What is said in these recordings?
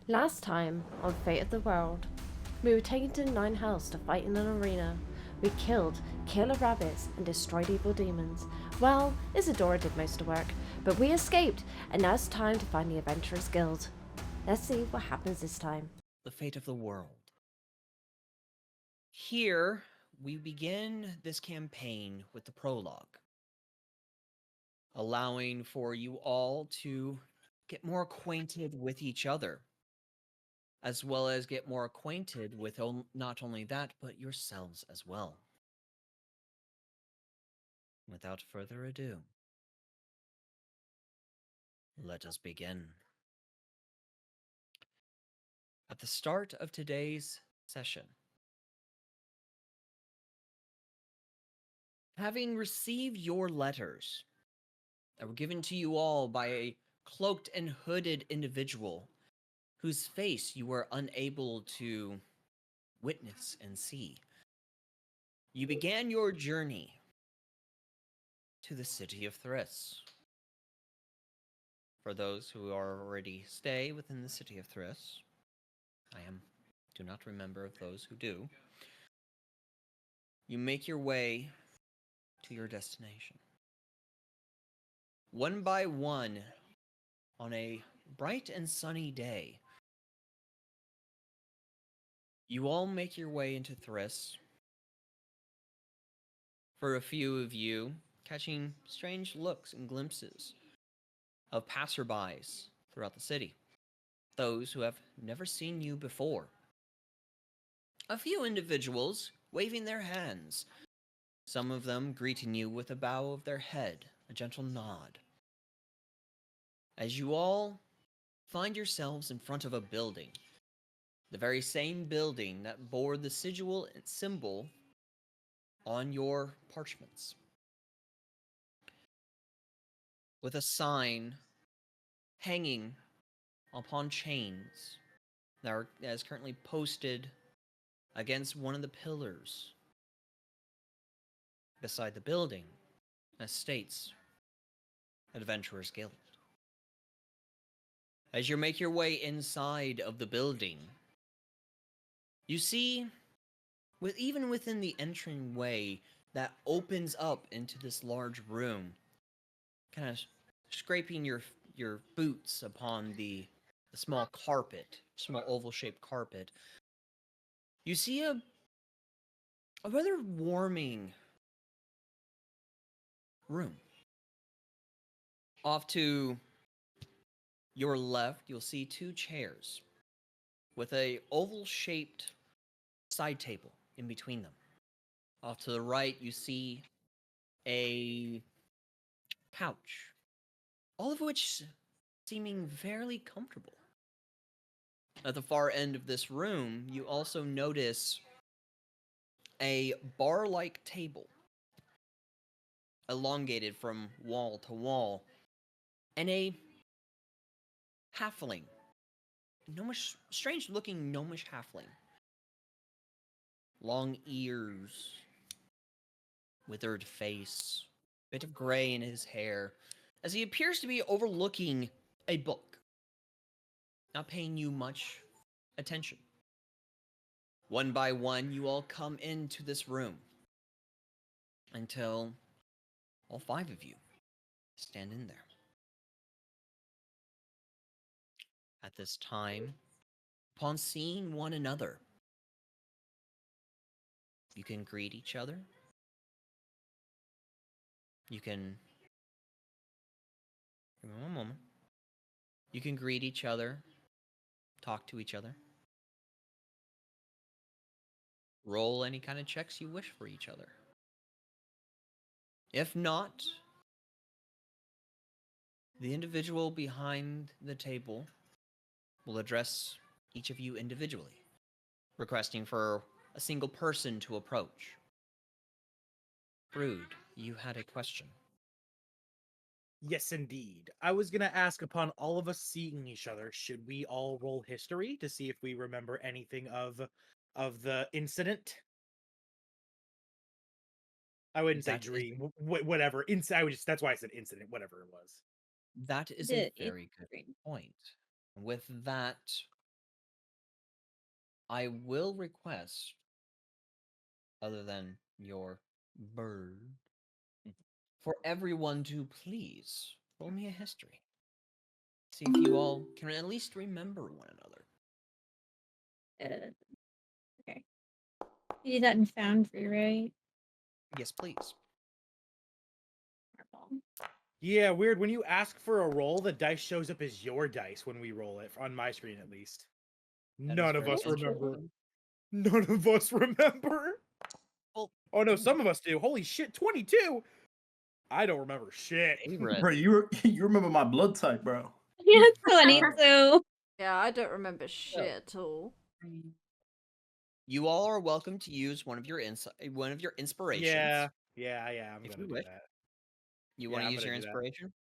Last time on Fate of the World, we were taken to Nine Hells to fight in an arena. We killed killer rabbits and destroyed evil demons. Well, Isadora did most of the work, but we escaped, and now it's time to find the Adventurers Guild. Let's see what happens this time. The fate of the world. Here, we begin this campaign with the prologue, allowing for you all to get more acquainted with each other, as well as get more acquainted with not only that, but yourselves as well. Without further ado, let us begin. At the start of today's session, having received your letters that were given to you all by a cloaked and hooded individual whose face you were unable to witness and see, you began your journey to the city of Thriss. For those who already stay within the city of Thriss, do not remember of those who do. You make your way to your destination. One by one, on a bright and sunny day, you all make your way into Thriss. For a few of you, catching strange looks and glimpses of passerbys throughout the city, those who have never seen you before. A few individuals waving their hands, some of them greeting you with a bow of their head, a gentle nod. As you all find yourselves in front of a building, the very same building that bore the sigil and symbol on your parchments, with a sign hanging upon chains that is currently posted against one of the pillars beside the building that states Adventurers Guild. As you make your way inside of the building, you see, even within the entryway that opens up into this large room, kind of scraping your boots upon the small carpet, small oval-shaped carpet, you see a rather warming room. Off to your left, you'll see two chairs with a oval-shaped side table in between them. Off to the right, you see a couch, all of which seeming fairly comfortable. At the far end of this room, you also notice a bar-like table, elongated from wall to wall, and a halfling, strange-looking gnomish halfling. Long ears, withered face, bit of gray in his hair, as he appears to be overlooking a book, not paying you much attention. One by one, you all come into this room until all five of you stand in there. At this time, upon seeing one another, you can greet each other. You can... Give me one moment. You can greet each other, talk to each other. Roll any kind of checks you wish for each other. If not, the individual behind the table will address each of you individually, requesting for a single person to approach. Brood, you had a question. Yes, indeed. I was going to ask, upon all of us seeing each other, should we all roll history to see if we remember anything of the incident? I wouldn't say That is dream, whatever. That's why I said incident, whatever it was. that is a The very good dream. point. With that, I will request, other than your bird, for everyone to please roll me a history. See if you all can at least remember one another. Okay. You do that in Foundry, right? Yes, please. Marble. Yeah, weird. When you ask for a roll, the dice shows up as your dice when we roll it, on my screen at least. That is None of very us remember. interesting. None of us remember. Well, Oh no, some of us do. Holy shit, 22! I don't remember shit. favorite. Bro, you remember my blood type, bro. Yeah, 22. Yeah, I don't remember shit at all. You all are welcome to use one of your inspirations. Yeah, I'm If gonna you do wish. that. You Yeah, want to I'm use gonna your do that. inspiration?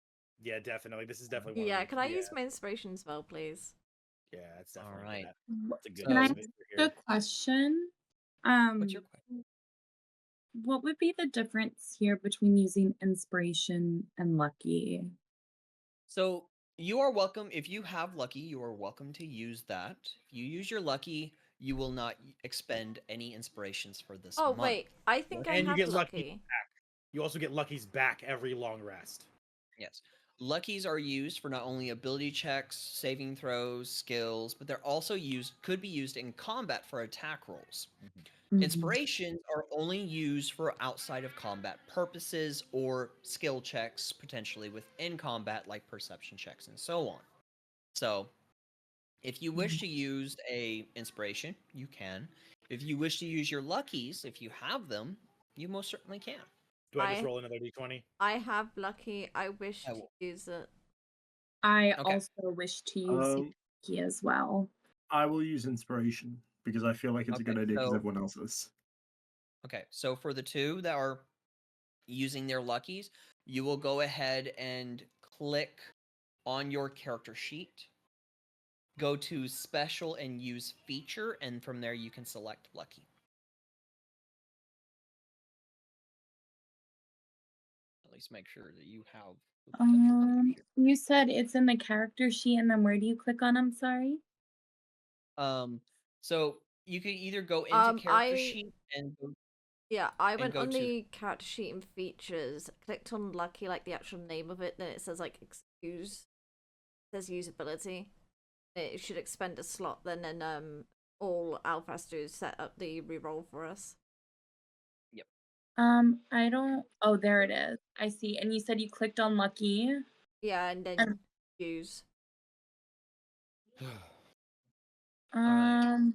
Yeah, definitely. This is definitely one Yeah, of can I use my inspiration spell, please? Yeah, it's definitely Alright. That's a good Can I use of ask it The here. question, What's your question? what would be the difference here between using inspiration and lucky? So you are welcome. If you have lucky, you are welcome to use that. If you use your lucky, you will not expend any inspirations for this Oh, month. wait. I think I And you have get lucky. lucky back. You also get luckies back every long rest. Yes. Luckies are used for not only ability checks, saving throws, skills, but they're also could be used in combat for attack rolls. Mhm. Inspirations are only used for outside of combat purposes or skill checks, potentially within combat, like perception checks and so on. So, if you wish to use a inspiration, you can. If you wish to use your luckies, if you have them, you most certainly can. Do I just I- roll another d20? I have lucky. I wish I to will. use it. I Okay. also wish to use lucky as well. I will use inspiration because I feel like it's a good Okay, idea because so- everyone else is. Okay, so for the two that are using their luckies, you will go ahead and click on your character sheet, go to special and use feature, and from there you can select lucky. At least make sure that you have the potential feature. You said it's in the character sheet, and then where do you click on? I'm sorry. So you can either go into character I- sheet and go, Yeah, I And went go on to- the character sheet and features, clicked on lucky, like the actual name of it, then it says like excuse, it says usability. It should expend a slot, then all Alpha has to do is set up the reroll for us. I don't. Oh, there it is. I see. And you said you clicked on lucky. Yeah, and then Um, use. Alright.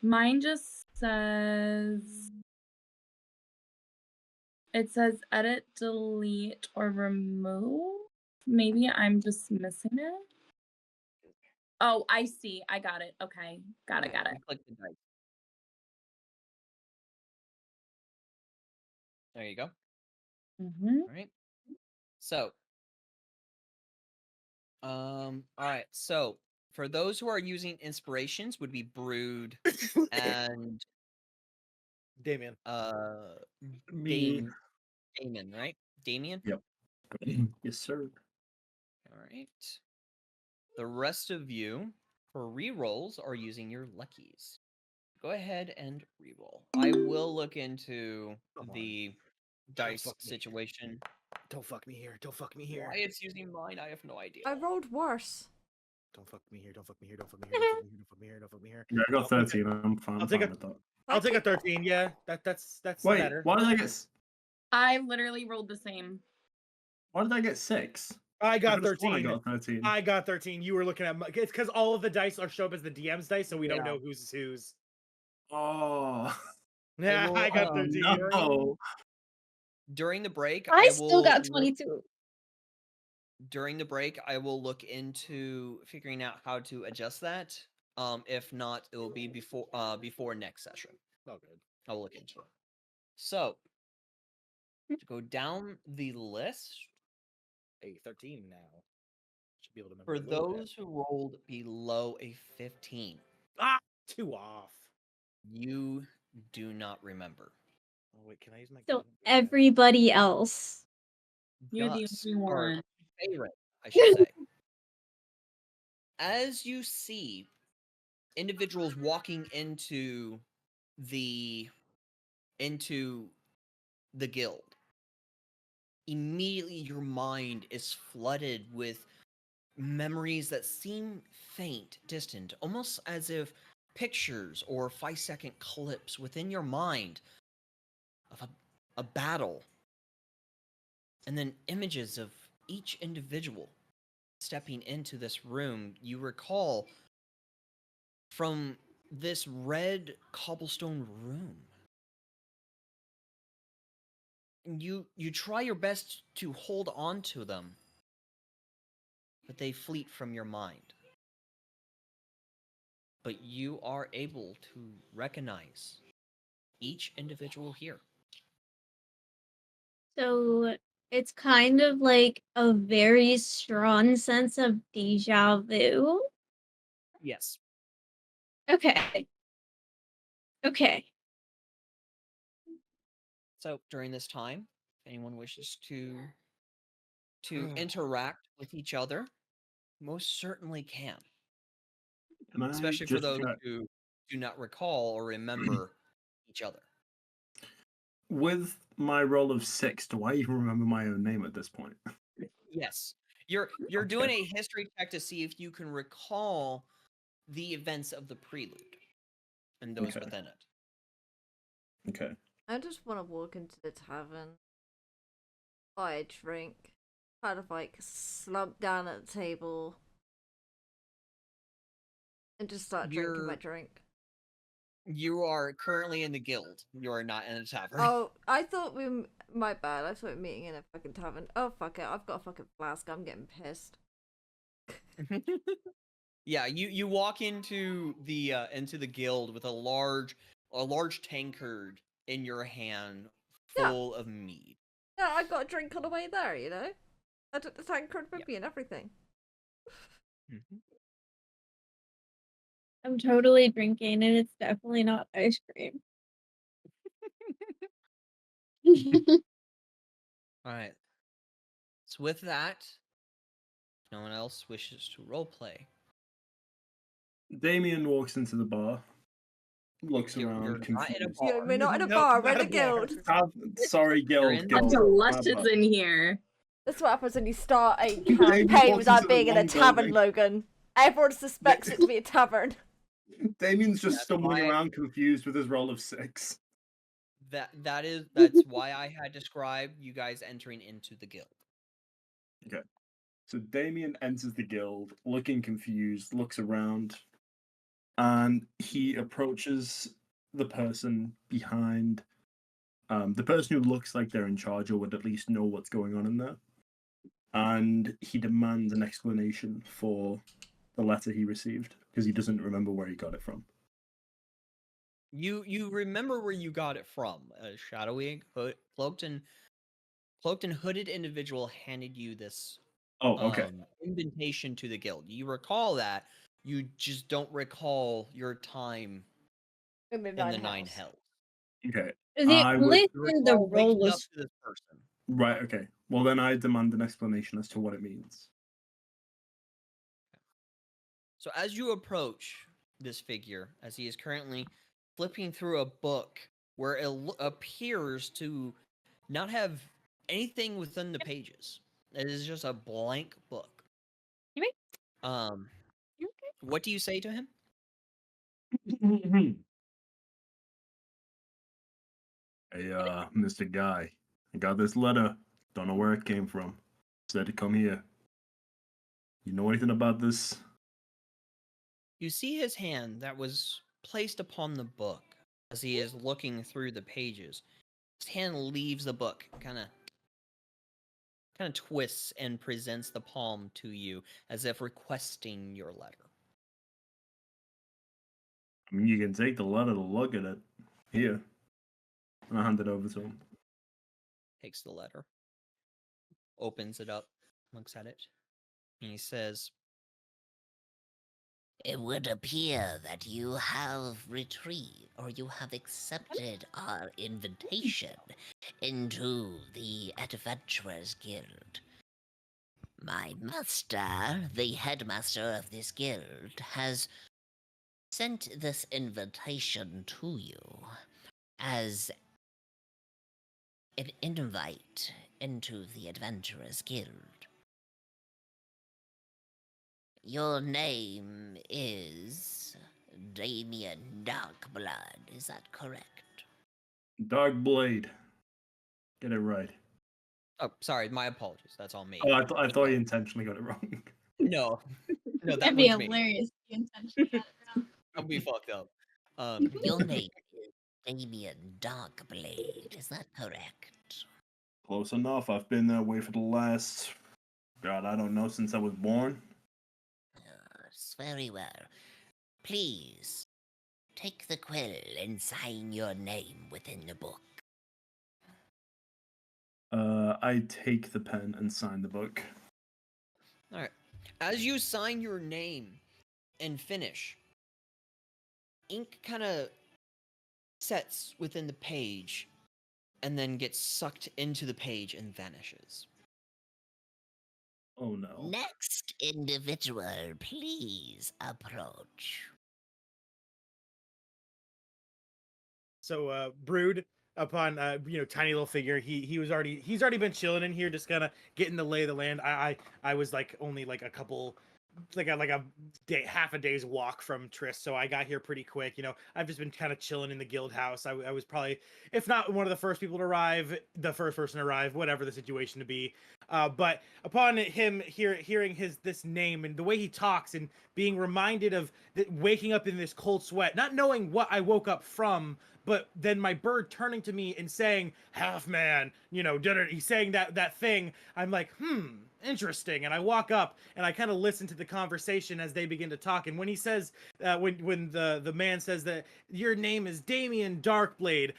Mine just says. It says edit, delete, or remove. Maybe I'm just missing it. Oh, I see. I got it. Okay. Got it. You click the dice. There you go. Mm-hmm. All right. So, all right. So, for those who are using inspirations, would be Brood and Damien. Me. Damon, right? Damien. Yep. Yes, sir. All right. The rest of you for rerolls are using your luckies. Go ahead and reroll. I will look into Come on. the Don't dice fuck me. situation. Don't fuck me here. Don't fuck me here. Why it's using mine, I have no idea. I rolled worse. Don't fuck me here. Don't fuck me here. Don't fuck me here. Don't fuck me here. Don't fuck me here. Don't fuck me here. Yeah, I got I'll take 13. I'm fine. I'll take fine a- with that. I'll take a 13. Yeah, that's Wait, better. why did I get? I literally rolled the same. Why did I get 6? I got could've sworn 13. I got 13. I got 13. You were looking at it's because all of the dice are show up as the DM's dice, so we don't Yeah. know who's whose. Oh. Yeah, will, I got Oh, 13. no. During the break, I will still got look- 22. During the break, I will look into figuring out how to adjust that. If not, it will be before next session. Oh, good. I will look into it. So, to go down the list, Hey, 13 now. Should be able to remember. for a little bit. those who rolled below a 15, Ah, 2 off. you do not remember. Oh wait, can I use my? So gun? everybody else. You're the Gus, only or one. favorite, I should say. As you see individuals walking into the guild, immediately your mind is flooded with memories that seem faint, distant, almost as if pictures or 5-second clips within your mind of a battle, and then images of each individual stepping into this room. You recall from this red cobblestone room. You try your best to hold on to them, but they fleet from your mind. But you are able to recognize each individual here. So it's kind of like a very strong sense of deja vu. Yes. Okay. Okay. So during this time, if anyone wishes to interact with each other, most certainly can. Can I Especially for just those check who do not recall or remember each other. with my roll of 6? Do I even remember my own name at this point? Yes. You're Okay. doing a history check to see if you can recall the events of the prelude and those Okay. within it. Okay. I just want to walk into the tavern, buy a drink, kind of like slump down at the table, and just start drinking my drink. You are currently in the guild. You are not in a tavern. Oh, I thought my bad. I thought we were meeting in a fucking tavern. Oh, fuck it. I've got a fucking flask. I'm getting pissed. Yeah, you walk into the guild with a large tankard in your hand full of mead. Yeah, I got a drink on the way there, you know? I took the tankard with me and everything. Mhm. I'm totally drinking, and it's definitely not ice cream. All right. So with that, if no one else wishes to roleplay. Damien walks into the bar, looks You're around, not in a confused. bar. Yeah, we're not in a Nope, bar, we're in not a a bar. guild. Sorry, guild. in- Bunch guild. of My lushes bad. in here. That's what happens when you start a Damien campaign walks without into the being in a wrong tavern, building. Logan. Everyone suspects it to be a tavern. Damien's just That's stumbling why- around, confused with his roll of 6. That's why I had described you guys entering into the guild. So Damien enters the guild, looking confused, looks around, and he approaches the person behind, the person who looks like they're in charge or would at least know what's going on in there. And he demands an explanation for the letter he received because he doesn't remember where he got it from. You remember where you got it from? A shadowy, cloaked and hooded individual handed you this Oh, okay. invitation to the guild. You recall that. You just don't recall your time In the in the Nine Nine Hells. Hells. Okay. The I would- only You thing the recall roll waking up was to this person. Right, okay. Well, then I demand an explanation as to what it means. So as you approach this figure, as he is currently flipping through a book where it appears to not have anything within the pages. It is just a blank book. You okay? What do you say to him? Hey, Mr. Guy, I got this letter. Don't know where it came from. Said to come here. You know anything about this? You see his hand that was placed upon the book as he is looking through the pages. His hand leaves the book, kind of twists and presents the palm to you as if requesting your letter. I mean, you can take the letter to look at it. Here. And I hand it over to him. Takes the letter, opens it up, looks at it, and he says, It would appear that you have retrieved or you have accepted our invitation into the Adventurers Guild. My master, the headmaster of this guild, has sent this invitation to you as an invite into the Adventurers Guild. Your name is Damien Darkblood, is that correct? Dark Blade. Get it right. Oh, sorry, my apologies. That's all me. Oh, I thought you intentionally got it wrong. No, no, that That'd be was me. hilarious if you intentionally got it wrong. I'll be fucked up. Your name is Damien Darkblade, is that correct? Close enough. I've been that way for the last, God, I don't know, since I was born. Yes, very well. Please, take the quill and sign your name within the book. I take the pen and sign the book. All right. As you sign your name and finish, ink kind of sets within the page and then gets sucked into the page and vanishes. Oh no. Next individual, please approach. So Brood, upon tiny little figure, he's already been chilling in here, just kind of getting the lay of the land. I was like only like a couple, like a day, half a day's walk from Triss, so I got here pretty quick. I've just been kind of chilling in the guild house. I was probably, if not one of the first people to arrive, the first person to arrive, whatever the situation to be. But upon him hearing this name and the way he talks and being reminded of waking up in this cold sweat, not knowing what I woke up from, but then my bird turning to me and saying, "Half man," he's saying that thing. I'm like, interesting. And I walk up and I kind of listen to the conversation as they begin to talk. And when he says, when the man says that your name is Damien Darkblade,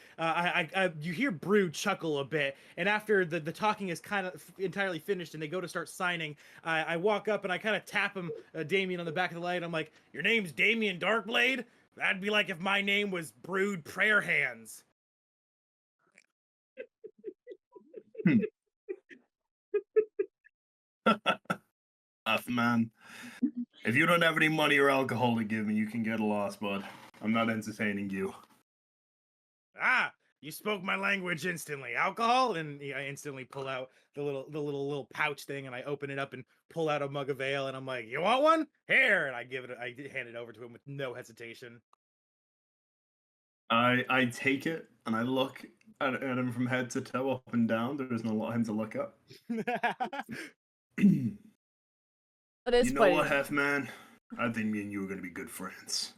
you hear Brood chuckle a bit. And after the talking is kind of entirely finished and they go to start signing, I walk up and I kind of tap him, Damien, on the back of the leg. I'm like, "Your name's Damien Darkblade? That'd be like if my name was Brood Prayer Hands." Man, if you don't have any money or alcohol to give me, you can get lost, bud. I'm not entertaining you. Ah, you spoke my language instantly. Alcohol? And I instantly pull out the little pouch thing, and I open it up and pull out a mug of ale, and I'm like, "You want one? Here!" And I hand it over to him with no hesitation. I take it and I look at him from head to toe, up and down. There isn't a lot of him to look at. It is You know funny. what, Half Man? I think me and you are going to be good friends.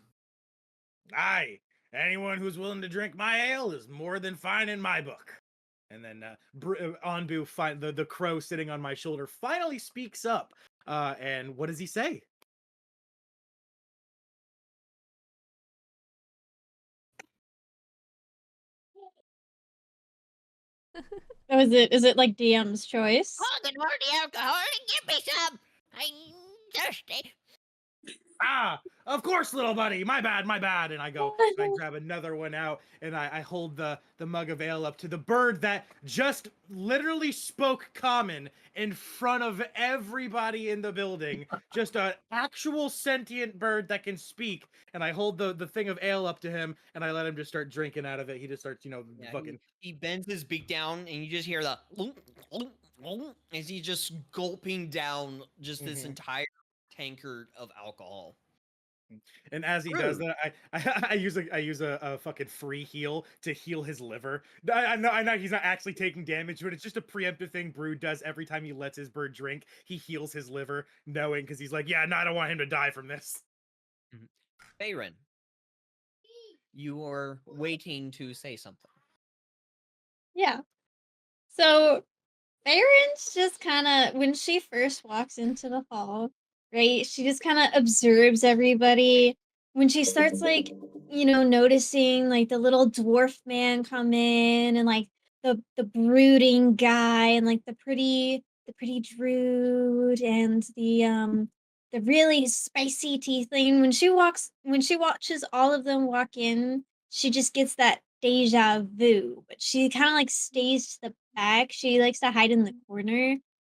Aye, anyone who's willing to drink my ale is more than fine in my book. And then Anbu, the crow sitting on my shoulder, finally speaks up. And what does he say? Oh, is it like DM's choice? Hog and the alcohol and give me some! I'm thirsty. Ah, of course, little buddy. My bad. And I go and I grab another one out and I hold the mug of ale up to the bird that just literally spoke common in front of everybody in the building. Just an actual sentient bird that can speak. And I hold the thing of ale up to him and I let him just start drinking out of it. He just starts, Yeah, fucking. he bends his beak down, and you just hear the as he's just gulping down just this Mhm. entire tankard of alcohol. And as he does Rude. that, I use a fucking free heal to heal his liver. I know he's not actually taking damage, but it's just a preemptive thing Brood does every time he lets his bird drink. He heals his liver, knowing because he's like, yeah, no, I don't want him to die from this. Bayron, you are waiting to say something. Yeah. So Farron's just kind of, when she first walks into the hall, right, she just kind of observes everybody. When she starts, like, noticing, like, the little dwarf man come in and, like, the brooding guy and, like, the pretty druid and the really spicy tiefling. When she watches all of them walk in, she just gets that deja vu, but she kind of like stays to the back. She likes to hide in the corner,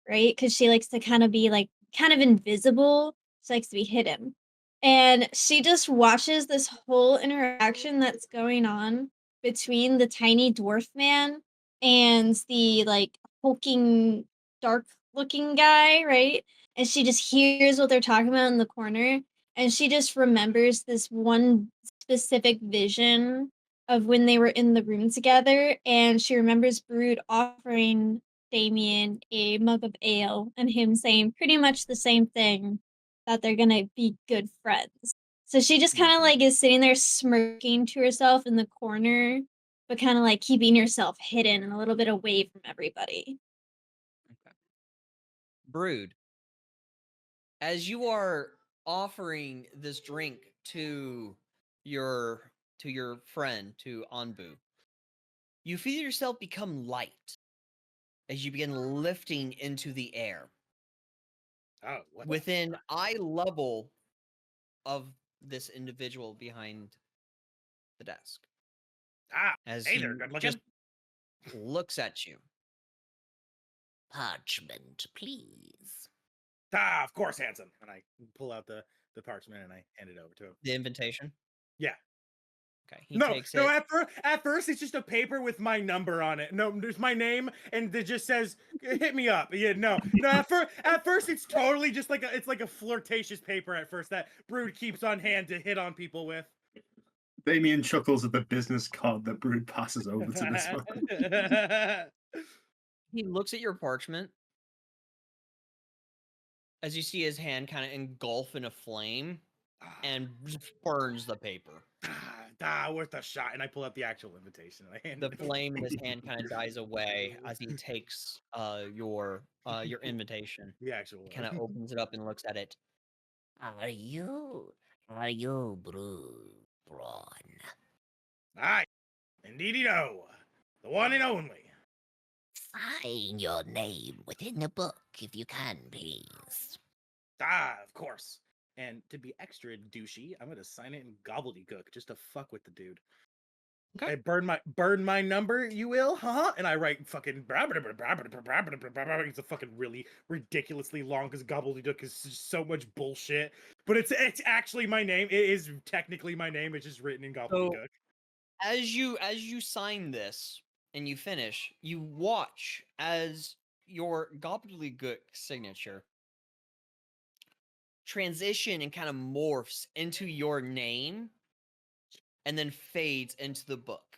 right? Because she likes to kind of be like kind of invisible. She likes to be hidden. And she just watches this whole interaction that's going on between the tiny dwarf man and the like hulking dark looking guy, right? And she just hears what they're talking about in the corner, and she just remembers this one specific vision of when they were in the room together, and she remembers Brood offering Damien a mug of ale and him saying pretty much the same thing, that they're gonna be good friends. So she just kind of like is sitting there smirking to herself in the corner, but kind of like keeping herself hidden and a little bit away from everybody. Okay. Brood, as you are offering this drink to your friend, to Anbu, you feel yourself become light as you begin lifting into the air. Oh, what the Within eye level of this individual behind the desk. As hey he there, good looking. just looks at you. Parchment, please. Of course, Hanson. And I pull out the parchment and I hand it over to him. The invitation? Yeah. Okay, he No, takes no. it. At first, it's just a paper with my number on it. No, there's my name, and it just says "hit me up." Yeah, no. At first, it's totally just like it's like a flirtatious paper. At first, that Brood keeps on hand to hit on people with. Damien chuckles at the business card that Brood passes over to this one. He looks at your parchment as you see his hand kind of engulf in a flame and just burns the paper. Worth a shot. And I pull out the actual invitation and I hand The it. flame in his hand kind of dies away as he takes your invitation. The actual He kind of opens it up and looks at it. Are you Brood Brawn? Aye, indeedy no, the one and only. Sign your name within the book if you can, please. Of course. And to be extra douchey, I'm gonna sign it in gobbledygook just to fuck with the dude. Okay. I burn my number, you will, huh? And I write fucking it's a fucking really ridiculously long because gobbledygook is just so much bullshit. But it's actually my name. It is technically my name. It's just written in gobbledygook. As you sign this and you finish, you watch as your gobbledygook signature transition and kind of morphs into your name and then fades into the book.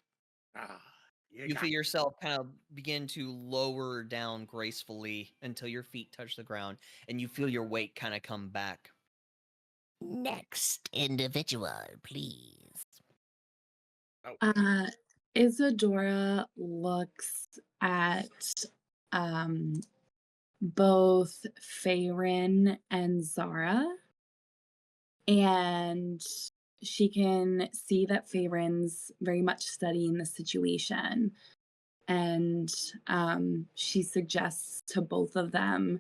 You feel yourself kind of begin to lower down gracefully until your feet touch the ground and you feel your weight kind of come back. Next individual, please. Isadora looks at both Feyrin and Zara, and she can see that Feyrin's very much studying the situation, and she suggests to both of them,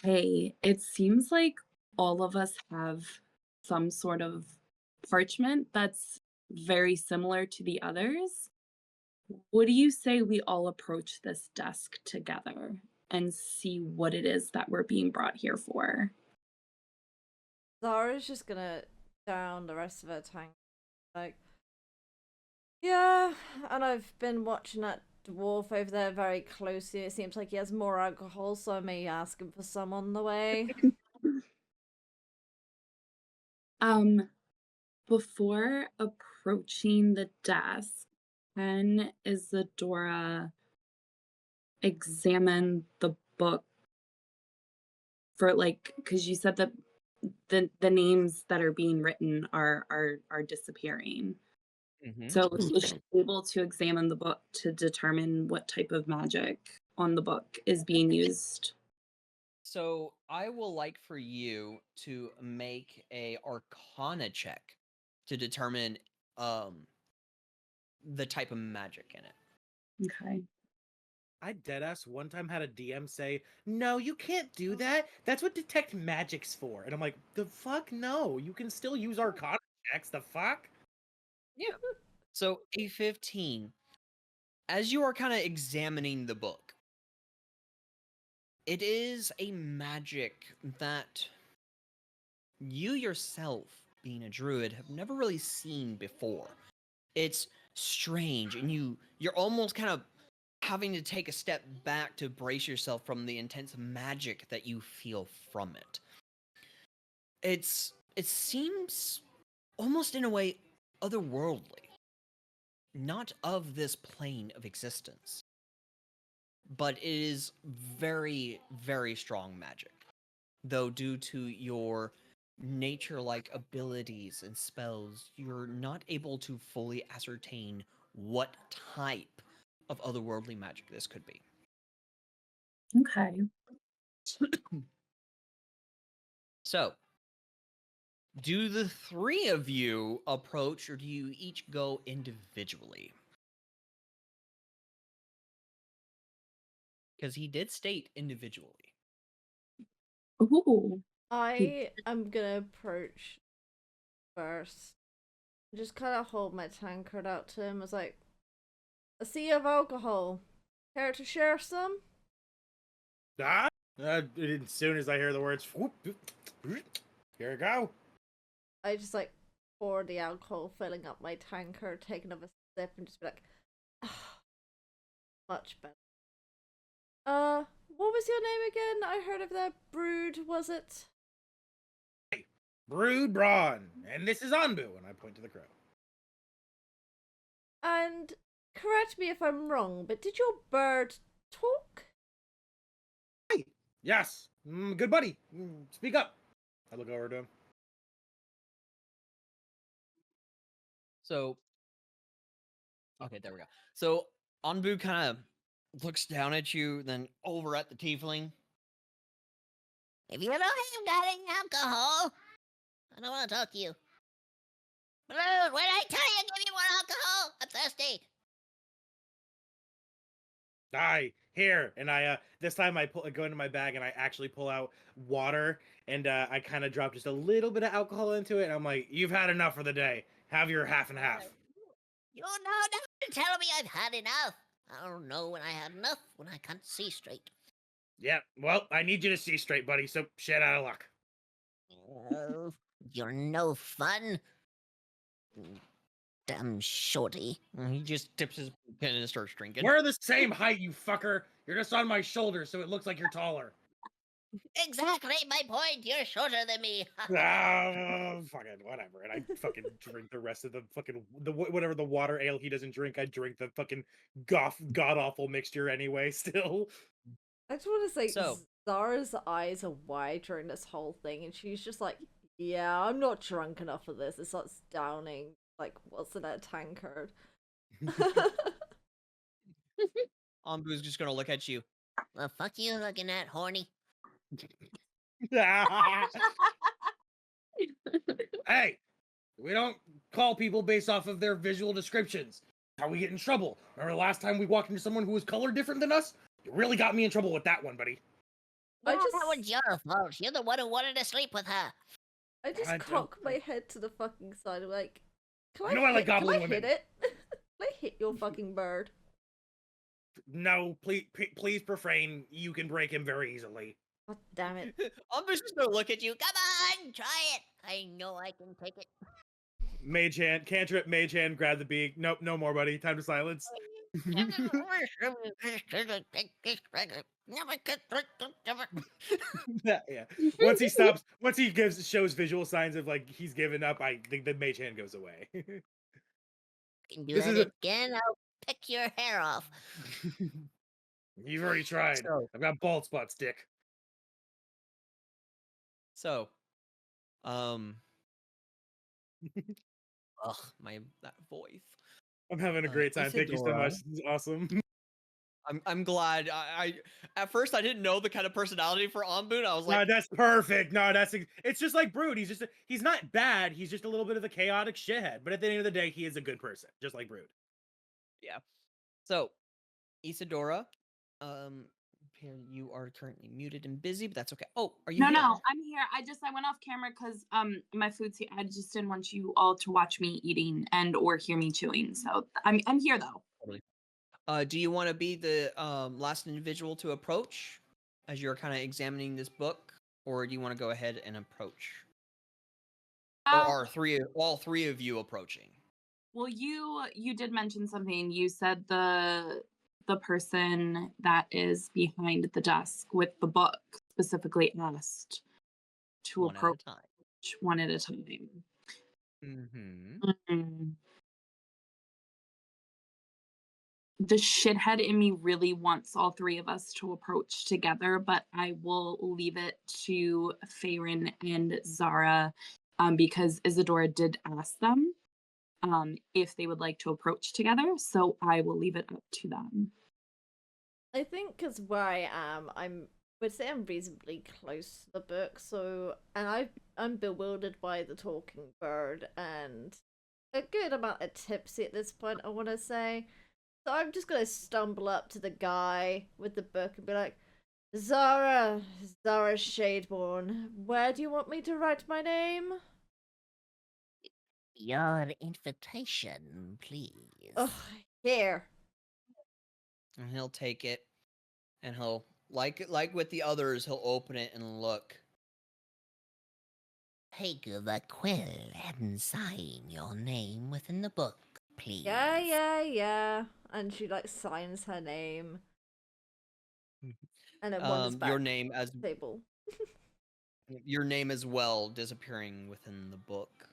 hey, it seems like all of us have some sort of parchment that's very similar to the others. What do you say we all approach this desk together and see what it is that we're being brought here for? Zara's just gonna down the rest of her tank. Like, yeah, and I've been watching that dwarf over there very closely. It seems like he has more alcohol, so I may ask him for some on the way. Before approaching the desk, can Isadora examine the book for, like, because you said that the names that are being written are disappearing. So is she able to examine the book to determine what type of magic on the book is being used? So I will like for you to make a Arcana check to determine the type of magic in it. Okay. I deadass one time had a DM say, "No, you can't do that. That's what detect magic's for." And I'm like, "The fuck no! You can still use Arcana checks. The fuck." Yeah. So a 15. As you are kind of examining the book, it is a magic that you yourself, being a druid, have never really seen before. It's strange, and you're almost kind of having to take a step back to brace yourself from the intense magic that you feel from it. It seems almost in a way otherworldly, not of this plane of existence, but it is very, very strong magic. Though due to your nature-like abilities and spells, you're not able to fully ascertain what type of otherworldly magic this could be. Okay. So, do the three of you approach, or do you each go individually? Because he did state individually. Ooh. I am gonna approach first. Just kind of hold my tankard out to him. I was like, I see you have alcohol. Care to share some? Ah! As soon as I hear the words, whoop, here we go. I just like pour the alcohol, filling up my tankard, take another sip, and just be like, ah, much better. What was your name again? I heard of that brood, was it? Brood Brawn, and this is Anbu, and I point to the crow. And correct me if I'm wrong, but did your bird talk? Yes, good buddy. Speak up. I look over to him. So, okay, there we go. So, Anbu kind of looks down at you, then over at the tiefling. If you don't have got any alcohol, I don't want to talk to you. Balloon, when I tell you, give me more alcohol. I'm thirsty. Aye, here, and I this time I go into my bag and I actually pull out water, and I kind of drop just a little bit of alcohol into it, and I'm like, "You've had enough for the day. Have your half and half." You know, don't tell me I've had enough. I don't know when I had enough, when I can't see straight. Yeah, well, I need you to see straight, buddy. So shit out of luck. Oh, you're no fun. Damn shorty. And he just dips his pen and starts drinking. We're the same height, you fucker. You're just on my shoulder, so it looks like you're taller. Exactly my point. You're shorter than me. Fucking whatever. And I fucking drink the rest of the fucking whatever the water ale he doesn't drink. I drink the fucking god awful mixture anyway. Still. I just want to say, So- Zara's eyes are wide during this whole thing, and she's just like, yeah, I'm not drunk enough for this. It starts downing, like, what's in that tankard? Anbu's just gonna look at you. Well, fuck you looking at, horny. Hey, we don't call people based off of their visual descriptions. How we get in trouble. Remember the last time we walked into someone who was colored different than us? You really got me in trouble with that one, buddy. I Well, just- that was your fault. You're the one who wanted to sleep with her. I just I don't- cock my head to the fucking side, I'm like, can You know I like gobbling hit women. it? Can I hit your fucking bird? No, please refrain. You can break him very easily. God damn it. Anbu's just gonna look at you. Come on, try it. I know I can take it. Mage hand, cantrip, mage hand, grab the beak. Nope, no more, buddy. Time to silence. Yeah. Once he stops, once he shows visual signs of like he's given up, I think the mage hand goes away. Can do This that is a- again, I'll pick your hair off. You've already tried. So- I've got bald spots, dick. So, ugh, that voice. I'm having a great time. Thank you so Isadora. much. This is awesome. I'm glad. I at first I didn't know the kind of personality for Anbu. I was No, like, that's perfect. No, it's just like Brood. He's not bad. He's just a little bit of a chaotic shithead. But at the end of the day, he is a good person, just like Brood. so, Isadora, here you are currently muted and busy, but that's okay. Oh, are you? No, here? no, I'm here. I went off camera because my food's here. I just didn't want you all to watch me eating and or hear me chewing. So I'm here though. Do you want to be the last individual to approach as you're kind of examining this book, or do you want to go ahead and approach? Or are all three of you approaching? Well, you did mention something. You said the person that is behind the desk with the book specifically asked to One at a approach time. one at a time. Mm-hmm. Mm. The shithead in me really wants all three of us to approach together, but I will leave it to Farron and Zara, because Isadora did ask them if they would like to approach together, so I will leave it up to them. I think because where I am, would say I'm reasonably close to the book, I'm bewildered by the talking bird and a good amount of tipsy at this point, I want to say. So I'm just gonna stumble up to the guy with the book and be like, Zara Shadeborn, where do you want me to write my name? Your invitation, please. Ugh, here. And he'll take it, and he'll like with the others, he'll open it and look. Take the quill and sign your name within the book, please. Yeah. And she like signs her name. And then wanders back Your name as to the table. your name as well disappearing within the book.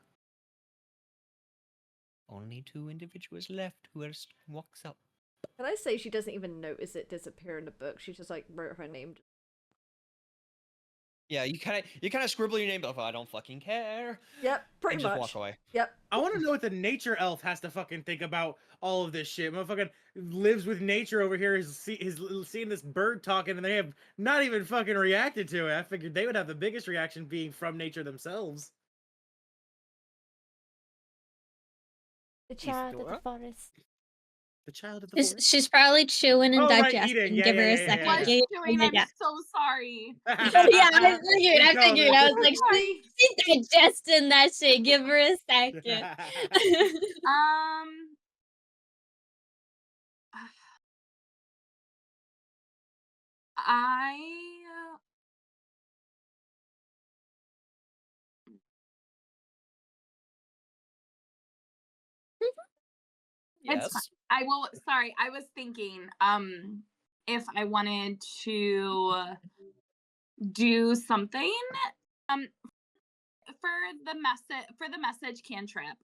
Only 2 individuals left. Who else walks up? Can I say she doesn't even notice it disappear in the book? She just like wrote her name. Yeah, you kind of scribble your name, but I don't fucking care. Yep, pretty and much. just walk away. Yep. I want to know what the nature elf has to fucking think about all of this shit. Motherfucking lives with nature over here. Is seeing this bird talking, and they have not even fucking reacted to it. I figured they would have the biggest reaction being from nature themselves. The child of the Isadora? forest. The child of the forest. She's probably chewing and Oh, right, digesting. eating. Yeah, Give her yeah, a yeah, second. yeah, Was yeah. doing, Yeah. I'm so sorry. Yeah, I figured. I was like, Sorry. she's digesting that shit. Give her a second. It's fine. I will. Sorry, I was thinking if I wanted to do something for the message cantrip.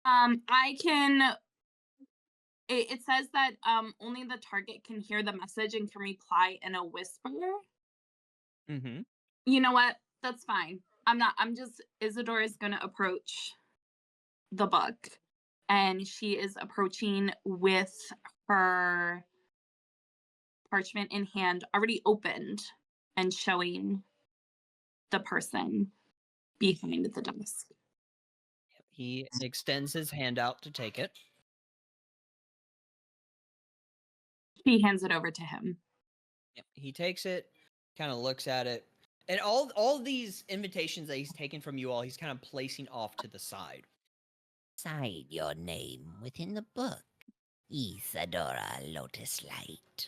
I can. It says that only the target can hear the message and can reply in a whisper. Mm-hmm. You know what? That's fine. Isadora is gonna approach the book, and she is approaching with her parchment in hand, already opened, and showing the person behind the desk. He extends his hand out to take it. She hands it over to him. Yep. He takes it, kind of looks at it, and all these invitations that he's taken from you all, he's kind of placing off to the side. Sign your name within the book, Isadora Lotus Light.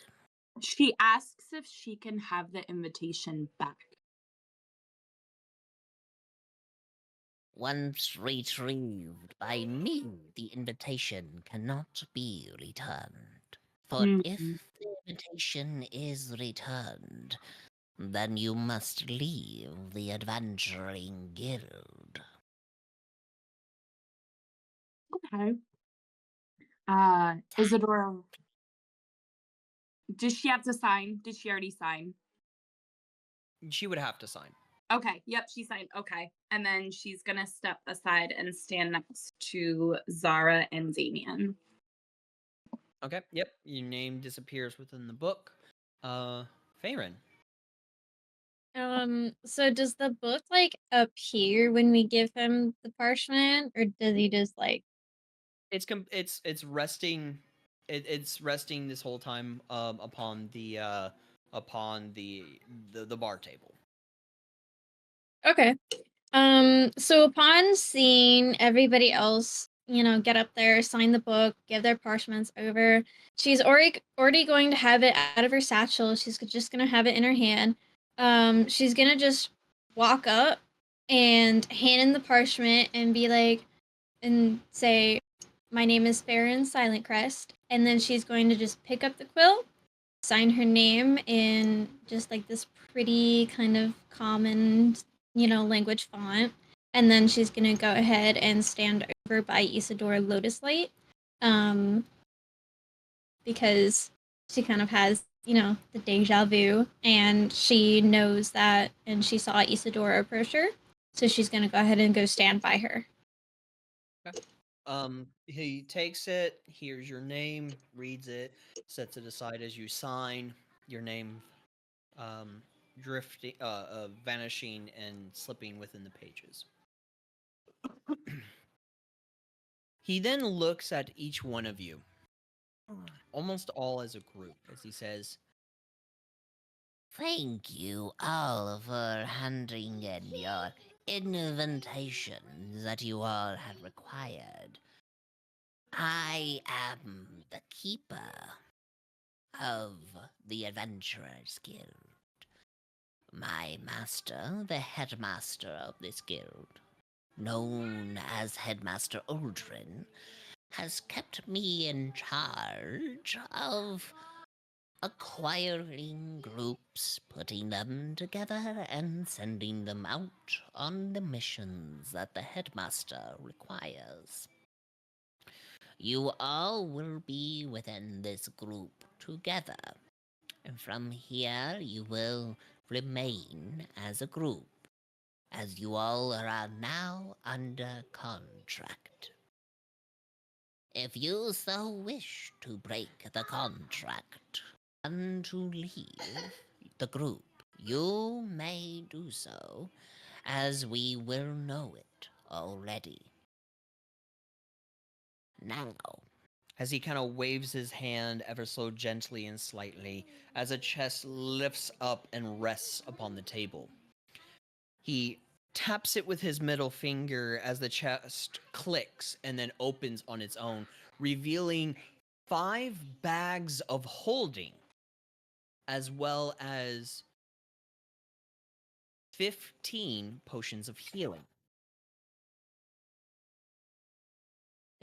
She asks if she can have the invitation back. Once retrieved by me, the invitation cannot be returned. For if the invitation is returned, then you must leave the adventuring guild. Okay. Isadora, does she have to sign? Did she already sign? She would have to sign. Okay, yep, she signed. Okay. And then she's gonna step aside and stand next to Zara and Damien. Okay, yep. Your name disappears within the book. Farron. So does the book like appear when we give him the parchment, or does he just like? It's resting. It's resting this whole time upon the bar table. Okay. So upon seeing everybody else, get up there, sign the book, give their parchments over, she's already going to have it out of her satchel. She's just gonna have it in her hand. She's gonna just walk up and hand in the parchment and be like, and say, "My name is Farron Silentcrest," and then she's going to just pick up the quill, sign her name in just like this pretty kind of common, language font, and then she's gonna go ahead and stand over by Isadora Lotus Light, because she kind of has, the deja vu, and she knows that, and she saw Isadora approach her, so she's gonna go ahead and go stand by her. He takes it, hears your name, reads it, sets it aside as you sign your name, drifting, vanishing and slipping within the pages. He then looks at each one of you, almost all as a group, as he says, Thank you all for handing in your invitations that you all had required. I am the keeper of the Adventurers Guild. My master, the headmaster of this guild, known as Headmaster Aldrin, has kept me in charge of acquiring groups, putting them together, and sending them out on the missions that the headmaster requires. You all will be within this group together, and from here you will remain as a group, as you all are now under contract. If you so wish to break the contract and to leave the group, you may do so, as we will know it already. Now, as he kind of waves his hand ever so gently and slightly, as a chest lifts up and rests upon the table. He taps it with his middle finger as the chest clicks and then opens on its own, revealing 5 bags of holding, as well as 15 potions of healing.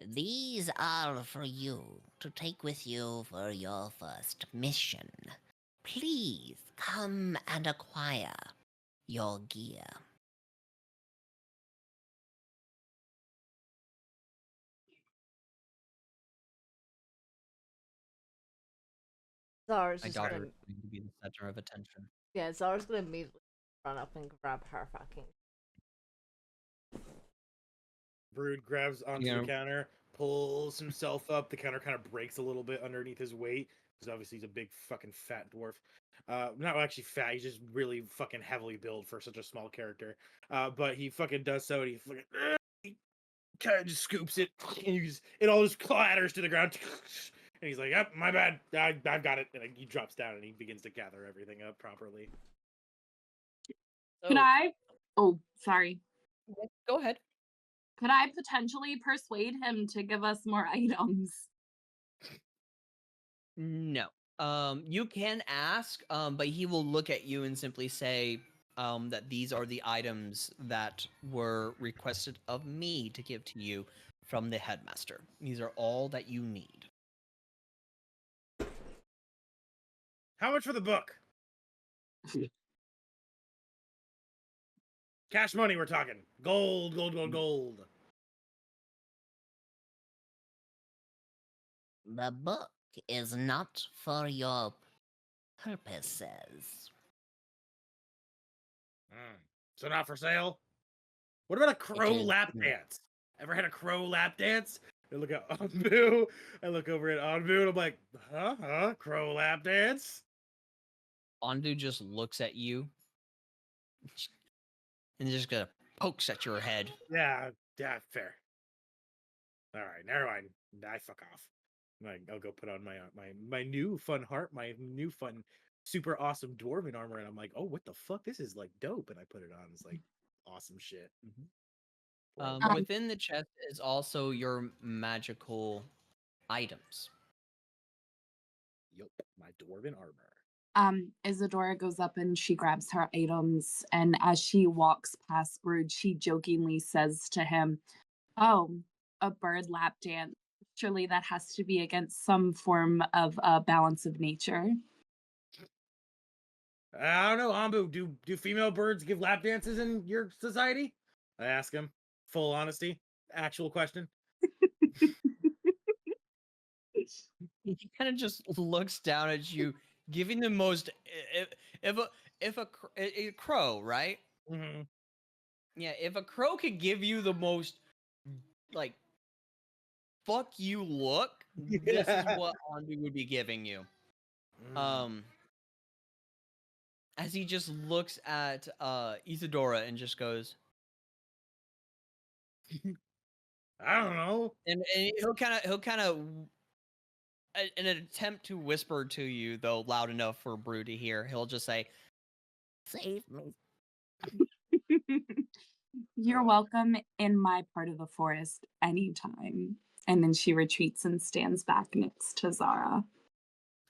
these are for you to take with you for your first mission. Please come and acquire your gear. Zara's My just daughter gonna, is going to be the center of attention. yeah, Zara's gonna immediately run up and grab her fucking. Brood grabs onto Yeah. the counter, pulls himself up. The counter kind of breaks a little bit underneath his weight because obviously he's a big fucking fat dwarf. Not actually fat. He's just really fucking heavily built for such a small character. But he fucking does so, and he fucking he kind of just scoops it, and it all just clatters to the ground. And he's like, "Yep, my bad. I've got it." And he drops down and he begins to gather everything up properly. Can So, I? Oh, sorry. go ahead. Could I potentially persuade him to give us more items? No. You can ask, but he will look at you and simply say that these are the items that were requested of me to give to you from the headmaster. These are all that you need. How much for the book? Cash money, we're talking. Gold, gold, gold, gold. The book is not for your purposes. So not for sale? What about a crow is lap not. dance? Ever had a crow lap dance? I look at Anbu. I look over at Anbu and I'm like, huh? Crow lap dance? Ondu just looks at you and just gonna pokes at your head. Yeah, fair. All right, never mind. I fuck off. I'll go put on my new fun heart, my new fun, super awesome dwarven armor, and I'm like, oh, what the fuck? This is like dope, and I put it on. It's like awesome shit. Within the chest is also your magical items. Yup, my dwarven armor. Isadora goes up and she grabs her items, and as she walks past Brood, she jokingly says to him, "Oh, a bird lap dance. Surely that has to be against some form of balance of nature." I don't know, Ambu. Do female birds give lap dances in your society? I ask him. Full honesty. Actual question. He kind of just looks down at you, giving the most. A crow, right? Mm-hmm. Yeah, if a crow could give you the most, like, fuck you look, this is what Andy would be giving you. As he just looks at Isadora and just goes, I don't know. and he'll kind of in an attempt to whisper to you, though loud enough for Brew to hear, he'll just say, Save me. You're welcome in my part of the forest anytime. And then she retreats and stands back next to Zara.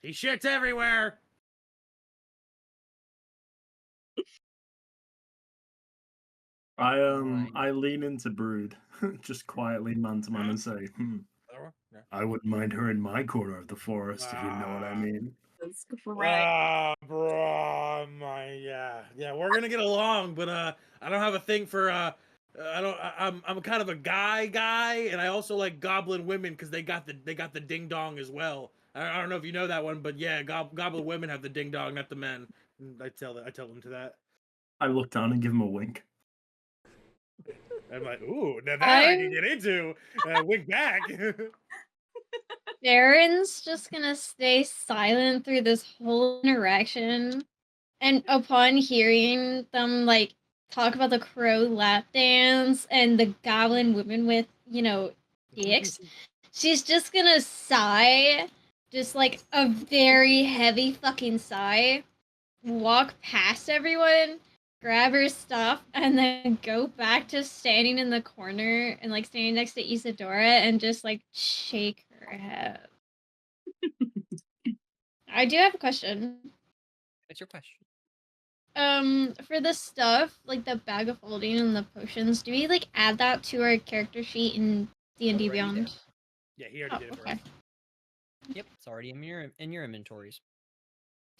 He shits everywhere. I lean into Brood, just quietly man to man, and say, I wouldn't mind her in my corner of the forest, if you know what I mean. That's right. Bro, yeah, we're gonna get along, but I don't have a thing for I'm kind of a guy, and I also like goblin women because they got the ding dong as well. I don't know if you know that one, but yeah, goblin women have the ding dong, not the men. I tell them to that. I look down and give him a wink. I'm like, ooh, now that I can get into. Wink back. Darren's just gonna stay silent through this whole interaction. And upon hearing them like talk about the crow lap dance and the goblin women with, dicks, she's just gonna sigh, just like a very heavy fucking sigh, walk past everyone, grab her stuff, and then go back to standing in the corner and like standing next to Isadora and just like shake her head. I do have a question. what's your question? For the stuff, like the bag of holding and the potions, do we like add that to our character sheet in D&D Beyond? Yeah, he already did it for us. Yep, it's already in your inventories.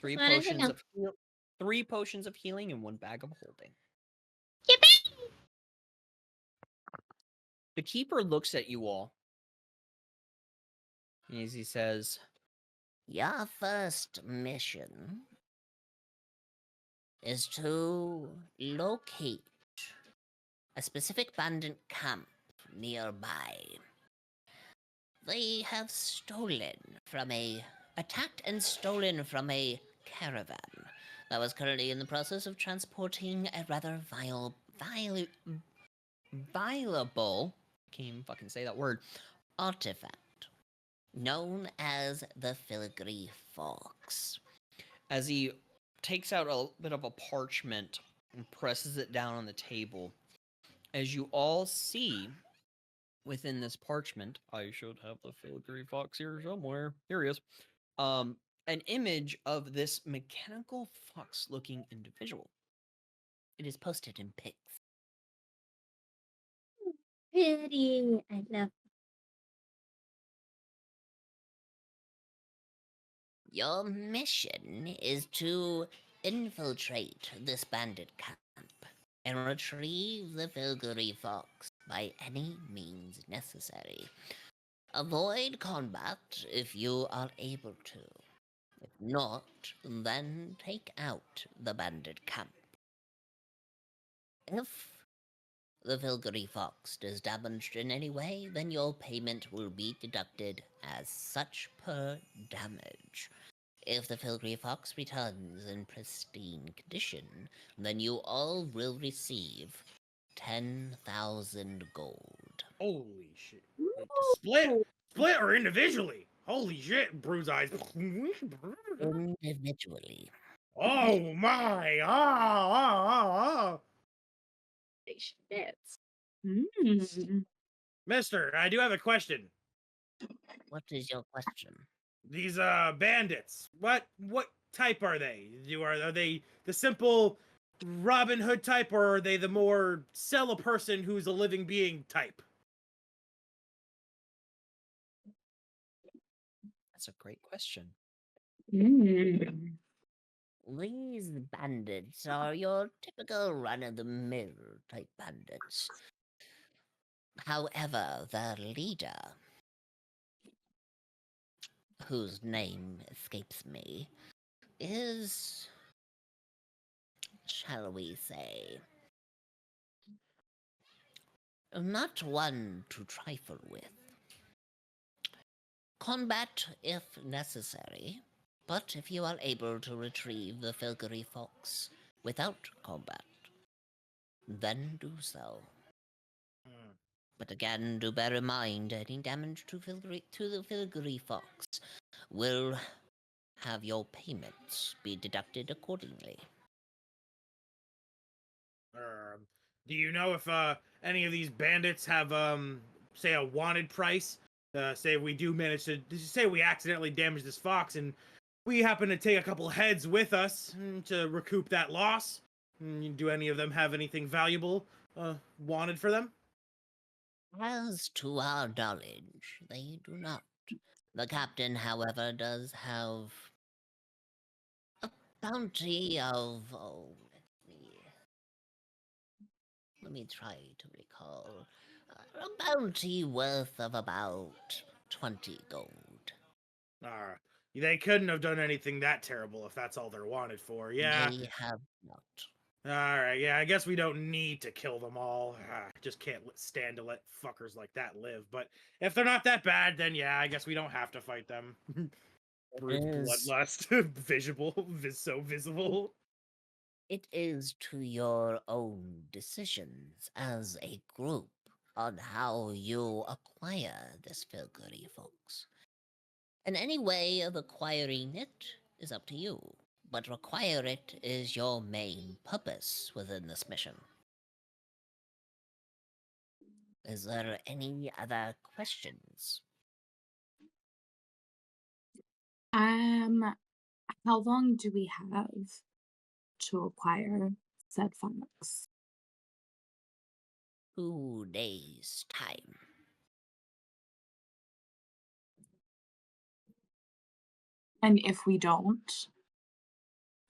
Just wanted to know. 3 potions of healing and 1 bag of holding. Yippee! The keeper looks at you all as he says, Your first mission is to locate a specific bandit camp nearby. They have attacked and stolen from a caravan that was currently in the process of transporting a rather viable, can't even fucking say that word, artifact known as the Filigree Fox. As he takes out a bit of a parchment and presses it down on the table. As you all see within this parchment, I should have the filigree fox here somewhere. Here he is. An image of this mechanical fox-looking individual. It is posted in pics. Pretty. I love. Your mission is to infiltrate this bandit camp and retrieve the Filigree Fox by any means necessary. Avoid combat if you are able to. If not, then take out the bandit camp. If the Filigree Fox is damaged in any way, then your payment will be deducted as such per damage. If the Filigree Fox returns in pristine condition, then you all will receive 10,000 gold. Holy shit. Split or individually? Holy shit, Bruce eyes. Individually. Oh my. Oh. Shit. Mister, I do have a question. What is your question? These bandits. What type are they? Are they the simple Robin Hood type, or are they the more sell a person who's a living being type? That's a great question. Mm. These bandits are your typical run-of-the-mill type bandits. However, their leader, whose name escapes me, is, shall we say, not one to trifle with. Combat if necessary, but if you are able to retrieve the Filgery Fox without combat, then do so. But again, do bear in mind any damage to the Filgery Fox will have your payments be deducted accordingly. Do you know if any of these bandits have say a wanted price? Say we do manage to say we accidentally damage this fox and we happen to take a couple heads with us to recoup that loss. Do any of them have anything valuable wanted for them? As to our knowledge, they do not. The captain, however, does have a bounty of, let me try to recall, a bounty worth of about 20 gold. They couldn't have done anything that terrible if that's all they're wanted for. Yeah. They have not. All right. Yeah, I guess we don't need to kill them all. Just can't stand to let fuckers like that live. But if they're not that bad, then yeah, I guess we don't have to fight them. Brute bloodlust, so visible. It is to your own decisions as a group on how you acquire this Filgery Fox. And any way of acquiring it is up to you, but acquire it is your main purpose within this mission. Is there any other questions? How long do we have to acquire said fox? 2 days' time. And if we don't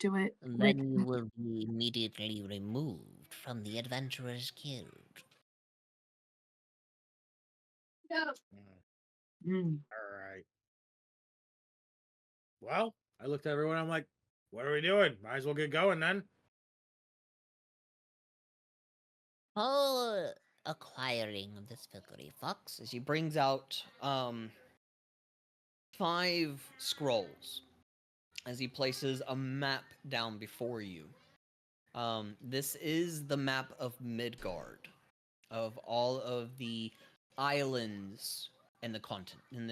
do it, Then you will be immediately removed from the Adventurers Guild. All right. Well, I looked at everyone. I'm like, what are we doing? Might as well get going then. For acquiring this Filgery Fox, As he brings out 5 scrolls, as he places a map down before you. This is the map of Midgard, of all of the islands in the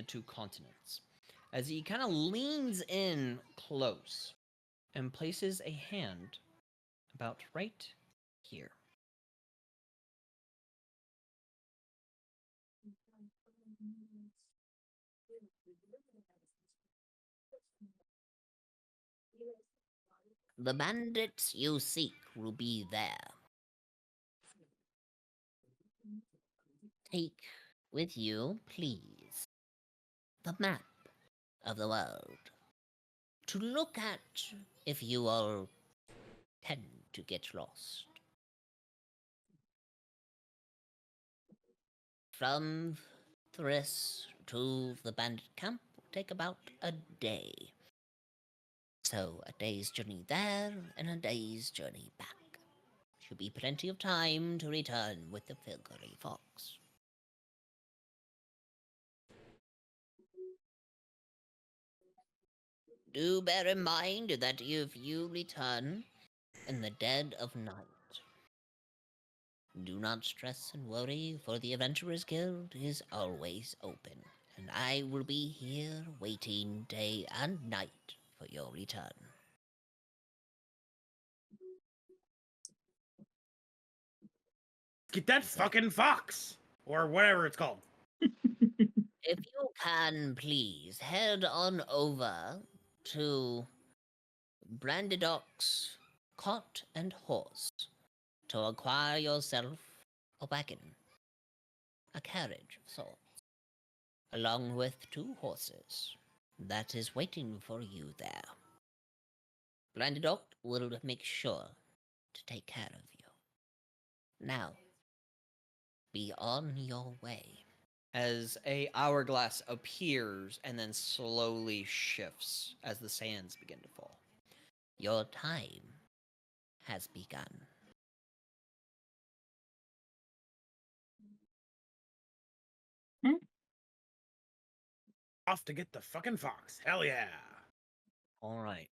2 continents. As he kind of leans in close and places a hand about right here. the bandits you seek will be there. Take with you, please, the map of the world to look at if you all tend to get lost. From Thriss to the bandit camp will take about a day. So a day's journey there and a day's journey back. Should be plenty of time to return with the Filgery Fox. Do bear in mind that if you return in the dead of night, do not stress and worry, for the Adventurers Guild is always open, and I will be here waiting day and night for your return. Get that fucking fox! Or whatever it's called. If you can, please head on over to branded ox, cart, and horse to acquire yourself a wagon, a carriage of sorts, along with 2 horses that is waiting for you there. Branded ox will make sure to take care of you. Now, be on your way. As a hourglass appears and then slowly shifts as the sands begin to fall. Your time has begun. Off to get the fucking fox. Hell yeah. All right.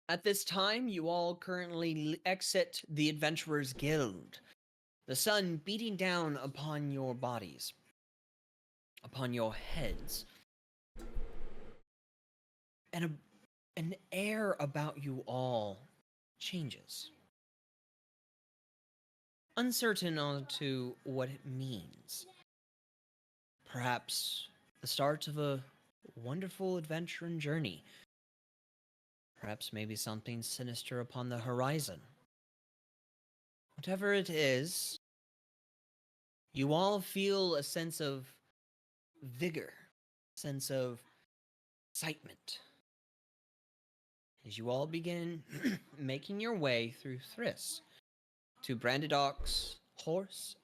At this time, you all currently exit the Adventurers Guild. The sun beating down upon your bodies, upon your heads, and an air about you all changes. Uncertain as to what it means. Perhaps the start of a wonderful adventure and journey. Perhaps maybe something sinister upon the horizon. Whatever it is, you all feel a sense of vigor, sense of excitement, as you all begin making your way through Thriss to Branded Ox, horse,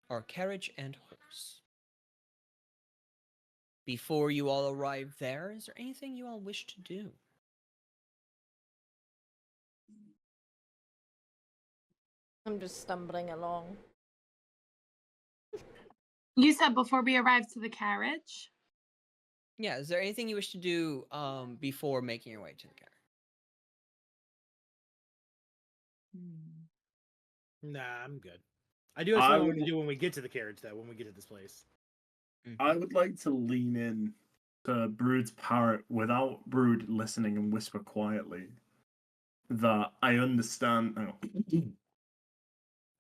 or carriage and horse. Before you all arrive there, is there anything you all wish to do? I'm just stumbling along. You said before we arrived to the carriage? Yeah, is there anything you wish to do before making your way to the carriage? Nah, I'm good. I do have something I want to do when we get to the carriage, though, when we get to this place. I would like to lean in to Brood's parrot without Brood listening and whisper quietly that I understand.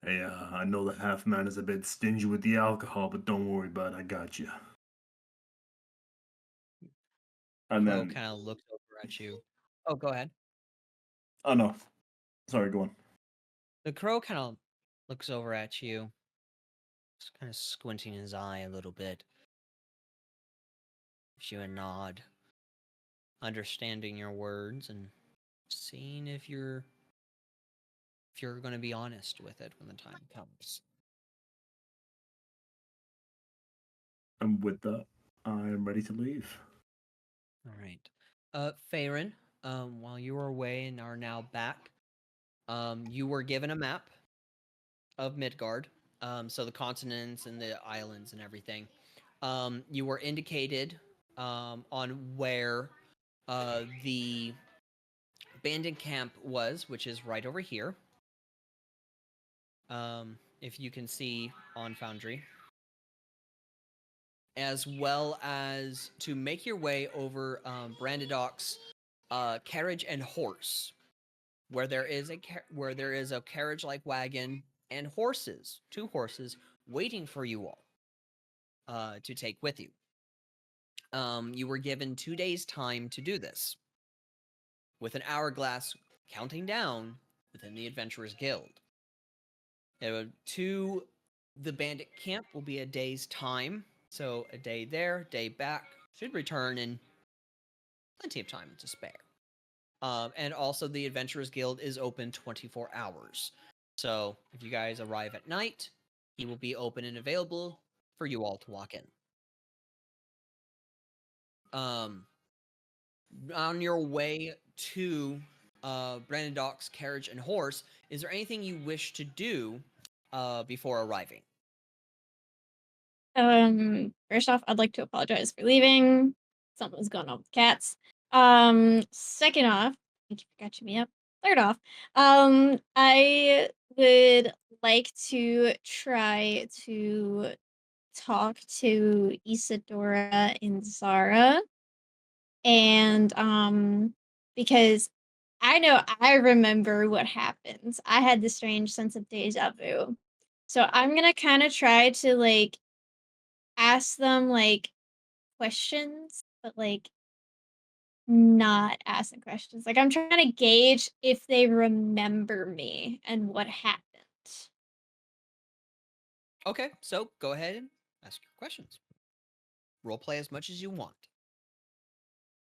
Hey, I know the half man is a bit stingy with the alcohol, but don't worry about it, I got you. And Crow then, kind of looks over at you. Oh, go ahead. oh no, sorry, go on. The crow kind of looks over at you, just kind of squinting his eye a little bit. Gives you a nod, understanding your words and seeing if you're going to be honest with it when the time comes. And with that, I'm ready to leave. All right. Farron, while you were away and are now back, you were given a map of Midgard, so the continents and the islands and everything. You were indicated on where the bandit camp was, which is right over here. If you can see on Foundry. As well as to make your way over Branded Ox, carriage and horse, where there is a carriage-like wagon and horses, 2 horses, waiting for you all to take with you. You were given 2 days' time to do this, with an hourglass counting down within the Adventurers Guild. To the bandit camp will be a day's time, so a day there, day back, should return in plenty of time to spare. And also the Adventurers Guild is open 24 hours. So if you guys arrive at night, he will be open and available for you all to walk in. On your way to Brandon Dock's carriage and horse, is there anything you wish to do before arriving? First off, I'd like to apologize for leaving. Something's going on with cats. Second off, thank you for catching me up. Third off, I would like to try to talk to Isadora and Zara. And because I know I remember what happens. I had the strange sense of deja vu. So I'm gonna kind of try to like ask them like questions, but like not asking questions. Like, I'm trying to gauge if they remember me and what happened. Okay, so go ahead and ask your questions. Role play as much as you want.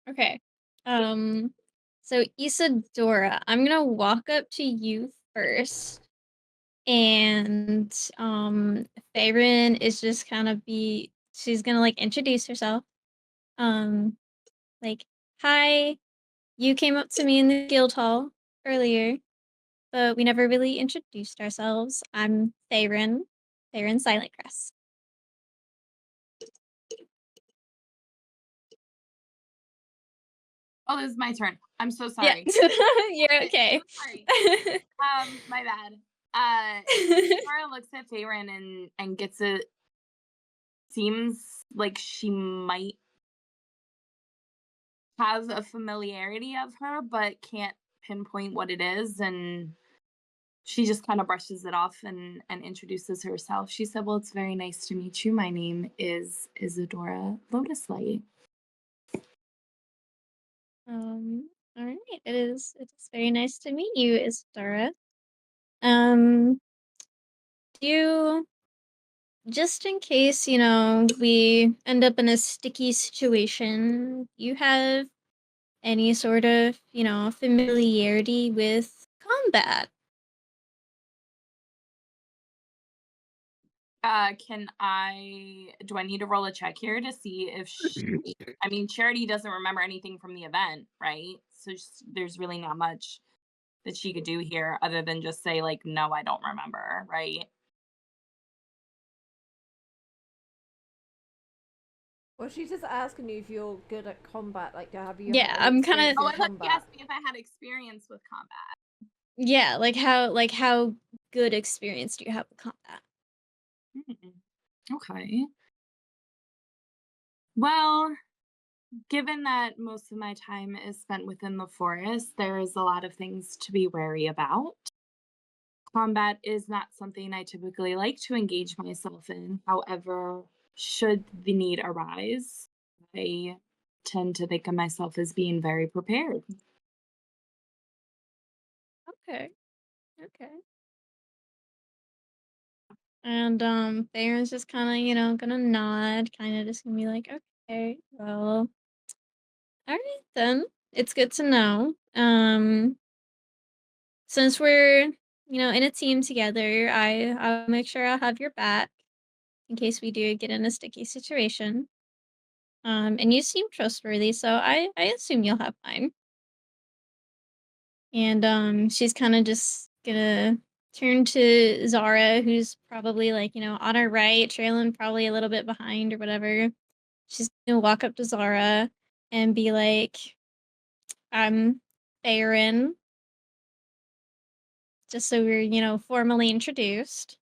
Okay. So Isadora, I'm gonna walk up to you first. And Faerun is just she's gonna like introduce herself. Like, hi, you came up to me in the guild hall earlier, but we never really introduced ourselves. I'm Faerun, Faerun Silentcrest. Oh, this is my turn. I'm so Yeah, sorry. you're okay. Sorry. My bad. Sarah looks at Faerun and gets it. Seems like she might have a familiarity of her, but can't pinpoint what it is, and she just kind of brushes it off and introduces herself. She said, "Well, it's very nice to meet you. My name is Isadora Lotuslight." All right. It's very nice to meet you, Isadora. Do you, just in case, we end up in a sticky situation, you have any sort of, familiarity with combat? Do I need to roll a check here to see if I mean, Charity doesn't remember anything from the event, right? So there's really not much that she could do here other than just say, like, no, I don't remember, right? Well, she's just asking you if you're good at combat. Like, have you Yeah, had I'm experience kinda Oh, in I thought you combat? asked me if I had experience with combat. Yeah, how good experience do you have with combat? Okay. Well, given that most of my time is spent within the forest, there is a lot of things to be wary about. Combat is not something I typically like to engage myself in. However, should the need arise, I tend to think of myself as being very prepared. Okay. Okay. And Baron's just kinda, gonna nod, kinda just gonna be like, okay, well, all right then. It's good to know. Since we're, in a team together, I'll make sure I'll have your back in case we do get in a sticky situation. And you seem trustworthy, so I assume you'll have mine. And she's kind of just gonna turn to Zara, who's probably like, on her right, trailing probably a little bit behind or whatever. She's gonna walk up to Zara and be like, I'm Farron, just so we're, formally introduced.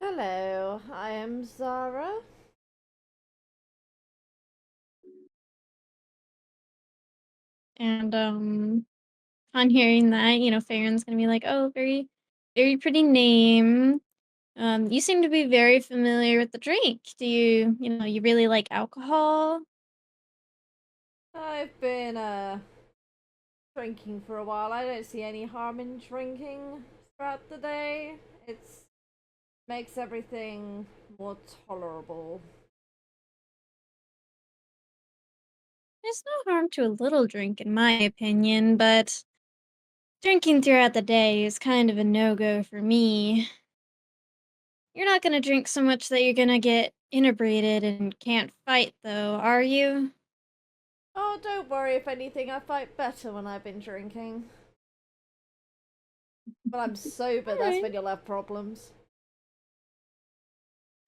Hello, I am Zara. And on hearing that, Farron's gonna be like, oh, very, very pretty name. You seem to be very familiar with the drink. Do you, you really like alcohol? I've been drinking for a while. I don't see any harm in drinking throughout the day. It's makes everything more tolerable. There's no harm to a little drink, in my opinion, but drinking throughout the day is kind of a no-go for me. You're not gonna drink so much that you're gonna get inebriated and can't fight, though, are you? Oh, don't worry. If anything, I fight better when I've been drinking. When I'm sober, that's Alright. when you'll have problems.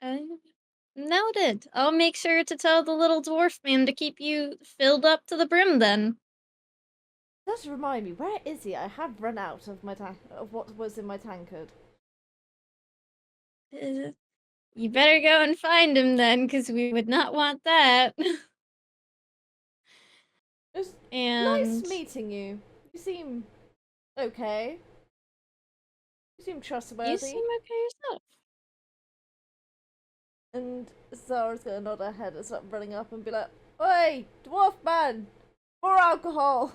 Uh, Noted. I'll make sure to tell the little dwarf man to keep you filled up to the brim then. Just remind me, where is he? I have run out of my of what was in my tankard. You better go and find him then, because we would not want that. It's And nice meeting you. You seem okay. You seem you trustworthy. seem okay yourself. And Zara's gonna nod her head and start running up and be like, Oi, dwarf man! More alcohol!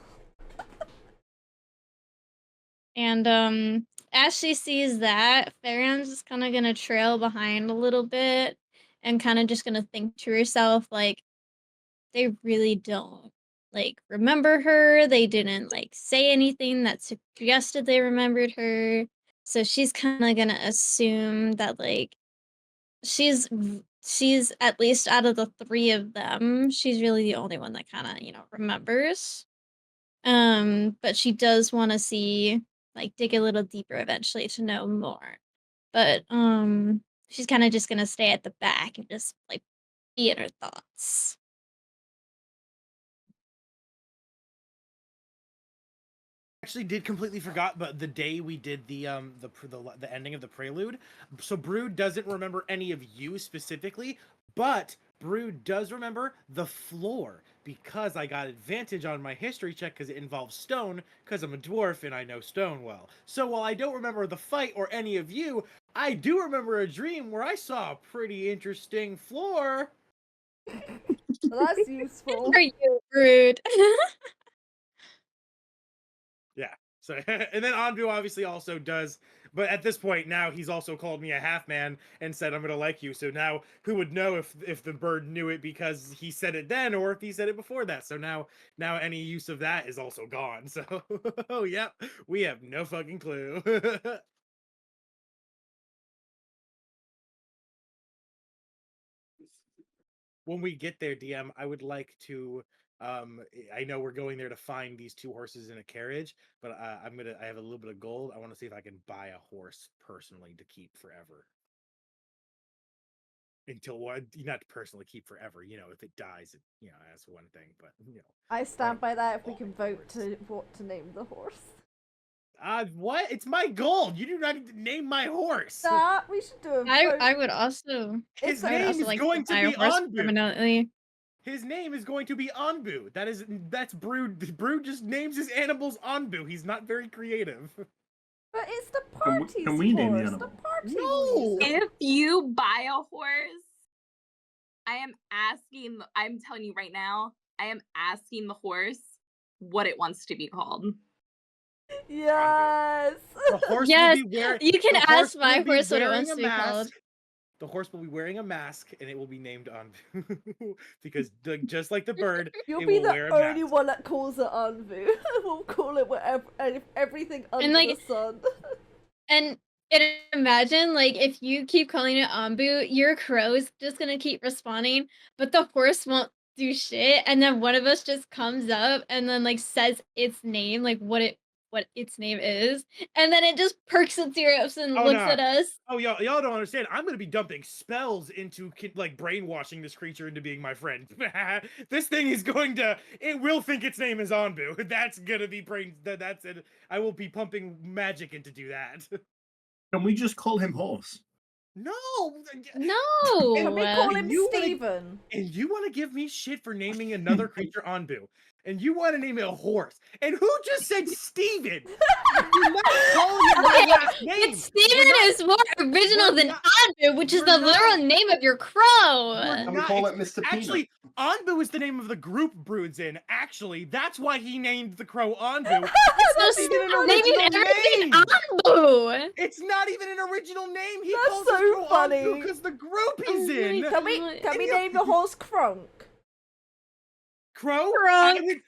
And as she sees that, Farron's just kind of gonna trail behind a little bit and kind of just gonna think to herself, like, they really don't like remember her. They didn't like say anything that suggested they remembered her. So she's kind of gonna assume that like she's at least out of the three of them, she's really the only one that kind of, remembers. But she does want to see, like, dig a little deeper eventually to know more. But she's kind of just gonna stay at the back and just like be in her thoughts. Actually did completely forgot, but the day we did the ending of the prelude, so Brood doesn't remember any of you specifically, but Brood does remember the floor because I got advantage on my history check because it involves stone because I'm a dwarf and I know stone well. So while I don't remember the fight or any of you, I do remember a dream where I saw a pretty interesting floor. Well, that's useful. For you, Rude. Yeah. So and then Anbu obviously also does, but at this point now he's also called me a half man and said I'm gonna like you. So now who would know if the bird knew it because he said it then or if he said it before that? So now any use of that is also gone. So oh yep, we have no fucking clue. When we get there, DM, I would like to I know we're going there to find these two horses in a carriage, but I have a little bit of gold. I want to see if I can buy a horse personally to keep forever. Until what, not to personally keep forever, if it dies, that's one thing, but I stand by that if we can vote to what to name the horse. What? It's my gold. You do not need to name my horse. Stop. We should do a vote. I would also. His I would name also is like going to buy a be horse Anbu. permanently. His name is going to be Anbu. That's Brood. Brood just names his animals Anbu. He's not very creative. But it's the party's Can we name the horse. animal? The party. No! If you buy a horse, I'm telling you right now, I am asking the horse what it wants to be called. Yes. The horse Yes, will be wearing. you can the ask horse my will be horse what it wearing wants a to be called. mask. The horse will be wearing a mask, and it will be named Anbu because just like the bird, You'll it be will wear the a only mask. one that calls it Anvu. We'll call it whatever, everything under like- the sun. And imagine, like, if you keep calling it Ambu, your crow's just gonna keep responding, but the horse won't do shit. And then one of us just comes up and then like says its name, like what its name is, and then it just perks its ears and Oh, looks no. at us. Oh, y'all don't understand. I'm gonna be dumping spells into like brainwashing this creature into being my friend. This thing is going to. It will think its name is Anbu. That's gonna be brain. That's it. I will be pumping magic in to do that. Can we just call him Horse? No. No. Can we call him you wanna- Steven? And you want to give me shit for naming another creature Anbu, and you want to name it a horse. And who just said Steven? You're not calling it my last name. But Steven is more original we're than not- Anbu, which is we're the not- literal name of your crow. We're Can we not- call it it's- Mr. Peanut? Actually, Anbu is the name of the group Brood's in. Actually, that's why he named the crow Anbu. So not even an stop naming original everything name. Anbu. It's not even an original name. He That's calls so his crow funny. Anbu because the group he's Oh my in. God. Can we name the horse Crunk? Crow? Crunk.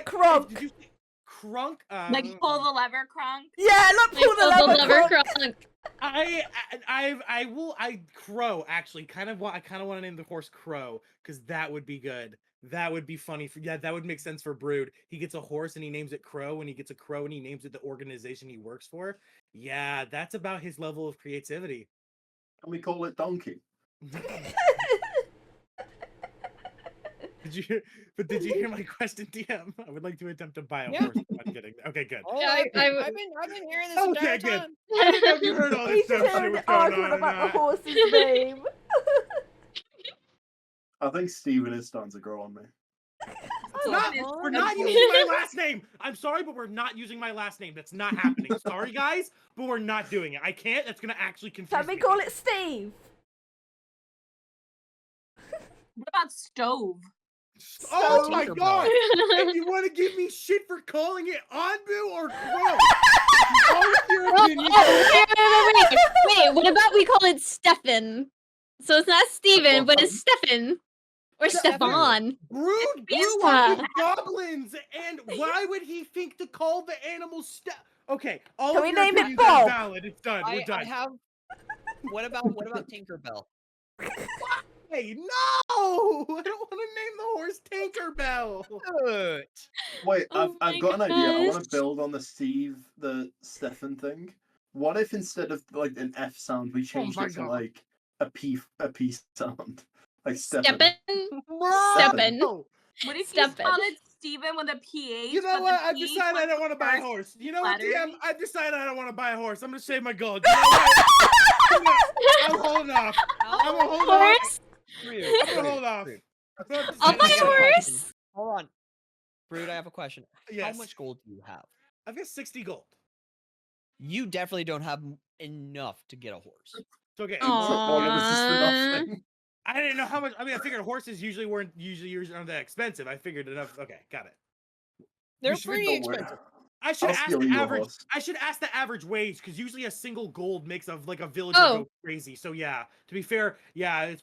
Crunk. Did you say Crunk? Like pull the lever, Kronk. Yeah, look, Like, pull the lever, Crunk. Crunk. Crow actually kind of want to name the horse Crow because that would be good. That would be funny that would make sense for Brood. He gets a horse and he names it Crow, and he gets a crow and he names it the organization he works for. Yeah, that's about his level of creativity. Can we call it Donkey? Did you hear my question, DM? I would like to attempt to buy a Yeah. horse. I'm kidding. Okay, good. Oh, Yeah, I've been hearing this Okay, entire good. time. I didn't know if you heard all this He's stuff. just Shit hearing was an going argument on or about the not. horse's name. I think Steven is starting to grow on me. We're not using my last name. I'm sorry, but we're not using my last name. That's not happening. Sorry, guys, but we're not doing it. I can't. That's gonna actually confuse Can we me. call it Steve? What about Stove? Oh my Tinkerbell. god! And you want to give me shit for calling it Anbu or Quill? Go with your opinion. Wait, what about we call it Stefan? So it's not Steven, but it's Stefan. Or Stefan. Brood grew Yeah. up with goblins, and why would he think to call the animals Okay, all Can of we your name it opinions are Bob? valid. It's done. We're I done. have. What about Tinkerbell? Hey, no! I don't want to name the horse Tinkerbell. Good. Wait, Oh I've my got an idea. I want gosh. to build on the Stefan thing. What if instead of like an F sound, we changed my it to God. like a P sound, like Stefan. Stefan. No! What if you Step spelled it. it Steven with a PH? You know but what? the I've PH decided I was don't the want to buy a first horse. You know what, DM? letters? I've decided I don't want to buy a horse. I'm gonna save my gold. You know what? I'm holding off. I'm gonna hold off. Horse? Rude. I'm gonna hold off. Rude. I'll I buy I a got horse. question. Hold on. Brood, I have a question. Yes. How much gold do you have? I've got 60 gold. You definitely don't have enough to get a horse. It's okay. All of this is for Aww. nothing. I didn't know how much. I mean, I figured horses usually aren't that expensive. I figured enough. Okay, got it. They're should- pretty Don't worry. expensive. I should I'll ask steal the you a average. horse. I should ask the average wage because usually a single gold makes a villager Oh. go crazy. So yeah, to be fair, yeah, I'm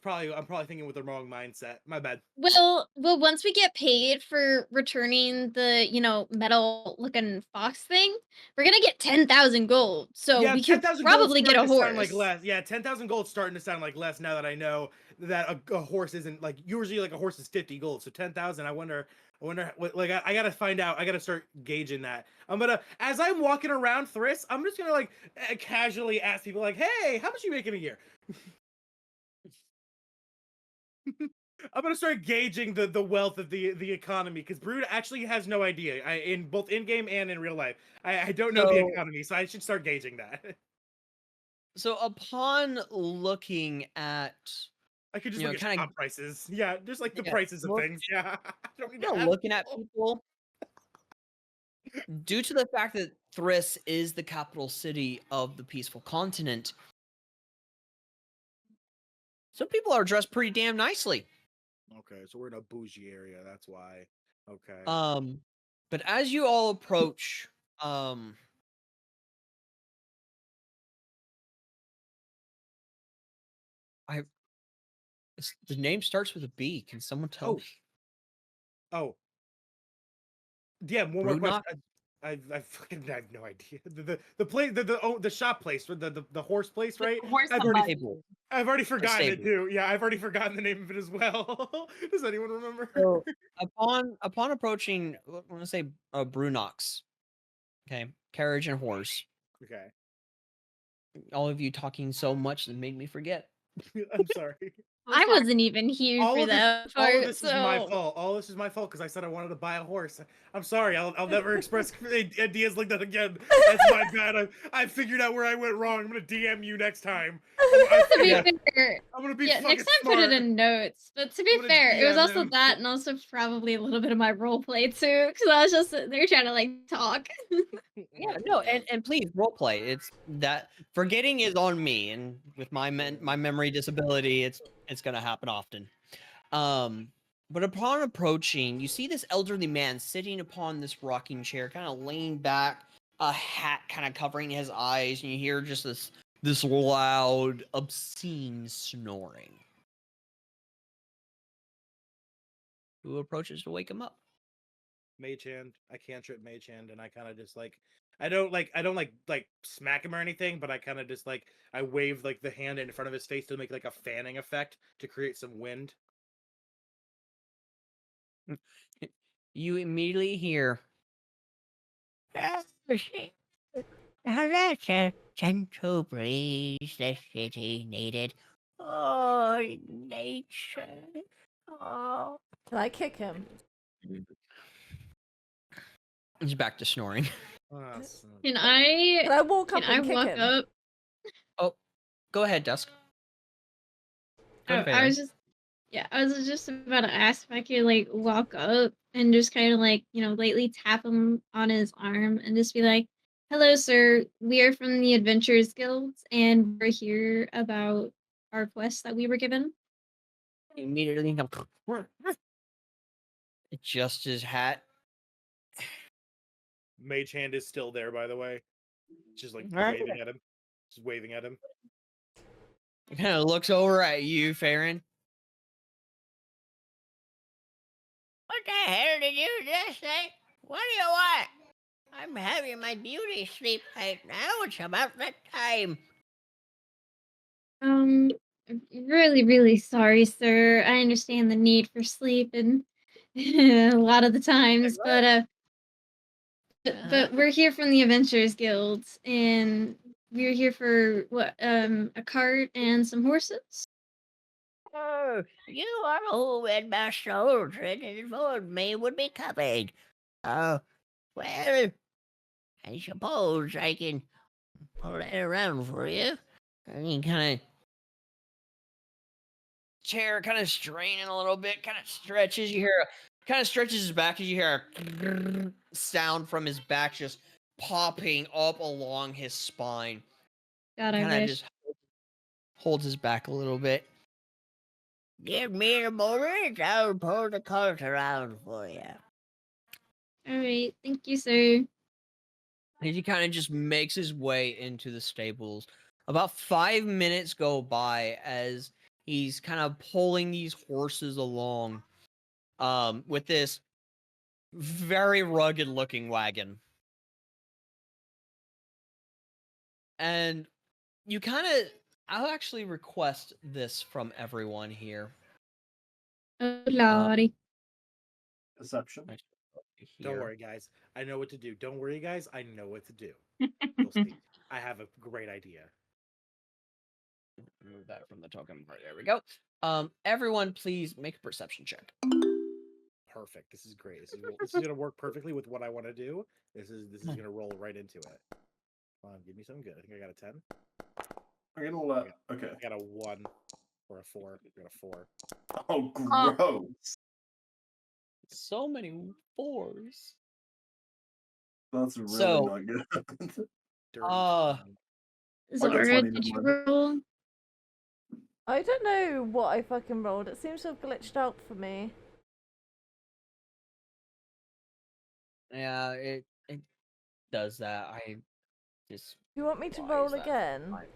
probably thinking with the wrong mindset. My bad. Well, once we get paid for returning the, metal looking fox thing, we're gonna get 10,000 gold. So Yeah, we could 10,000 probably gold's get a starting to horse. sound like less. Yeah, 10,000 gold's starting to sound like less now that I know that a horse isn't like usually like a horse is 50 gold. So 10,000. I wonder what like I gotta find out. I gotta start gauging that. I'm gonna as I'm walking around Thriss, I'm just gonna like casually ask people like, hey, how much you making a year? I'm gonna start gauging the wealth of the economy because Brood actually has no idea. In both in game and in real life, I don't know the So- economy, so I should start gauging that. So upon looking at I could just You know, look at kinda- shop prices. Yeah, just like the Yeah, prices of look- things. Yeah, I don't need to you know, ask looking at people. people, due to the fact that Thriss is the capital city of the peaceful continent, some people are dressed pretty damn nicely. Okay, so we're in a bougie area. That's why. Okay. But as you all approach, the name starts with a B. Can someone tell Oh. me? Oh. Yeah, one more Brewnock? question. I fucking have no idea. The place the shop place the horse place, right? Horse I've and already buggy. I've already forgotten it stable. too. Yeah, I've already forgotten the name of it as well. Does anyone remember? So upon approaching, I'm gonna say Brewnock's, okay, carriage and horse. Okay. All of you talking so much that made me forget. I'm sorry. I wasn't even here All for of this, that all part. of this is my fault. All this is my fault because I said I wanted to buy a horse. I'm sorry. I'll never express ideas like that again. That's my bad. I figured out where I went wrong. I'm gonna DM you next time. To be Yeah. fair, I'm gonna be yeah, fucking next time smart. put it in notes. But to be I'm gonna fair, it was DM also him. that, and also probably a little bit of my role play too, because I was just sitting there trying to like talk. Yeah, no, and please roleplay. It's that forgetting is on me, and with my memory disability, it's gonna happen often. But upon approaching, you see this elderly man sitting upon this rocking chair, kind of laying back, a hat kind of covering his eyes, and you hear just this loud, obscene snoring. Who approaches to wake him up? Mage hand. I cantrip mage hand, and I kind of just like I don't like smack him or anything, but I kind of just like I wave like the hand in front of his face to make like a fanning effect to create some wind. You immediately hear. That's a gentle breeze the city needed. Oh, nature. Oh. Can I kick him? He's back to snoring. Can I? Can I walk up Can I and kick walk him? up? Go ahead, Dusk. Go ahead, I was Valen. I was just about to ask if I could like walk up and just kind of like lightly tap him on his arm and just be like, "Hello, sir. We are from the Adventurers Guild, and we're here about our quest that we were given." Immediately come. adjusts his hat. Mage hand is still there, by the way. Just like Alright. waving at him. Just waving at him. He kind of looks over at you, Farron. What the hell did you just say? What do you want? I'm having my beauty sleep right now. It's about that time. Really, really sorry, sir. I understand the need for sleep and a lot of the times, but we're here from the Adventurers Guild, and we're here for what? A cart and some horses. Oh, you are who in my children informed me would be coming. Oh, well, I suppose I can pull that around for you. And he kind of chair kind of straining a little bit, kind of stretches. You hear, kind of stretches his back as you hear a sound from his back just popping up along his spine. God, I Kind of wish. just holds his back a little bit. Give me a moment, I'll pull the cart around for you. All right, thank you, sir. And he kind of just makes his way into the stables. About 5 minutes go by as he's kind of pulling these horses along with this very rugged looking wagon. And you kind of, I'll actually request this from everyone here. Oh, lordy. Perception. Don't Here. worry, guys. I know what to do. Don't worry, guys. I know what to do. You'll see. I have a great idea. Remove that from the token part. There we go. Everyone, please make a perception check. Perfect. This is great. This is gonna work perfectly with what I want to do. This is gonna roll right into it. Come on, give me something good. I think I got a 10. I'm gonna let. Okay. I got a 1 or a 4. I got a 4. Oh, gross. So many 4s. That's really So- not good. Dirty. Uh, Zara, 20 did you number. roll? I don't know what I fucking rolled. It seems to have glitched out for me. yeah, it does that. I just You want me to Why roll is that again? fine?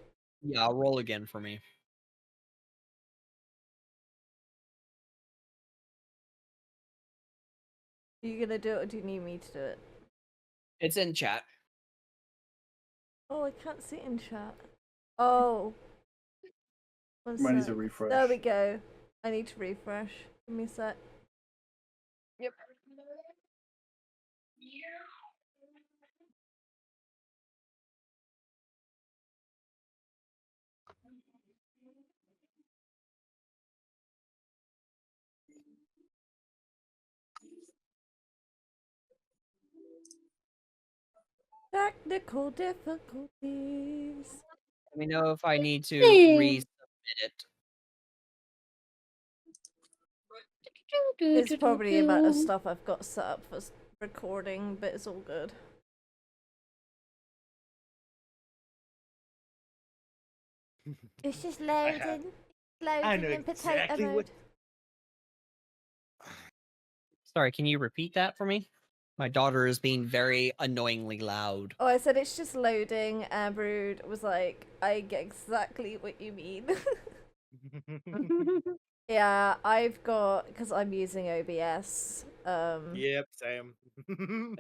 Yeah, roll again for me. Are you gonna do it or do you need me to do it? It's in chat. Oh, I can't see it in chat. Oh. One Might need sec. to refresh. There we go. I need to refresh. Give me a sec. Yep. Technical difficulties. Let me know if I need to Hey. resubmit it. It's probably the amount of stuff I've got set up for recording, but it's all good. It's just have- loading. I Loading know in potato exactly mode. what. Sorry, can you repeat that for me? My daughter is being very annoyingly loud. Oh, I said it's just loading, and Brood was like, I get exactly what you mean. Yeah, I've got, because I'm using OBS. Yep, same.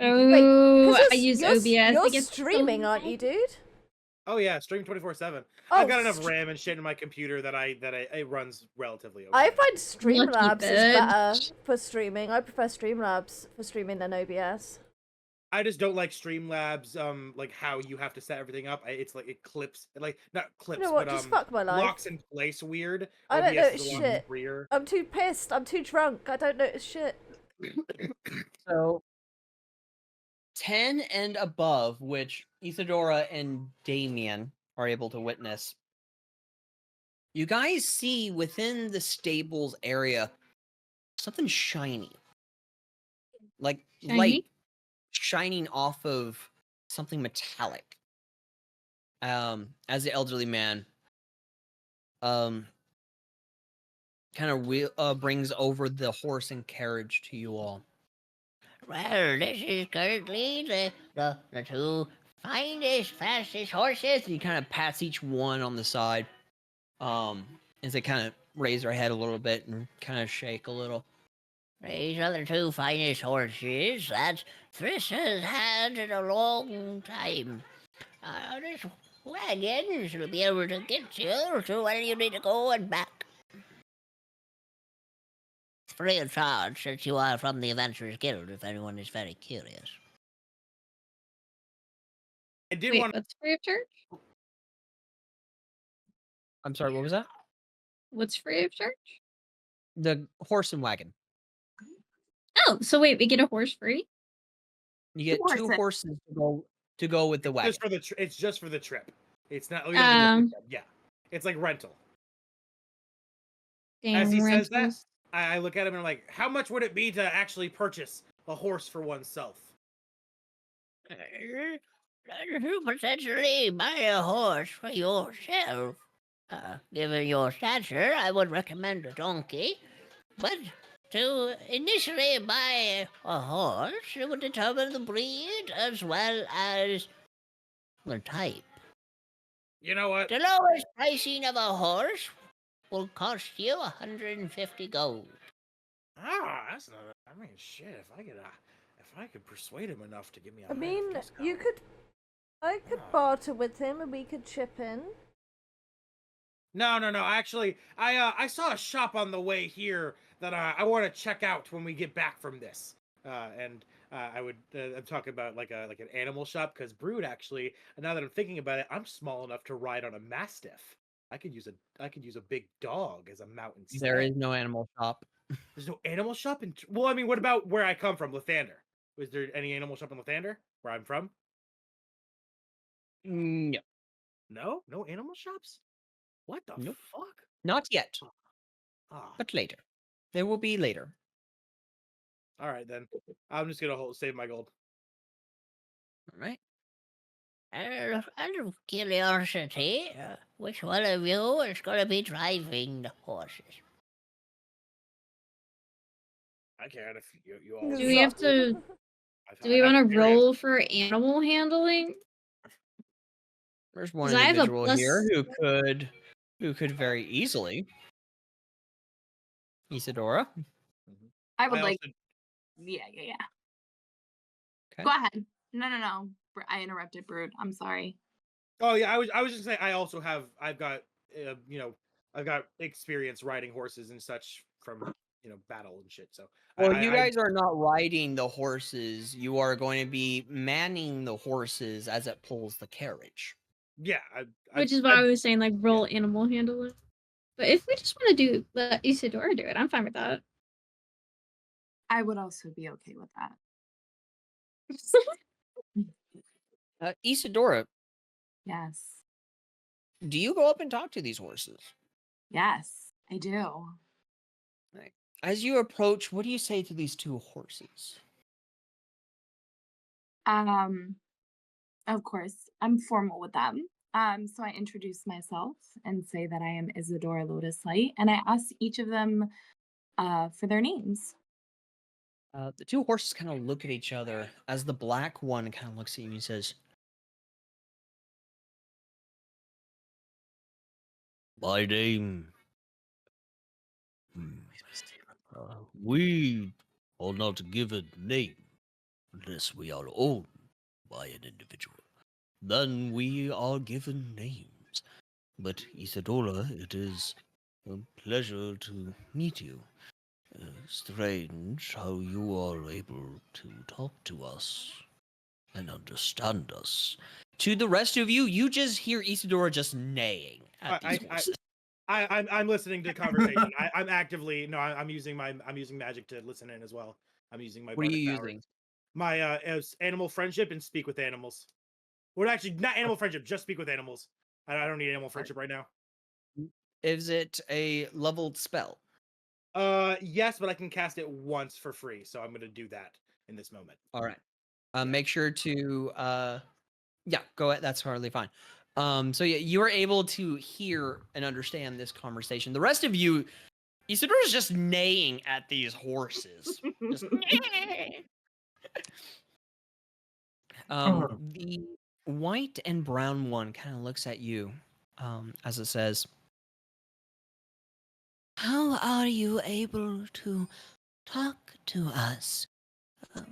Oh, 'cause I use you're, OBS. You're It gets streaming, so aren't you, dude? Oh yeah, stream 24/7. Oh, I've got enough RAM and shit in my computer that it runs relatively okay. I find Lucky Streamlabs is better bitch. for streaming. I prefer Streamlabs for streaming than OBS. I just don't like Streamlabs. Like how you have to set everything up. It's like it clips, like not clips, You know what? but Just fuck my life. locks in place weird. I don't OBS notice is a lot shit. freer. I'm too pissed. I'm too drunk. I don't notice shit. So 10 and above, which Isadora and Damien are able to witness. You guys see within the stables area something shiny. Like Shiny? light shining off of something metallic. As the elderly man kind of brings over the horse and carriage to you all. Well, this is currently the two finest, fastest horses. And he kind of pats each one on the side, as they kind of raise their head a little bit and kind of shake a little. These are the two finest horses that Thriss has had in a long time. This wagon should be able to get you to where you need to go and back. It's free of charge, since you are from the Adventurers Guild, if anyone is very curious. I did Wait, want. what's free of charge? I'm sorry, what was that? What's free of charge? The horse and wagon. Oh, so wait, we get a horse free? You get two horses to go with the wagon. Just for the it's just for the trip. It's not. We don't have to get yeah, it's like rental. Damn, As he says that, rentals. I look at him and I'm like, how much would it be to actually purchase a horse for oneself? You potentially buy a horse for yourself. Given your stature, I would recommend a donkey. But to initially buy a horse, it would determine the breed as well as the type. You know what? The lowest pricing of a horse will cost you 150 gold. Ah, that's not. I mean, shit. If I could persuade him enough to give me a. I mean, discount. I could barter with him and we could chip in. No. Actually, I saw a shop on the way here that I want to check out when we get back from this. I'm talking about like an animal shop because Brood actually. Now that I'm thinking about it, I'm small enough to ride on a mastiff. I could use a big dog as a mountain. There is no animal shop. There's no animal shop in. Well, I mean, what about where I come from, Lathander? Was there any animal shop in Lathander, where I'm from? No. No animal shops. What the Nope. fuck? Not yet, Ah, but later. There will be later. all right then. I'm just gonna save my gold. All right. Out of curiosity, which one of you is going to be driving the horses? I can't if you all. Do we have to? Do we I want have to roll for animal handling? There's one 'Cause I have a individual here plus- who could very easily. Isadora. I would I like. also- Yeah. Okay. Go ahead. No. I interrupted, Brood. I'm sorry. Oh yeah, I was just saying. I've got experience riding horses and such from battle and shit. So Well, you guys are not riding the horses. You are going to be manning the horses as it pulls the carriage. yeah, Which is why I was saying like roll animal handling. But if we just want to let Isadora do it, I'm fine with that. I would also be okay with that. Isadora, Yes. do you go up and talk to these horses? Yes, I do. As you approach, what do you say to these two horses? Of course, I'm formal with them. So I introduce myself and say that I am Isadora Lotus Light, and I ask each of them for their names. The two horses kind of look at each other as the black one kind of looks at you and says, My name. We are not given name unless we are owned by an individual. Then we are given names. But Isadora, it is a pleasure to meet you. Strange how you are able to talk to us and understand us. to the rest of you, you just hear Isadora just neighing at these horses. I'm listening to the conversation. I'm actively I'm using magic to listen in as well. I'm using my. What are you bardic powers. using? My animal friendship and speak with animals. Well, actually, not animal friendship. Just speak with animals. I don't need animal friendship right now. Is it a leveled spell? Yes, but I can cast it once for free, so I'm gonna do that in this moment. All right. Make sure to yeah, go ahead. That's hardly fine. So yeah, you are able to hear and understand this conversation. The rest of you Isidora's just neighing at these horses. Just the white and brown one kind of looks at you as it says, How are you able to talk to us?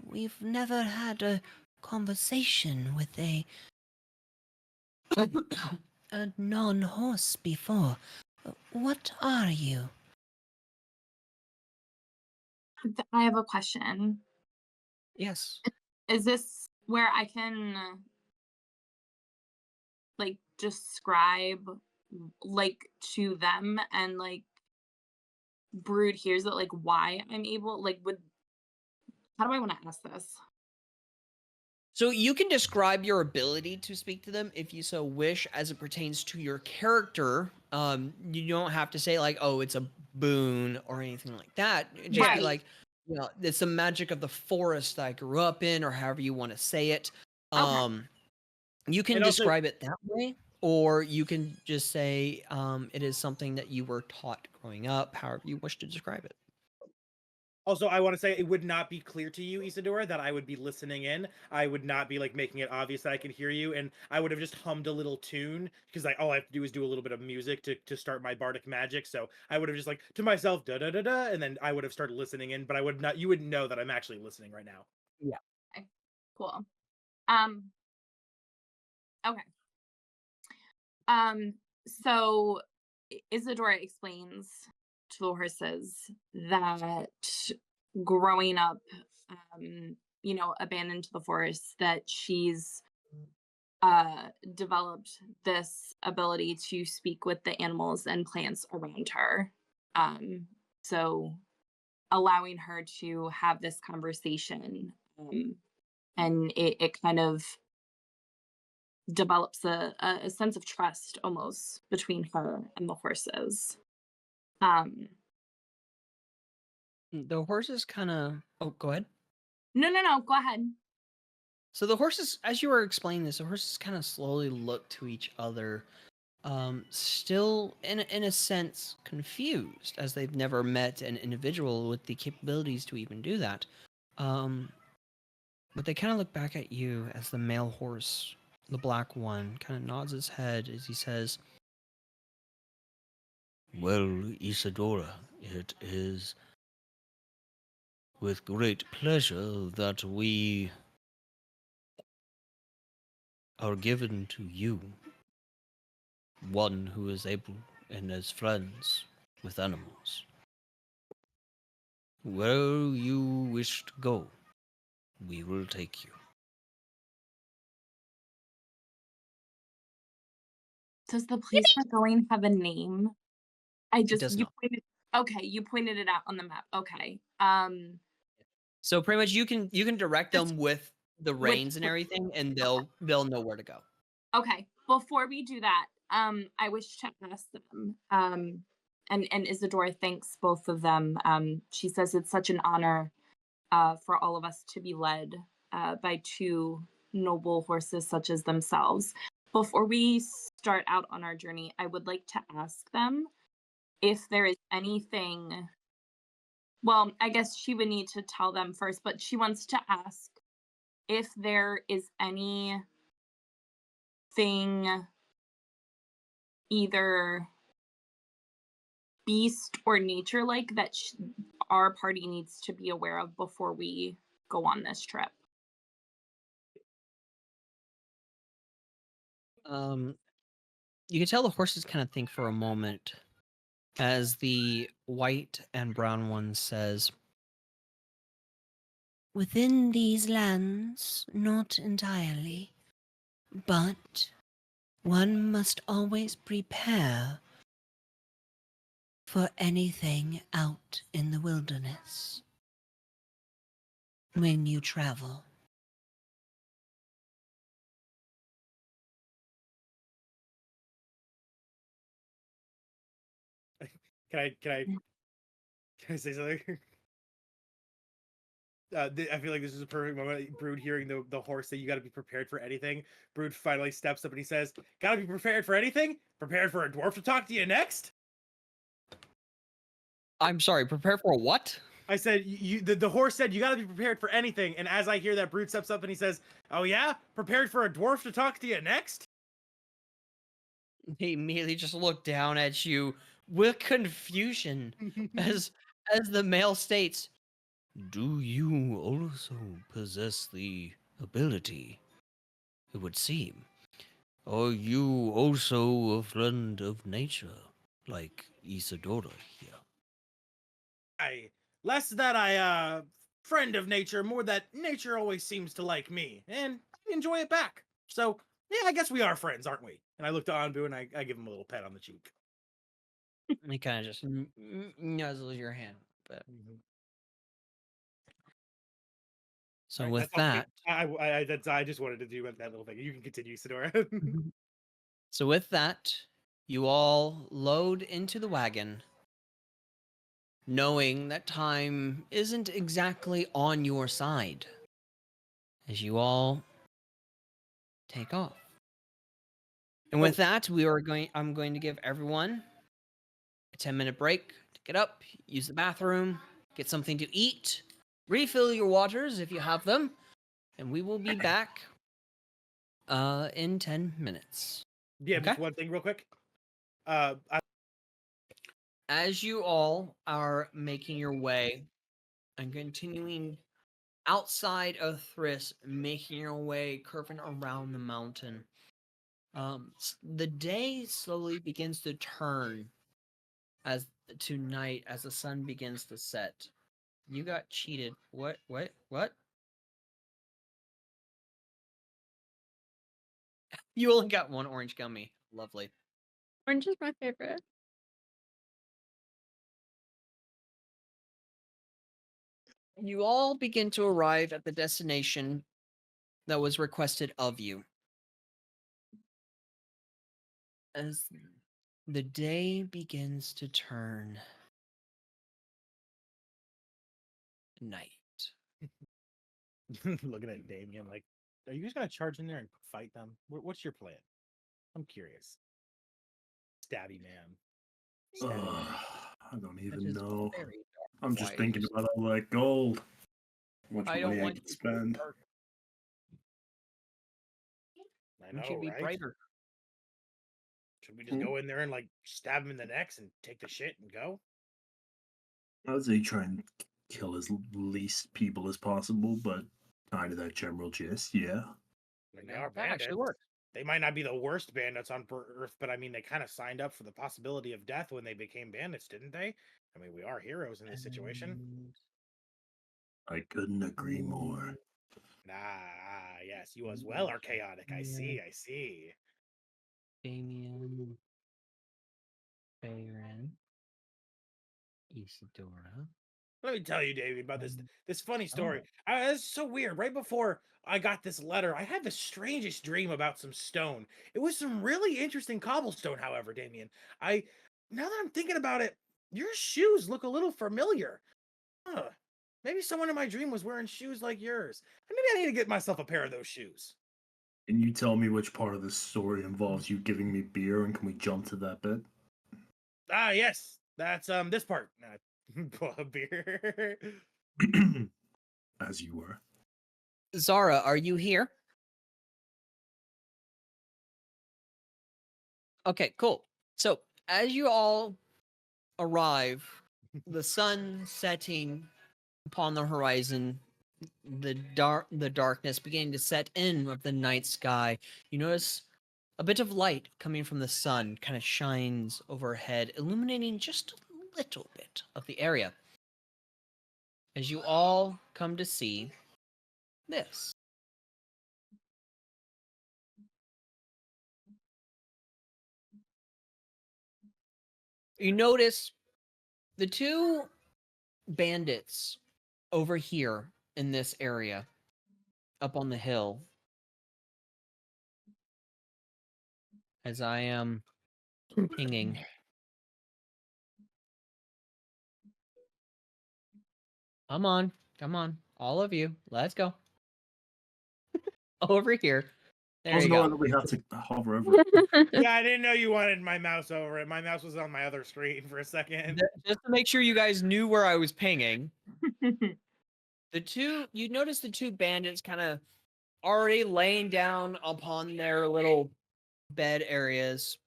We've never had a conversation with a non-horse before. What are you? I have a question. yes. Is this where I can like describe like to them and like Brood hears it, like why I'm able, like would how do I want to ask this? So you can describe your ability to speak to them if you so wish as it pertains to your character. You don't have to say like, oh, it's a boon or anything like that. Just be Right. like, you know, it's the magic of the forest that I grew up in, or however you want to say it. Okay. You can And also- describe it that way, or you can just say it is something that you were taught growing up, however you wish to describe it. Also, I want to say it would not be clear to you, Isadora, that I would be listening in. I would not be like making it obvious that I can hear you, and I would have just hummed a little tune because like all I have to do is do a little bit of music to start my bardic magic. So I would have just like to myself da da da da, and then I would have started listening in. But I would not. You wouldn't know that I'm actually listening right now. Okay. Cool. Okay. So Isadora explains to the horses that growing up, you know, abandoned to the forest, that she's developed this ability to speak with the animals and plants around her. So allowing her to have this conversation, and it kind of develops a sense of trust almost between her and the horses. The horses kind of. Oh, go ahead. No, go ahead. So the horses, as you were explaining this, the horses kind of slowly look to each other, still in a sense confused, as they've never met an individual with the capabilities to even do that. But they kind of look back at you as the male horse, the black one, kind of nods his head as he says, Well, Isadora, it is with great pleasure that we are given to you, one who is able and is friends with animals. Where you wish to go, we will take you. Does the place we're going have a name? does not. You pointed it out on the map. Okay. So pretty much you can direct Just them with the reins and everything, and they'll know where to go. Okay. Before we do that, I wish to ask them. And Isadora thanks both of them. She says it's such an honor for all of us to be led by two noble horses such as themselves. Before we start out on our journey, I would like to ask them if there is anything. Well, I guess she would need to tell them first, but she wants to ask if there is anything either beast or nature like that our party needs to be aware of before we go on this trip. You can tell the horses kind of think for a moment as the white and brown one says, Within these lands, not entirely, but one must always prepare for anything out in the wilderness when you travel. Can I say something? I feel like this is a perfect moment. Brood hearing the horse say you got to be prepared for anything. Brood finally steps up and he says, "Got to be prepared for anything? Prepared for a dwarf to talk to you next?" I'm sorry, prepare for what? I said, the horse said, you got to be prepared for anything. And as I hear that, Brute steps up and he says, oh yeah? Prepared for a dwarf to talk to you next? He immediately just looked down at you with confusion as the male states, Do you also possess the ability? It would seem. Are you also a friend of nature, like Isadora here? Less that I, friend of nature, more that nature always seems to like me, and I enjoy it back. So, yeah, I guess we are friends, aren't we? And I look to Anbu and I give him a little pet on the cheek. he kind of just nuzzles your hand. But so All right, with that's all me. that, I just wanted to do that little thing. You can continue, Isadora. so with that, you all load into the wagon, knowing that time isn't exactly on your side, as you all take off. And with that, I'm going to give everyone a 10-minute break to get up, use the bathroom, get something to eat, refill your waters if you have them, and we will be back in 10 minutes. Yeah, Okay. just one thing real quick. As you all are making your way and continuing outside of Thriss, making your way, curving around the mountain, the day slowly begins to turn as to night as the sun begins to set. You got cheated. What? You only got one orange gummy. Lovely. Orange is my favorite. You all begin to arrive at the destination that was requested of you. As the day begins to turn night. Looking at Damien, like, are you guys gonna charge in there and fight them? What's your plan? I'm curious. Stabby man. Stabby man. I don't That even is know. very dark. I'm just Why thinking you- about all that gold. How much I don't money I want could you to spend. be dark. I You know, should be right? brighter. Should we just go in there and like stab him in the necks and take the shit and go? I'd say try and kill as least people as possible, but kind of that general gist, yeah. I mean, they Yeah, are that actually bandits. works. They might not be the worst bandits on Earth, but I mean, they kind of signed up for the possibility of death when they became bandits, didn't they? I mean, we are heroes in this situation. I couldn't agree more. Ah, yes, you as well are chaotic. I see, I see. Damien, Bayron, Isadora. Let me tell you, David, about this funny story. Oh. It's so weird. Right before I got this letter, I had the strangest dream about some stone. It was some really interesting cobblestone, however, Damien. Now that I'm thinking about it, your shoes look a little familiar. Huh. Maybe someone in my dream was wearing shoes like yours. Maybe I need to get myself a pair of those shoes. Can you tell me which part of the story involves you giving me beer, and can we jump to that bit? Ah, yes. That's this part. Beer. As you were. Zara, are you here? Okay, cool. So as you all arrive, the sun setting upon the horizon, the darkness beginning to set in of the night sky, you notice a bit of light coming from the sun kind of shines overhead, illuminating just a little bit of the area. As you all come to see this. You notice the two bandits over here in this area, up on the hill, as I am pinging. Come on, all of you, let's go. Over here. There Also you know go. that we have to hover over it. Yeah, I didn't know you wanted my mouse over it. My mouse was on my other screen for a second. Just to make sure you guys knew where I was pinging. You notice the two bandits kind of already laying down upon their little bed areas.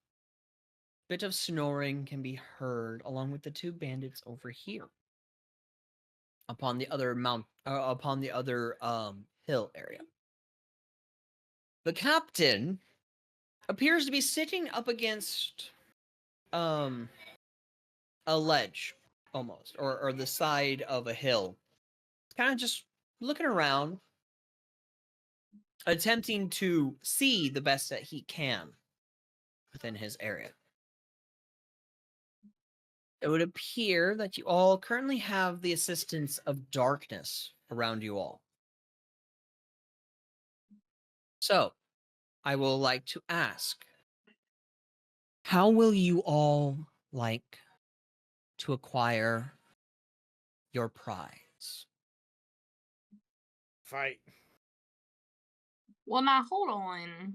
Bit of snoring can be heard along with the two bandits over here upon the other hill area. The captain appears to be sitting up against a ledge almost, or the side of a hill, kind of just looking around, attempting to see the best that he can within his area. It would appear that you all currently have the assistance of darkness around you all. So, I will like to ask, how will you all like to acquire your prize? Fight. Well, now hold on.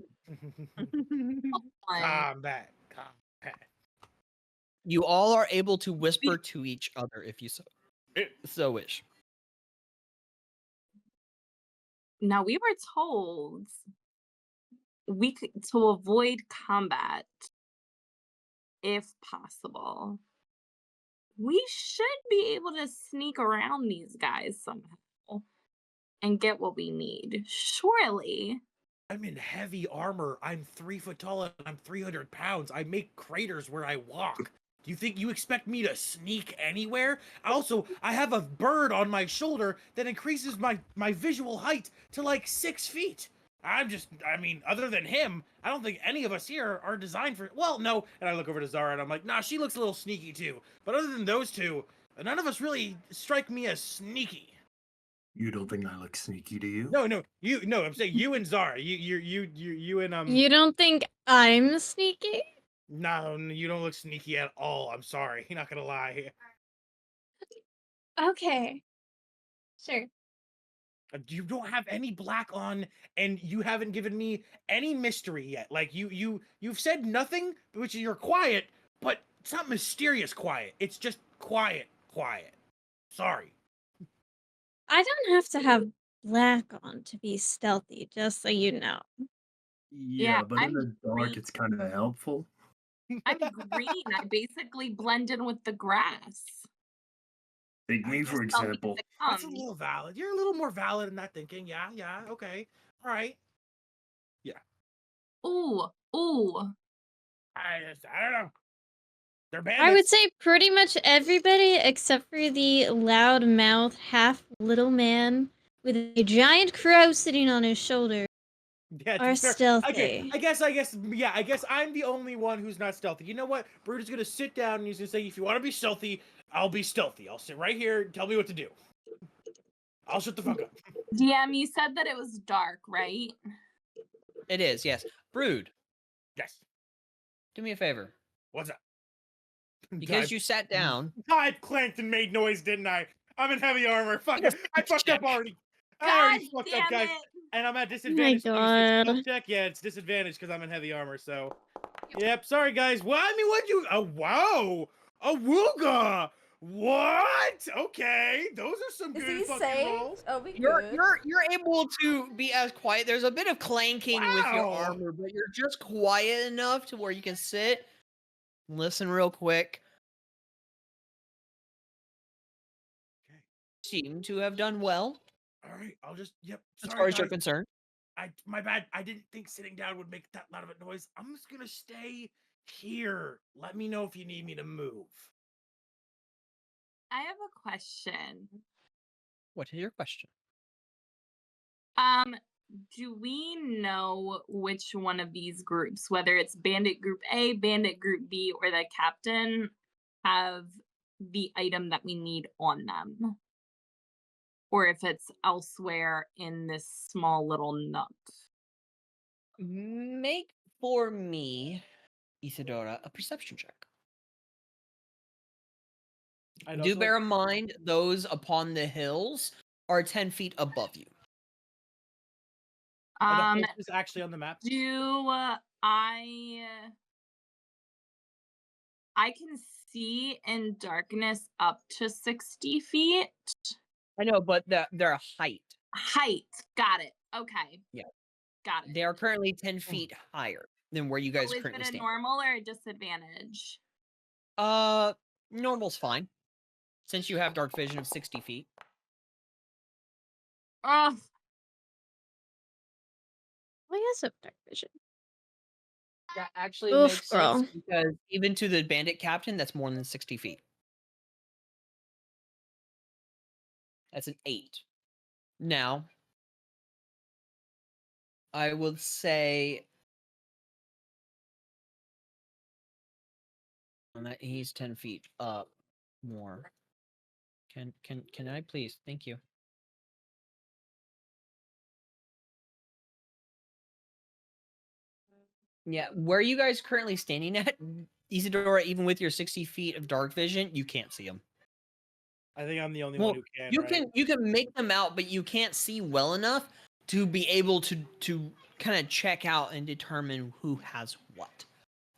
Hold on. Combat. You all are able to whisper to each other if you so wish. Now we were told we could to avoid combat, if possible. We should be able to sneak around these guys somehow and get what we need. Surely. I'm in heavy armor. I'm 3 foot tall and I'm 300 pounds. I make craters where I walk. Do you think you expect me to sneak anywhere? Also, I have a bird on my shoulder that increases my visual height to like 6 feet. I mean, other than him, I don't think any of us here are designed for, well, no. And I look over to Zara and I'm like, nah, she looks a little sneaky too. But other than those two, none of us really strike me as sneaky. You don't think I look sneaky, do you? No, I'm saying you and Zara. You and You don't think I'm sneaky? No, you don't look sneaky at all. I'm sorry. You're not gonna lie. Okay. Sure. You don't have any black on, and you haven't given me any mystery yet. Like you've said nothing, which you're quiet, but it's not mysterious quiet. It's just quiet. Sorry. I don't have to have black on to be stealthy, just so you know. Yeah, but in I'm the dark, green. it's kind of helpful. I'm green. I basically blend in with the grass. Take me, for Stealthy example. as it That's a comes. little valid. You're a little more valid in that thinking. Yeah, okay. All right. Ooh. I don't know. They're bandits. I would say pretty much everybody except for the loud-mouthed half little man with a giant crow sitting on his shoulder Yeah, to are be fair. stealthy. Okay, I guess I'm the only one who's not stealthy. You know what? Brutus gonna sit down and he's gonna say, if you want to be stealthy, I'll be stealthy. I'll sit right here and tell me what to do. I'll shut the fuck up. DM, you said that it was dark, right? It is, yes. Brood, Yes. do me a favor. What's up? Because you sat down. I clanked and made noise, didn't I? I'm in heavy armor. Fuck it. I fucked up already. I already God fucked up, damn guys. it. And I'm at disadvantage. Oh to my use the God. skill check. Yeah, it's disadvantage because I'm in heavy armor. So, yep. Sorry, guys. Well, I mean, what'd you? Oh, wow. A wooga. What? Okay, those are some Is good he fucking saved? rolls. Oh, we You're good. you're able to be as quiet. There's a bit of clanking with your Wow. armor, but you're just quiet enough to where you can sit, listen real quick. Okay. Seem to have done well All right. I'll just. Yep. as Sorry, far as you're guys. concerned. My bad. I didn't think sitting down would make that loud of a noise. I'm just gonna stay here. Let me know if you need me to move. I have a question. What is your question? Do we know which one of these groups, whether it's Bandit Group A, Bandit Group B, or the captain, have the item that we need on them? Or if it's elsewhere in this small little nook? Make for me, Isadora, a perception check. Do bear in mind those upon the hills are 10 feet above you. Are the Um, houses actually on the map? do I can see in darkness up to 60 feet. I know, but their height. Height. Got it. Okay. Yeah. Got it. They are currently 10 feet higher than where you guys So is currently it a stand. normal or a disadvantage? Normal's fine. Since you have dark vision of 60 feet. Oh, Well, he has some dark vision. That actually Oof, makes girl. sense because even to the bandit captain, that's more than 60 feet. That's an 8. Now, I would say that he's 10 feet up more. Can I please? Thank you. Yeah, where are you guys currently standing at, Isadora? Even with your 60 feet of dark vision, you can't see them. I think I'm the only Well, one who can. you right? you can make them out, but you can't see well enough to be able to kind of check out and determine who has what.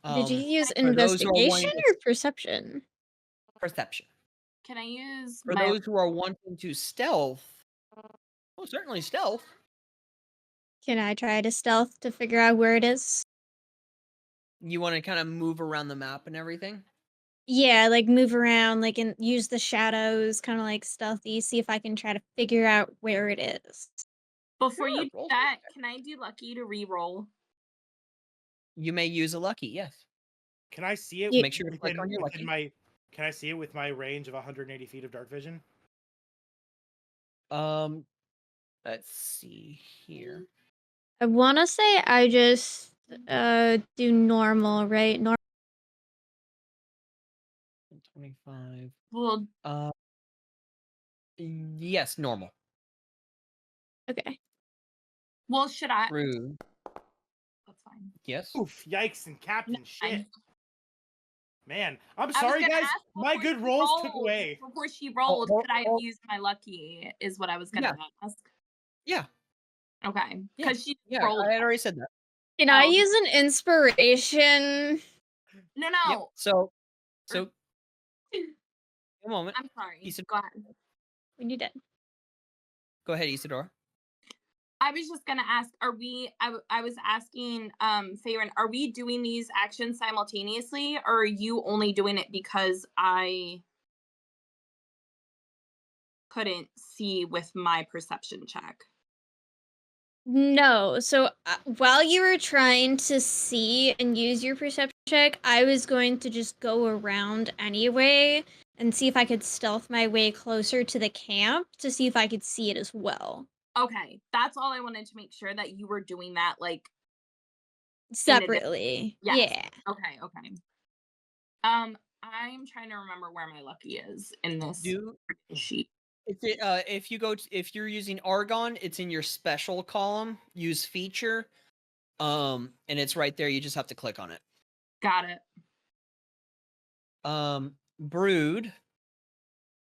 Did you use For those who are investigation wanting or perception? perception. can I use For my those who are wanting to stealth, well, certainly stealth. Can I try to stealth to figure out where it is? You want to kind of move around the map and everything. Yeah, like move around, like and use the shadows, kind of like stealthy. See if I can try to figure out where it is. before Sure, you do roll that, can I do lucky to re-roll? You may use a lucky, yes. Can I see it? You- Make sure to click on your lucky. my. Can I see it with my range of 180 feet of dark vision? Let's see here. I want to say I just do normal, right? 25. Well, Yes, normal. Okay. well, should I? Rude. That's fine. Yes. Oof! Yikes and Captain I- shit. Man, I'm I was sorry, gonna guys. ask My before good she rolls took rolled- away. Before she rolled, oh, could I have oh. used my lucky? Is what I was gonna ask. Yeah. Okay, Yeah. because she Yeah, rolled. I had already said that. Can I Oh. use an inspiration? No, Yep. no. So a moment. I'm sorry. Isadora. Go ahead. When you did. Go ahead, Isadora. I was just gonna ask, are we? I was asking, Faerun, are we doing these actions simultaneously, or are you only doing it because I couldn't see with my perception check? No. So while you were trying to see and use your perception check, I was going to just go around anyway and see if I could stealth my way closer to the camp to see if I could see it as well. Okay, that's all I wanted to make sure that you were doing that, like Separately. Yes. Yeah. Okay. I'm trying to remember where my lucky is in this Do sheet. if you're using Argon, it's in your special column. Use feature, and it's right there. You just have to click on it. Got it. Brood,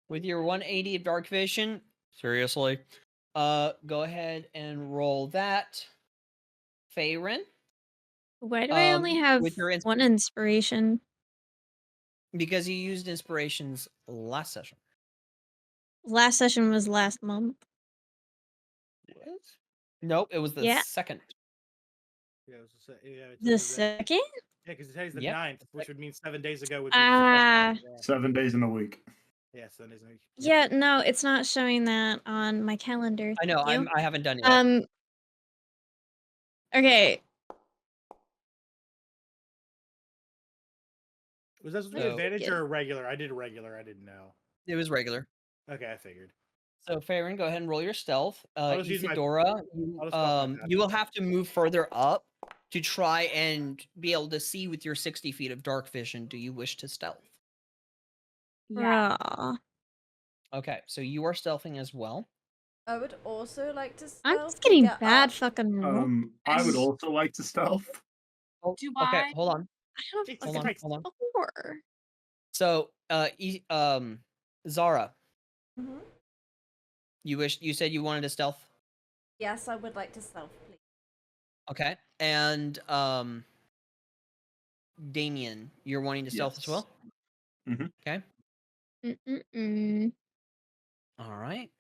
with your 180 of dark vision. Seriously, go ahead and roll that. Faerun, Why do I only have with your one inspiration? because you used inspirations last session. Last session was last month. What? Nope, it was the Yeah. second. Yeah, it's The second? Yeah, because today's the Yep. 9th, which would mean 7 days ago would be Ah. the 7 days in a week. yeah, 7 days in a week. Yeah, no, it's not showing that on my calendar. I know. Thank you. I haven't done it yet. Okay. Was that supposed to be So- advantage or a regular? I did a regular. I didn't know. It was regular. Okay, I figured. So Faerun, go ahead and roll your stealth. I'll just use my- Isadora, I'll just roll my you will have to move further up to try and be able to see with your 60 feet of dark vision. Do you wish to stealth? Yeah. Aw. Okay, so you are stealthing as well. I would also like to I'm stealth just to getting get bad up. fucking roll. I would also like to stealth. Oh, Do okay, I- hold on. I don't Jesus Hold on, Christ. hold on. Four. So, Zara, Mhm. you said you wanted to stealth? Yes, I would like to stealth, please. Okay. And Damien, you're wanting to stealth as Yes. well? Mhm. Okay. Mm-mm-mm. All right.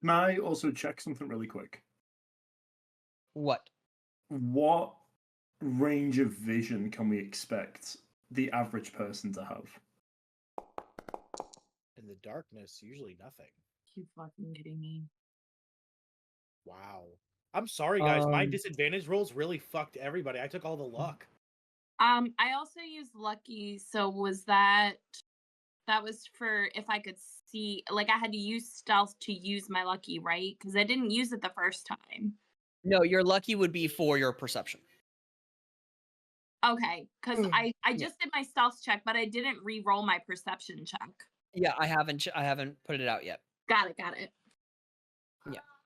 Can I also check something really quick? What? What range of vision can we expect the average person to have? In the darkness, usually nothing. You fucking kidding me? Wow. I'm sorry, guys. My Um, disadvantage rolls really fucked everybody. I took all the luck. I also used lucky, so was that was for if I could see, like I had to use stealth to use my lucky, right? Because I didn't use it the first time. No, your lucky would be for your perception. Okay, because I Yeah. just did my stealth check, but I didn't re-roll my perception check. Yeah, I haven't put it out yet. Got it.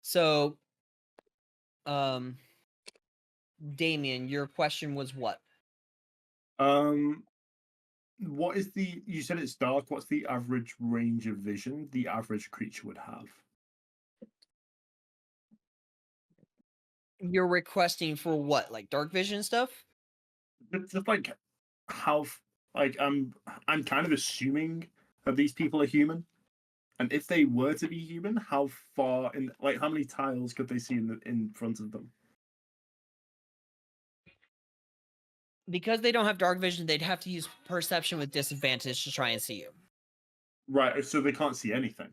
So, Damien, your question was what? What is the? You said it's dark. What's the average range of vision the average creature would have? You're requesting for what? Like dark vision stuff? Just like how, like I'm kind of assuming that these people are human, and if they were to be human, how far in, like, how many tiles could they see in front of them? Because they don't have dark vision, they'd have to use perception with disadvantage to try and see you. Right, so they can't see anything.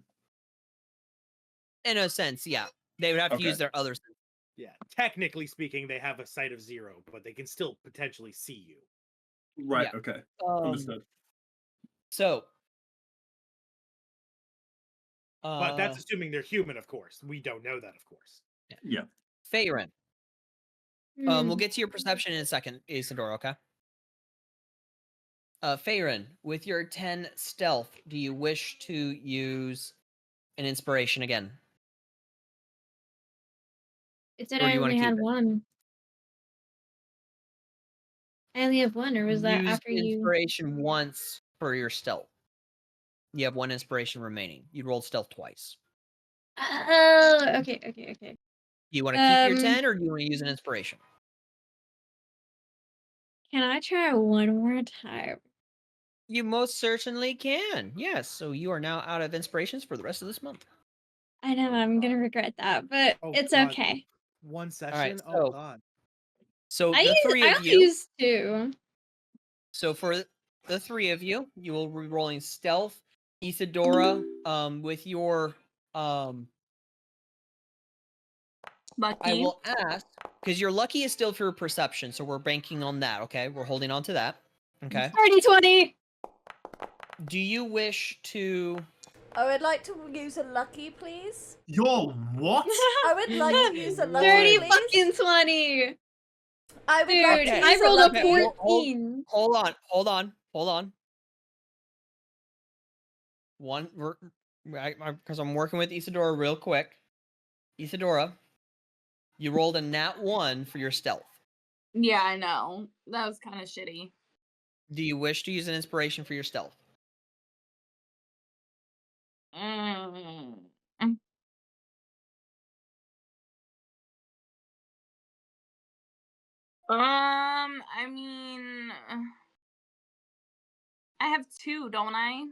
In a sense, yeah. They would have to Okay. use their other sense. Yeah. Technically speaking, they have a sight of 0, but they can still potentially see you. Right. Yeah. Okay. Um, Understood. So, But that's assuming they're human, of course. We don't know that, of course. Yeah. Faerun. Mm. We'll get to your perception in a second, Isidore, okay? Faerun, with your 10 stealth, do you wish to use an inspiration again? It said Or do I you wanna only keep had it? one. I only have one, or was that Use after you? inspiration once for your stealth. You have 1 inspiration remaining. You rolled stealth twice. Oh, okay. Do you want to keep your Um, 10 or do you want to use an inspiration? Can I try one more time? You most certainly can. Yes. So you are now out of inspirations for the rest of this month. I know I'm gonna regret that, but Oh, it's God. okay. One session? so- Oh, God. So I the three of only you. used two. So for the 3 of you, you will be rolling stealth. Isadora, with your Lucky. I will ask because your lucky is still for perception, so we're banking on that. Okay, we're holding on to that. Okay. 30-20. Do you wish to? I would like to use a lucky, please. Yo, what? I would like to use a lucky, 30 please. fucking 20. I would Dude, like to Okay. I use rolled a lucky. Okay, 14. Hold on. One, because I'm working with Isadora real quick. Isadora, you rolled a nat 1 for your stealth. Yeah, I know. That was kind of shitty. Do you wish to use an inspiration for your stealth? Mm. I mean, I have 2, don't I?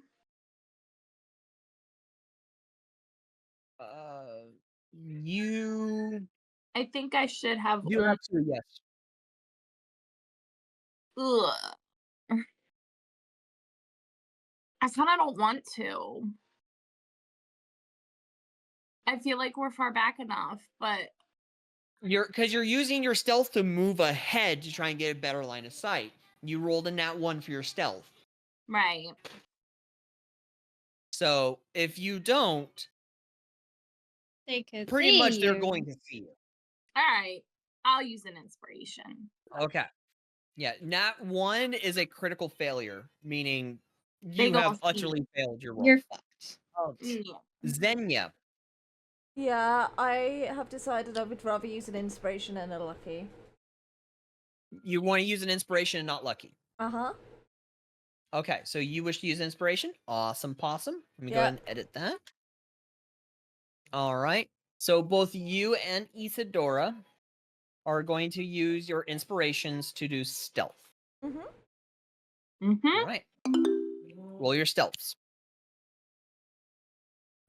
You I think I should have. you have 2, yes. Ugh. I kind of don't want to. I feel like we're far back enough, but Because you're using your stealth to move ahead to try and get a better line of sight. You rolled a nat 1 for your stealth. right. So if you don't, They could pretty see much they're you. going to see you. All right. I'll use an inspiration. Okay. Yeah, nat 1 is a critical failure, meaning They you go have see utterly failed your roll. You're fucked. Yeah. Xenia, Yeah, I have decided I would rather use an inspiration and a lucky. you want to use an inspiration and not lucky. Uh-huh. Okay, so you wish to use inspiration? Awesome possum. Let me go Yeah. ahead and edit that. All right. So both you and Isadora are going to use your inspirations to do stealth. Mm-hmm. All right. Roll your stealths.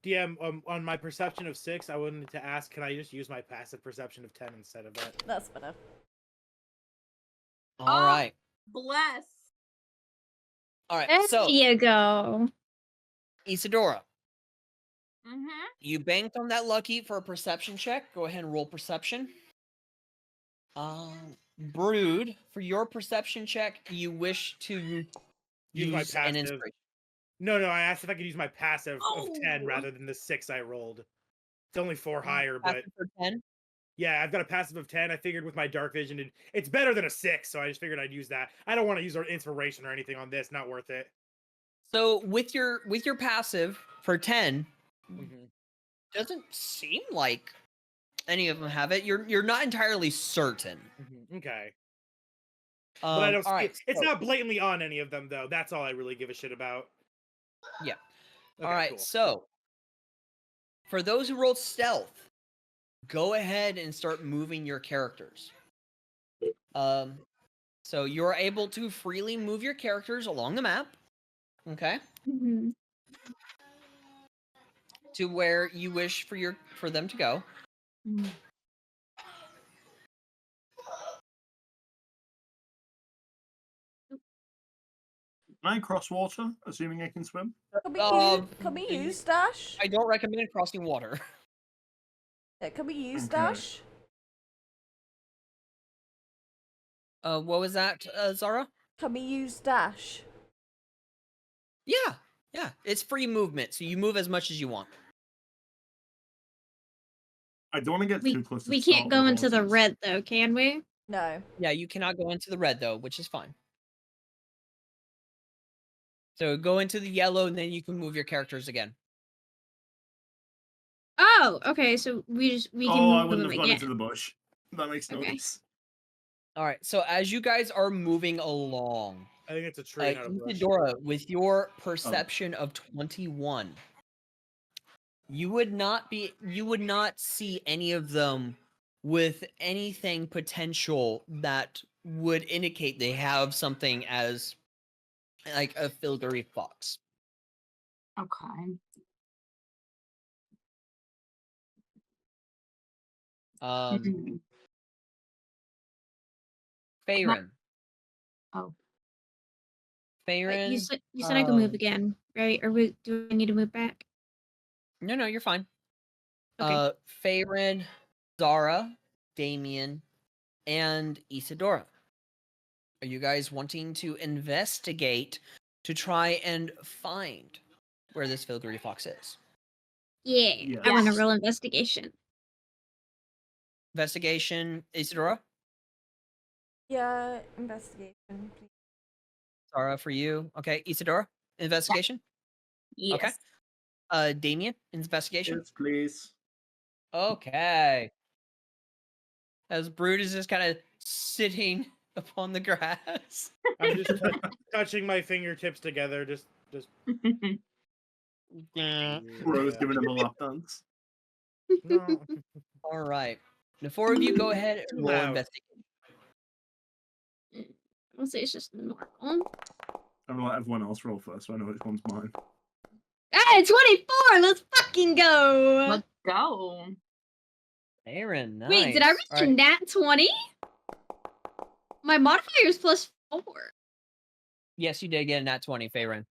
DM, on my perception of 6, I wanted to ask, can I just use my passive perception of 10 instead of that? That's better. All right. Bless. All right. There So, you go. Isadora, Mm-hmm. you banked on that lucky for a perception check. Go ahead and roll perception. Brood, for your perception check, you wish to Use my use an passive. inspiration. No, I asked if I could use my passive of 10 Oh. rather than the 6 I rolled. It's only 4 higher, but Passive for 10. yeah, I've got a passive of 10. I figured with my dark vision, it's better than a 6, so I just figured I'd use that. I don't want to use our inspiration or anything on this. Not worth it. So with your passive for 10, Mm-hmm. doesn't seem like any of them have it. You're not entirely certain. Mm-hmm. Okay. But I don't. All right. It's so- not blatantly on any of them, though. That's all I really give a shit about. Yeah. Okay, All right. cool. So for those who rolled stealth, go ahead and start moving your characters. So you're able to freely move your characters along the map. Okay. Mhm. To where you wish for them to go. Mm. Can I cross water, assuming I can swim? Can we use dash? I don't recommend crossing water. Can we use Okay. dash? What was that, Zara? Can we use dash? Yeah. It's free movement, so you move as much as you want. I don't want to get We, too close to we start can't go with into the horses. red though, can we? No. Yeah, you cannot go into the red though, which is fine. So go into the yellow, and then you can move your characters again. Oh, okay. So we can Oh, I move wouldn't them have gone again. into the bush. That makes no Okay. sense. All right. So as you guys are moving along, I think it's a tree, not a bush. Isadora, with your perception of 21, you would not see any of them with anything potential that would indicate they have something as like a filgery fox. Okay. Mhm. Faerun. Oh. Faerun. You said I could move again, right? Or do I need to move back? No, you're fine. Okay. Faerun, Zara, Damien, and Isadora. Are you guys wanting to investigate to try and find where this filgery fox is? Yeah. Yes. I want to roll investigation. Investigation, Isadora? Yeah, investigation, please. Zara, for you. Okay, Isadora, investigation. Yes. Okay. Damien, investigation. Yes, please. Okay. As Brood is just kind of sitting upon the grass. I'm just touching my fingertips together. Just. Yeah. Rose giving him a lap dance. No. All right. The four of you go ahead and roll Loud. investigation. I'll say it's just normal. I'm gonna let everyone else roll first, so I know which one's mine. Ah, 24! Let's fucking go! Let's go. Aaron, nice. Wait, did I reach All a right. nat 20? My modifier is +4. Yes, you did get a nat 20, Faerun.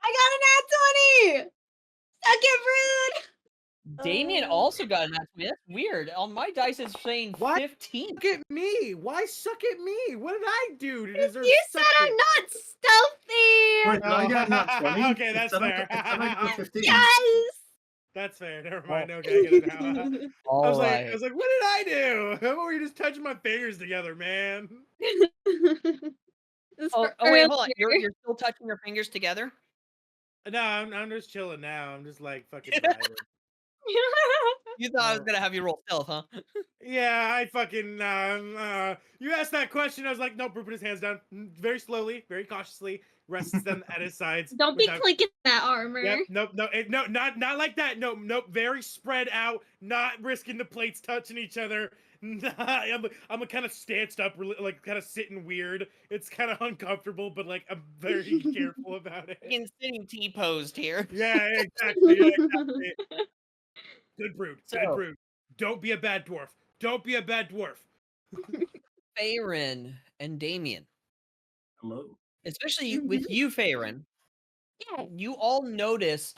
I got a nat 20! Suck it, Brood! Damien also got a nat 20. That's weird. On my dice, it's saying What? 15. Suck at me. Why suck at me? What did I do to deserve You said I'm sucking? not stealthy! Wait, did I get a nat 20? Okay, that's Instead I fair. got- instead I got 15. Yes! That's fair. Never mind. Okay, I get it now. I All was right. like, what did I do? How about you just touching my fingers together, man? It's Oh, for wait, hold on. earlier. You're still touching your fingers together? No, I'm just chilling now. I'm just like fucking vibing. You thought I was No. going to have you roll stealth, huh? Yeah, I fucking you asked that question. I was like, nope. Rupert put his hands down very slowly, very cautiously, rests them at his sides. Don't be without- clicking that armor. Yep, nope, not like that. Nope, very spread out, not risking the plates touching each other. I'm kind of stanced up, like kind of sitting weird. It's kind of uncomfortable, but like I'm very careful about it. In sitting T-posed here. Yeah, exactly. Yeah, exactly. Good brood. Good So, brood. Don't be a bad dwarf. Don't be a bad dwarf. Faerun and Damien, Hello. especially with you, Faerun, you all notice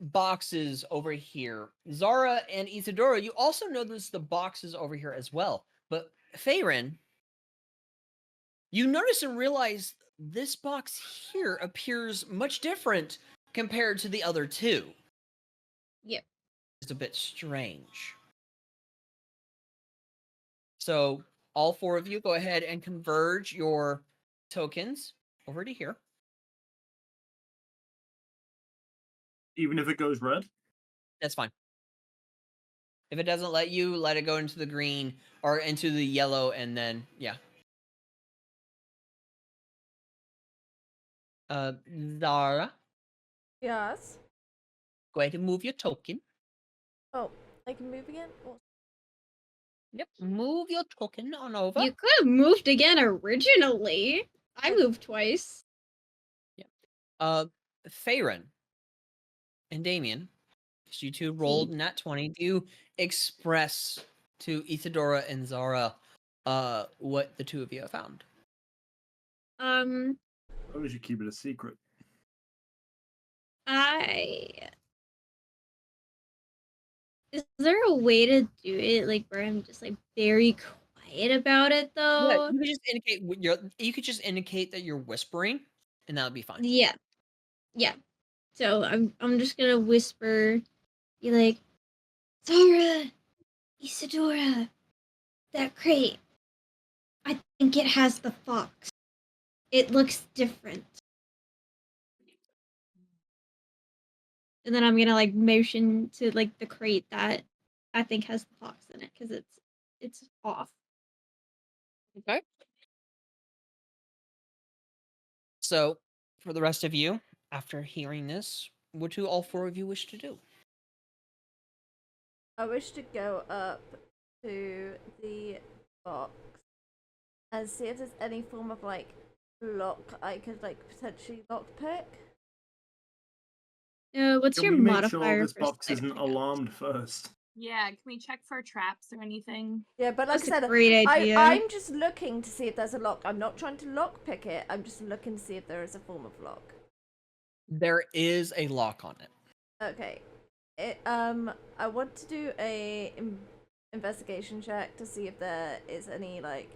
boxes over here. Zara and Isadora, you also notice the boxes over here as well. But Faerun, you notice and realize this box here appears much different compared to the other two. Yep. It's a bit strange. So all four of you go ahead and converge your tokens over to here. Even if it goes red? That's fine. If it doesn't let you, let it go into the green or into the yellow, and then yeah. Zara, Yes. go ahead and move your token. Oh, I can move again? Or- Yep, move your token on over. You could have moved again originally. I moved twice. Faerun and Damien, you two rolled nat 20. Do you express to Isadora and Zara what the two of you have found? Probably should keep it a secret. Is there a way to do it like where I'm just like very quiet about it Yeah, though? you could just indicate you could just indicate that you're whispering, and that would be fine. Yeah. Yeah. So I'm just gonna whisper, be like, Zara, Isadora, that crate. I think it has the fox. It looks different. And then I'm gonna like motion to like the crate that I think has the fox in it because it's off. Okay. So, for the rest of you, after hearing this, what do all four of you wish to do? I wish to go up to the box and see if there's any form of like lock I could like potentially lockpick. What's Can your we make modifier sure this for box sleight of isn't hand? alarmed first? Yeah, can we check for traps or anything? Yeah, but like That's I a said, great idea. I'm just looking to see if there's a lock. I'm not trying to lockpick it. I'm just looking to see if there is a form of lock. There is a lock on it. Okay. I want to do a investigation check to see if there is any like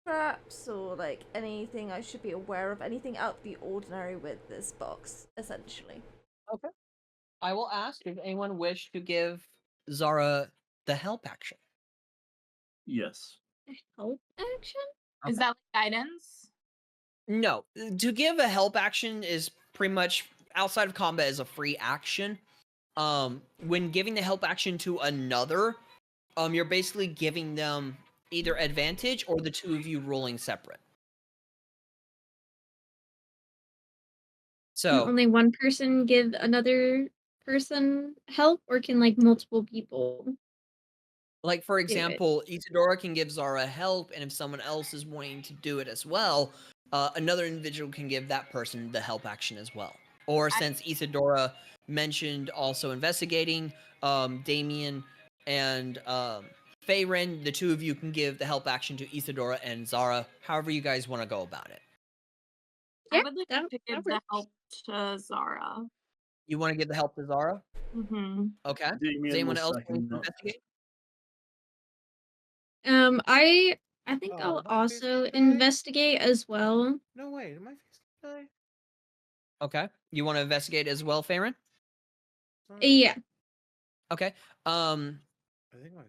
traps or like anything I should be aware of, anything out of the ordinary with this box, essentially. Okay. I will ask if anyone wish to give Zara the help action. Yes. Help action? Okay. Is that like guidance? No, to give a help action is pretty much outside of combat is a free action. When giving the help action to another, you're basically giving them either advantage or the two of you rolling separate. Can So, only one person give another person help, or can like multiple people? like for it. example, Isadora can give Zara help, and if someone else is wanting to do it as well, another individual can give that person the help action as well. Or since Isadora mentioned also investigating, Damien and Faerun, the two of you can give the help action to Isadora and Zara, however you guys want to go about it. Yeah, I would like to give the help to Zara. You want to give the help to Zara? Mm-hmm. Okay. Does Damien anyone will else want second to that. investigate? I think Oh, I'll my face also didn't die? investigate as well. No way, did my face die? Okay. You want to investigate as well, Faerun? Yeah. Okay. I think my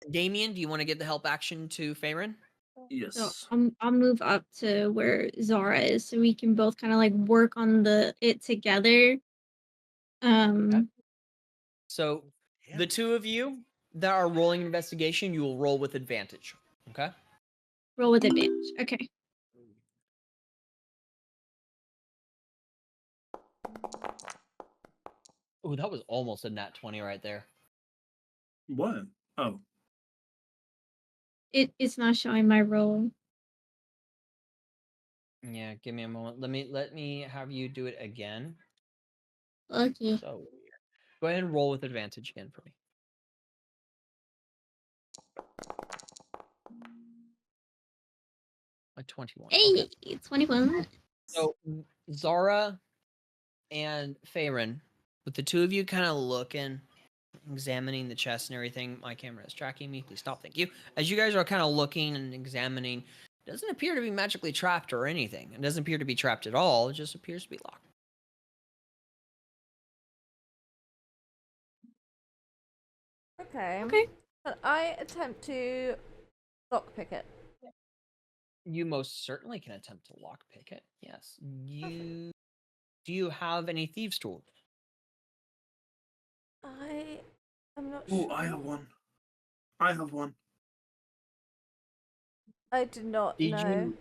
Damien, do you want to give the help action to Faerun? So Yes. I'll move up to where Zara is, so we can both kind of like work on it together. So Damn. the two of you that are rolling investigation, you will roll with advantage. Okay. Roll with advantage. Okay. Oh, that was almost a nat 20 right there. What? Oh. It's not showing my roll. Yeah, give me a moment. Let me have you do it again. Okay. So weird. Go ahead and roll with advantage again for me. A 21. Okay. Hey, 21. So Zara and Faerun, with the two of you kind of looking, examining the chest and everything. My camera is tracking me. Please stop. Thank you. As you guys are kind of looking and examining, it doesn't appear to be magically trapped or anything. It doesn't appear to be trapped at all. It just appears to be locked. Okay. Okay. Can I attempt to lockpick it? You most certainly can attempt to lockpick it. Yes. Do you have any thieves' tools? I am not Oh, sure. I have one. I have one. I do not Did know. you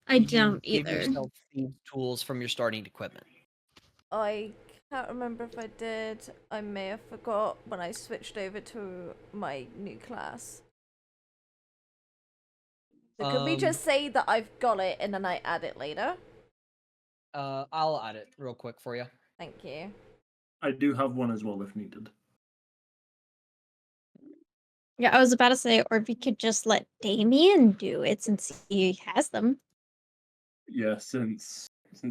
I Did you don't give either. yourself thieves' tools from your starting equipment? I can't remember if I did. I may have forgot when I switched over to my new class. So could we just say that I've got it and then I add it later? I'll add it real quick for you. Thank you. I do have one as well if needed. Yeah, I was about to say, or if you could just let Damien do it since he has them. Yeah, since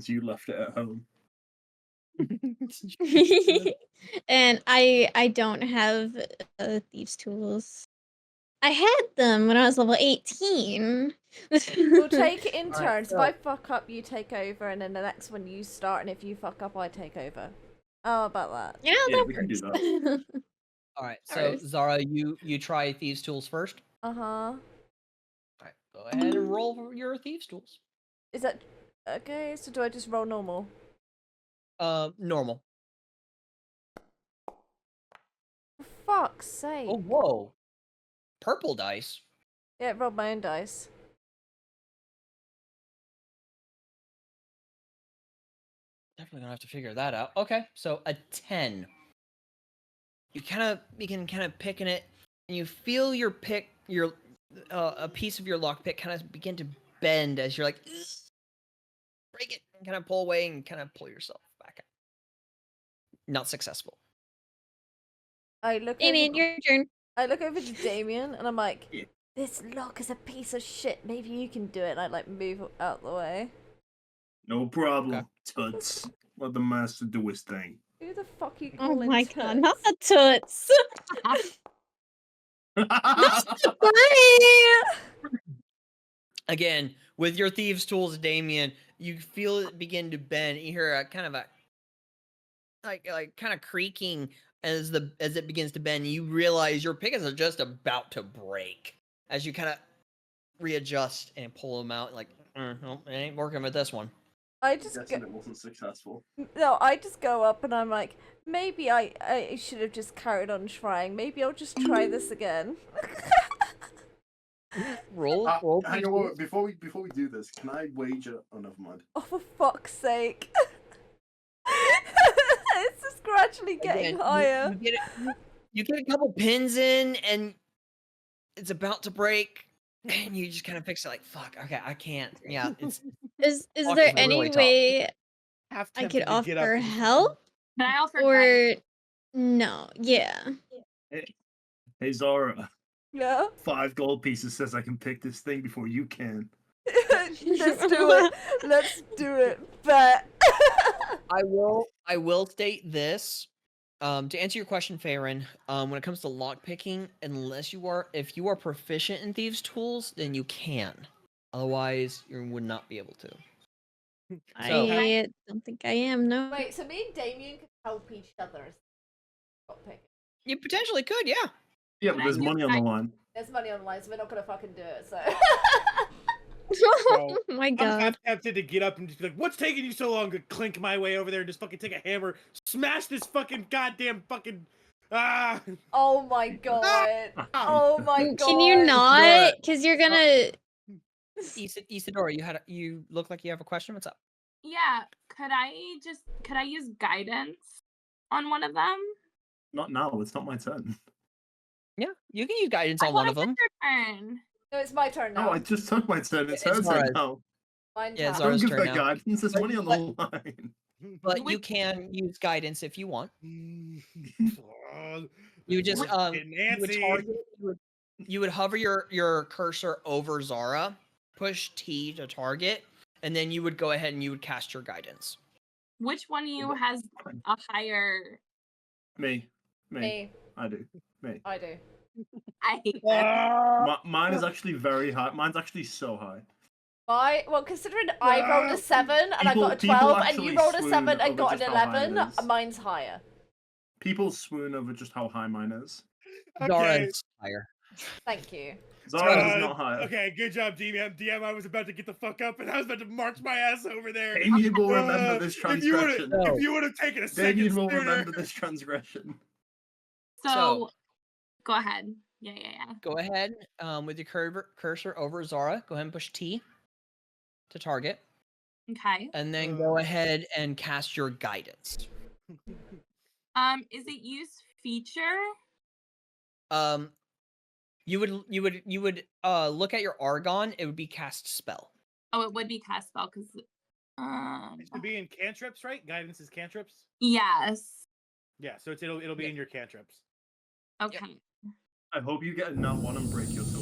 you left it at home. And I don't have thieves' tools. I had them when I was level 18. We'll take it in Alright, turns. so- If I fuck up, you take over, and then the next one you start, and if you fuck up, I take over. How about that? You know, Yeah, that we can do works. All right. So Alright. Zara, you try thieves' tools first. Uh-huh. All right. Go ahead and roll for your thieves' tools. Is that okay? So do I just roll normal? Normal. For fuck's sake! Oh, whoa. Purple dice. Yeah, roll my own dice. Definitely gonna have to figure that out. Okay, so a 10. You begin kind of picking it, and you feel your a piece of your lockpick kind of begin to bend as you're like, "Ugh," break it, and kind of pull away and kind of pull yourself back out. Not successful. I look Damien, over. your turn. I look over to Damien, and I'm like, Yeah. "This lock is a piece of shit. Maybe you can do it." And I like move out the way. No problem, Toots. Let the master do his thing. Who the fuck you Oh calling my toots? god, not the toots. Why? Again, with your thieves' tools, Damien, you feel it begin to bend. You hear a kind of a like kind of creaking as it begins to bend. You realize your pickets are just about to break as you kind of readjust and pull them out. Like, no, it ain't working with this one. I just Guessing it wasn't successful. no. I just go up and I'm like, maybe I should have just carried on trying. Maybe I'll just try this again. Roll. Hang on, wait, before we do this, can I wager? Oh, never mind. Oh, for fuck's sake! It's just gradually getting Again, higher. You get a couple pins in, and it's about to break, and you just kind of fix it like, fuck, okay, I can't. Yeah, it's Is Fuck there is any really tough. way Half I tempted could to get up offer and just- help? Can I offer Or guidance? no? Yeah. Hey Zara, Yeah. 5 gold pieces says I can pick this thing before you can. Let's do it. Let's do it. Bet. I will state this. To answer your question, Farron, when it comes to lockpicking, if you are proficient in thieves' tools, then you can. Otherwise, you would not be able to. So- I don't think I am. No. Wait, so me and Damien could help each other. You potentially could, yeah. Yeah, but there's money on the line. There's money on the line, so we're not gonna fucking do it. So. Oh my I'm god. half tempted to get up and just be like, "What's taking you so long?" To clink my way over there and just fucking take a hammer, smash this fucking goddamn fucking ah. Oh my god. Oh my god. Can you not? Because you're gonna. Isadora, you look like you have a question. What's up? Yeah, could I use guidance on one of them? Not now. It's not my turn. Yeah, you can use guidance I on one thought of it was them. your turn. No, it's my turn now. No, I just took my turn. It's Yeah, her it's turn Zara's. now. Mine Yeah, tap. Zara's Don't give turn her now. guidance. There's But- money on the line. But Which- you can use guidance if you want. Oh, You would just fucking you would Nancy. target. You would hover your cursor over Zara, push T to target, and then you would go ahead and you would cast your guidance. Which one of you has a higher? Me. Me. I do. Me. I do. I hate that. Ah, Mine is actually very high. Mine's actually so high. Well, considering I rolled a 7 and I got a People 12, and actually you rolled a swoon 7 and over got an just how high it 11, is. mine's higher. People swoon over just how high mine is. okay. Zara's higher. Thank you. Zara is not higher. Okay, good job, DM. DM, I was about to get the fuck up, and I was about to march my ass over there. Damien will remember this If transgression. you would have taken a second Damien will sooner. remember this transgression. So, go ahead. Yeah. Go ahead with your cursor over Zara. Go ahead and push T to target, Okay. and then go ahead and cast your guidance. Is it use feature? You would look at your Argon. It would be cast spell. Oh, it would be cast spell because. It should be in cantrips, right? Guidance is cantrips. Yes. Yeah, so it'll be in your cantrips. Okay. I hope you get a nat 1 and break your tool.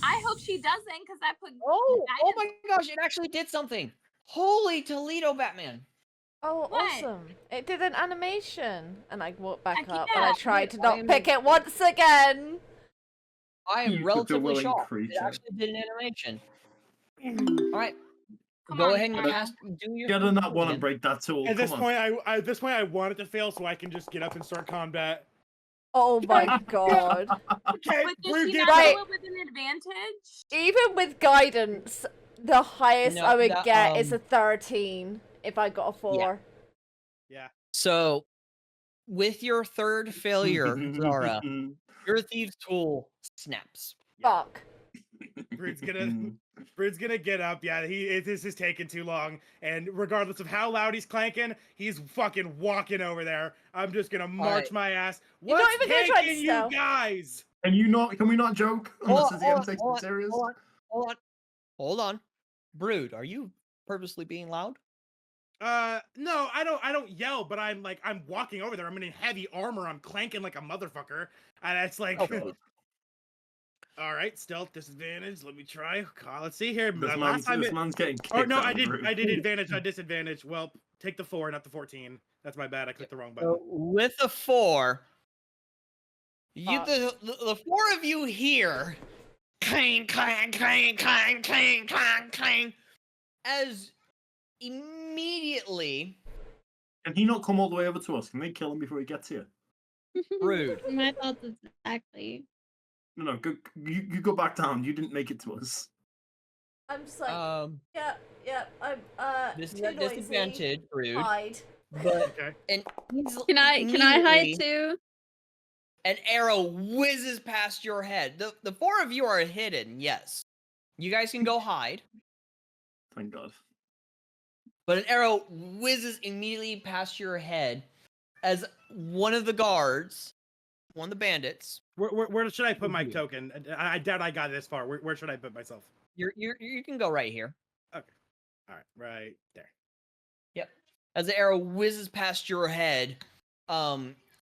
I hope she doesn't because I put. Oh guidance. my gosh! It actually did something. Holy Toledo, Batman! Oh, What? awesome. It did an animation. And I walked back Heck up, yeah. and I tried to I not am- pick it once again. I am You relatively willing shocked. It creature. actually did an animation. All right, Come go on, ahead and Zara. cast. Do your Get a nat 1 again. and break that tool. At this Come on. point, at this point, I want it to fail so I can just get up and start combat. Oh my god. Okay, But does we're she getting not Right. do it with an advantage? Even with guidance, the highest No, I would the, get is a 13 if I got a 4. Yeah. So, with your third failure, Zara, your thieves' tool snaps. Fuck. Brood's gonna get up. Yeah, this is taking too long. And regardless of how loud he's clanking, he's fucking walking over there. I'm just gonna march right. my ass. You're not What's even gonna try to taking you stealth. guys? Can we not joke? Unless the DM takes hold it serious. Hold on. Brood, are you purposely being loud? No, I don't yell, but I'm walking over there. I'm in heavy armor. I'm clanking like a motherfucker, and it's like, Okay. all right, stealth disadvantage. Let me try. God, let's see here. This Last time man's getting kicked Oh no, out I of did the room. I did advantage, not disadvantage. Well, take the 4, not the 14. That's my bad. I clicked the wrong button. So with a 4, you Fuck. the 4 of you here, clang, clang, clang, clang, clang, clang, clang, as immediately Can he not come all the way over to us? Can they kill him before he gets here? Brood. My thoughts exactly. No, you go back down. You didn't make it to us. I'm just like, yeah, I'm This is too a noisy. disadvantage, Brood. Hide. But Okay. and Can I hide immediately, too? An arrow whizzes past your head. The 4 of you are hidden, yes. You guys can go hide, Thank God. but an arrow whizzes immediately past your head as one of the guards, one of the bandits. Where should I put my token? I doubt I got this far. Where should I put myself? You can go right here. All right, right there. As the arrow whizzes past your head,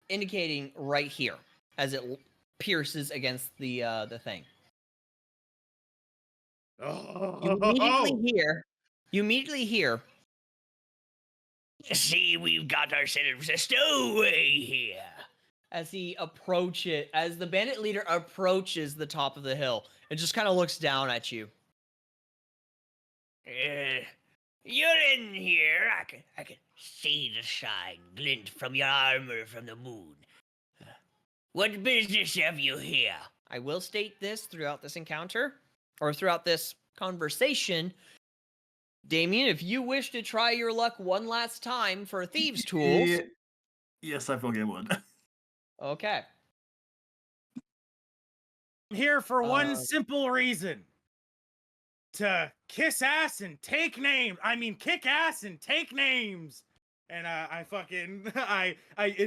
indicating right here as it pierces against the thing. Oh, You immediately hear. See, we've got ourselves a stowaway here. As the bandit leader approaches the top of the hill and just kind of looks down at you. You're in here. I can see the shine glint from your armor from the moon. What business have you here? I will state this throughout this encounter, or throughout this conversation. Damien, if you wish to try your luck one last time for thieves' tools. Yes, I fucking would. Okay. I'm here for one Uh, simple reason. To kiss ass and take names. I mean, kick ass and take names. And I fucking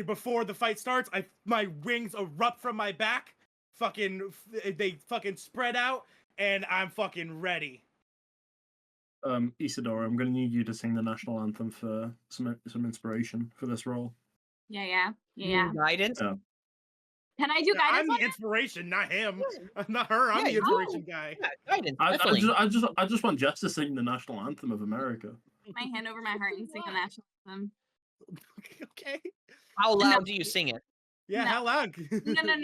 before the fight starts, my wings erupt from my back. They fucking spread out, and I'm fucking ready. Isadora, I'm going to need you to sing the national anthem for some inspiration for this role. Yeah. Guidance. Yeah. Can I do Yeah, guidance I'm on the inspiration, not him. Not her. I'm the Yeah, inspiration guy. Yeah, guidance. I Definitely. just want Jess to sing the national anthem of America. my hand over my heart and sing the national anthem? Okay. How No. loud do you sing it? Yeah, No. how loud? No.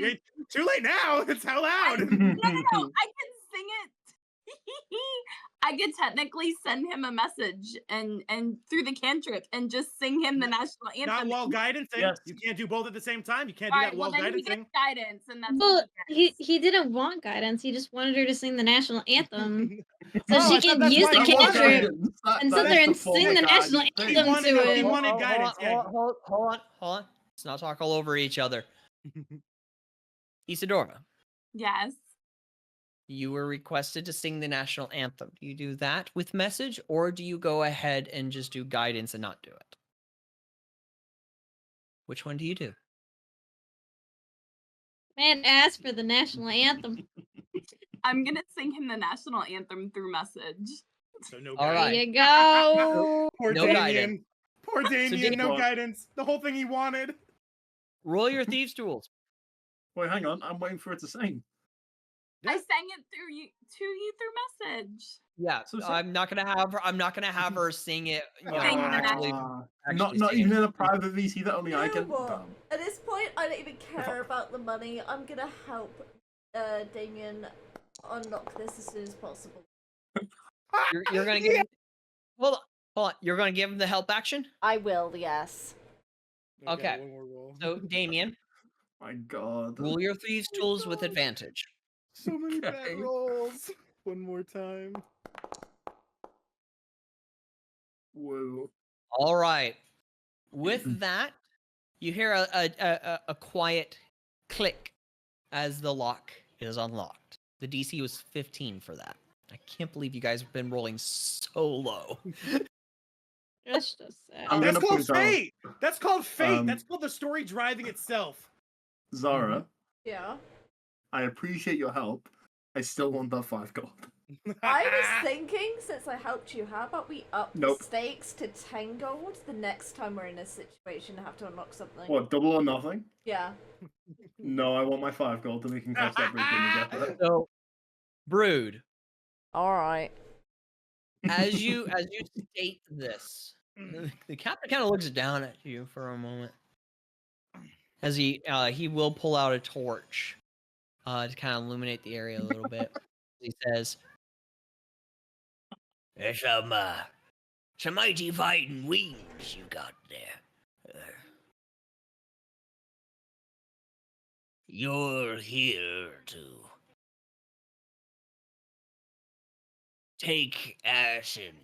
Too late now. It's how loud. No. I can sing it. I could technically send him a message and through the cantrip and just sing him the national anthem. Not while guidancing. Yes. You can't do both at the same time. You can't do that while then he guidancing. gets guidance, and that's Well, what he he didn't want guidance. He just wanted her to sing the national anthem so Oh, I she thought could that's use what the he wanted. cantrip and sit That there is and the full sing the guide national thing. He anthem wanted to it. He it. wanted guidance. Yeah. Hold on. Let's not talk all over each other. Isadora, Yes. you were requested to sing the national anthem. Do you do that with message, or do you go ahead and just do guidance and not do it? Which one do you do? Man asked for the national anthem. I'm gonna sing him the national anthem through message. So no All guidance. There right. you go. Poor No Damien. guidance. Poor Damien. No What? guidance. The whole thing he wanted. Roll your thieves' tools. Wait, hang on. I'm waiting for it to sing. I sang it through you through message. Yeah, So- I'm not gonna have her sing it. You know, Sing the actually, not sing even it. in a private VC that only I You know can. what? Damn. At this point, I don't even care about the money. I'm gonna help Damien unlock this as soon as possible. You're gonna give. Hold on. You're gonna give him the help action. I will, yes. Okay. One more roll. So Damien, My God. roll your thieves' tools with God. advantage. So many bad Okay. rolls. One more time. Whoa. All right. With that, you hear a quiet click as the lock is unlocked. The DC was 15 for that. I can't believe you guys have been rolling so low. That's just sad. I'm That's gonna called point out, fate. That's called fate. Um, That's called the story driving itself. Zara, Yeah. I appreciate your help. I still want that 5 gold. I was thinking, since I helped you, how about we up Nope. the stakes to 10 gold the next time we're in this situation and have to unlock something? What, double or nothing? Yeah. No, I want my 5 gold, and we can catch that bridge when we get there. So, Brood, Alright. as you state this, the captain kind of looks down at you for a moment. As he will pull out a torch to kind of illuminate the area a little bit. He says, There's some mighty fighting wings you got there. You're here to take ass and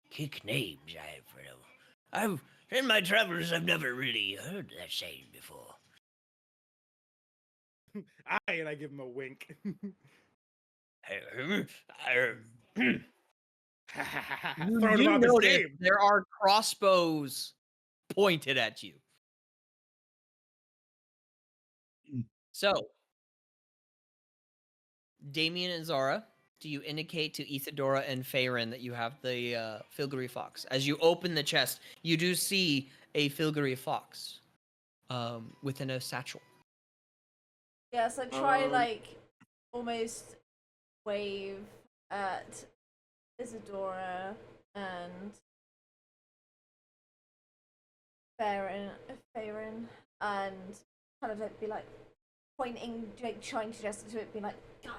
kick names. I've in my travels, I've never really heard that saying before. And I give him a wink. Throwing him you off his notice game. there are crossbows pointed at you. So, Damien and Zara, do you indicate to Isadora and Faerun that you have the Filgary Fox? As you open the chest, you do see a Filgary Fox within a satchel. Yes, I try, almost wave at Isadora and Faerun, and kind of be like pointing, trying to gesture to it, be like, got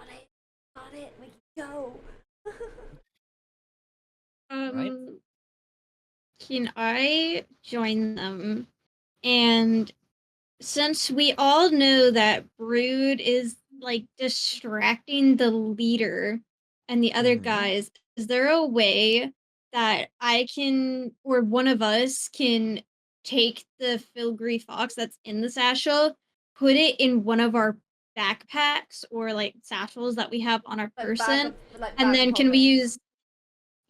it, we can go. Right. Can I join them? And since we all know that Brood is distracting the leader and the other guys, is there a way that I can, or one of us can take the Filgary Fox that's in the satchel, put it in one of our backpacks or satchels that we have on our person, and then can we use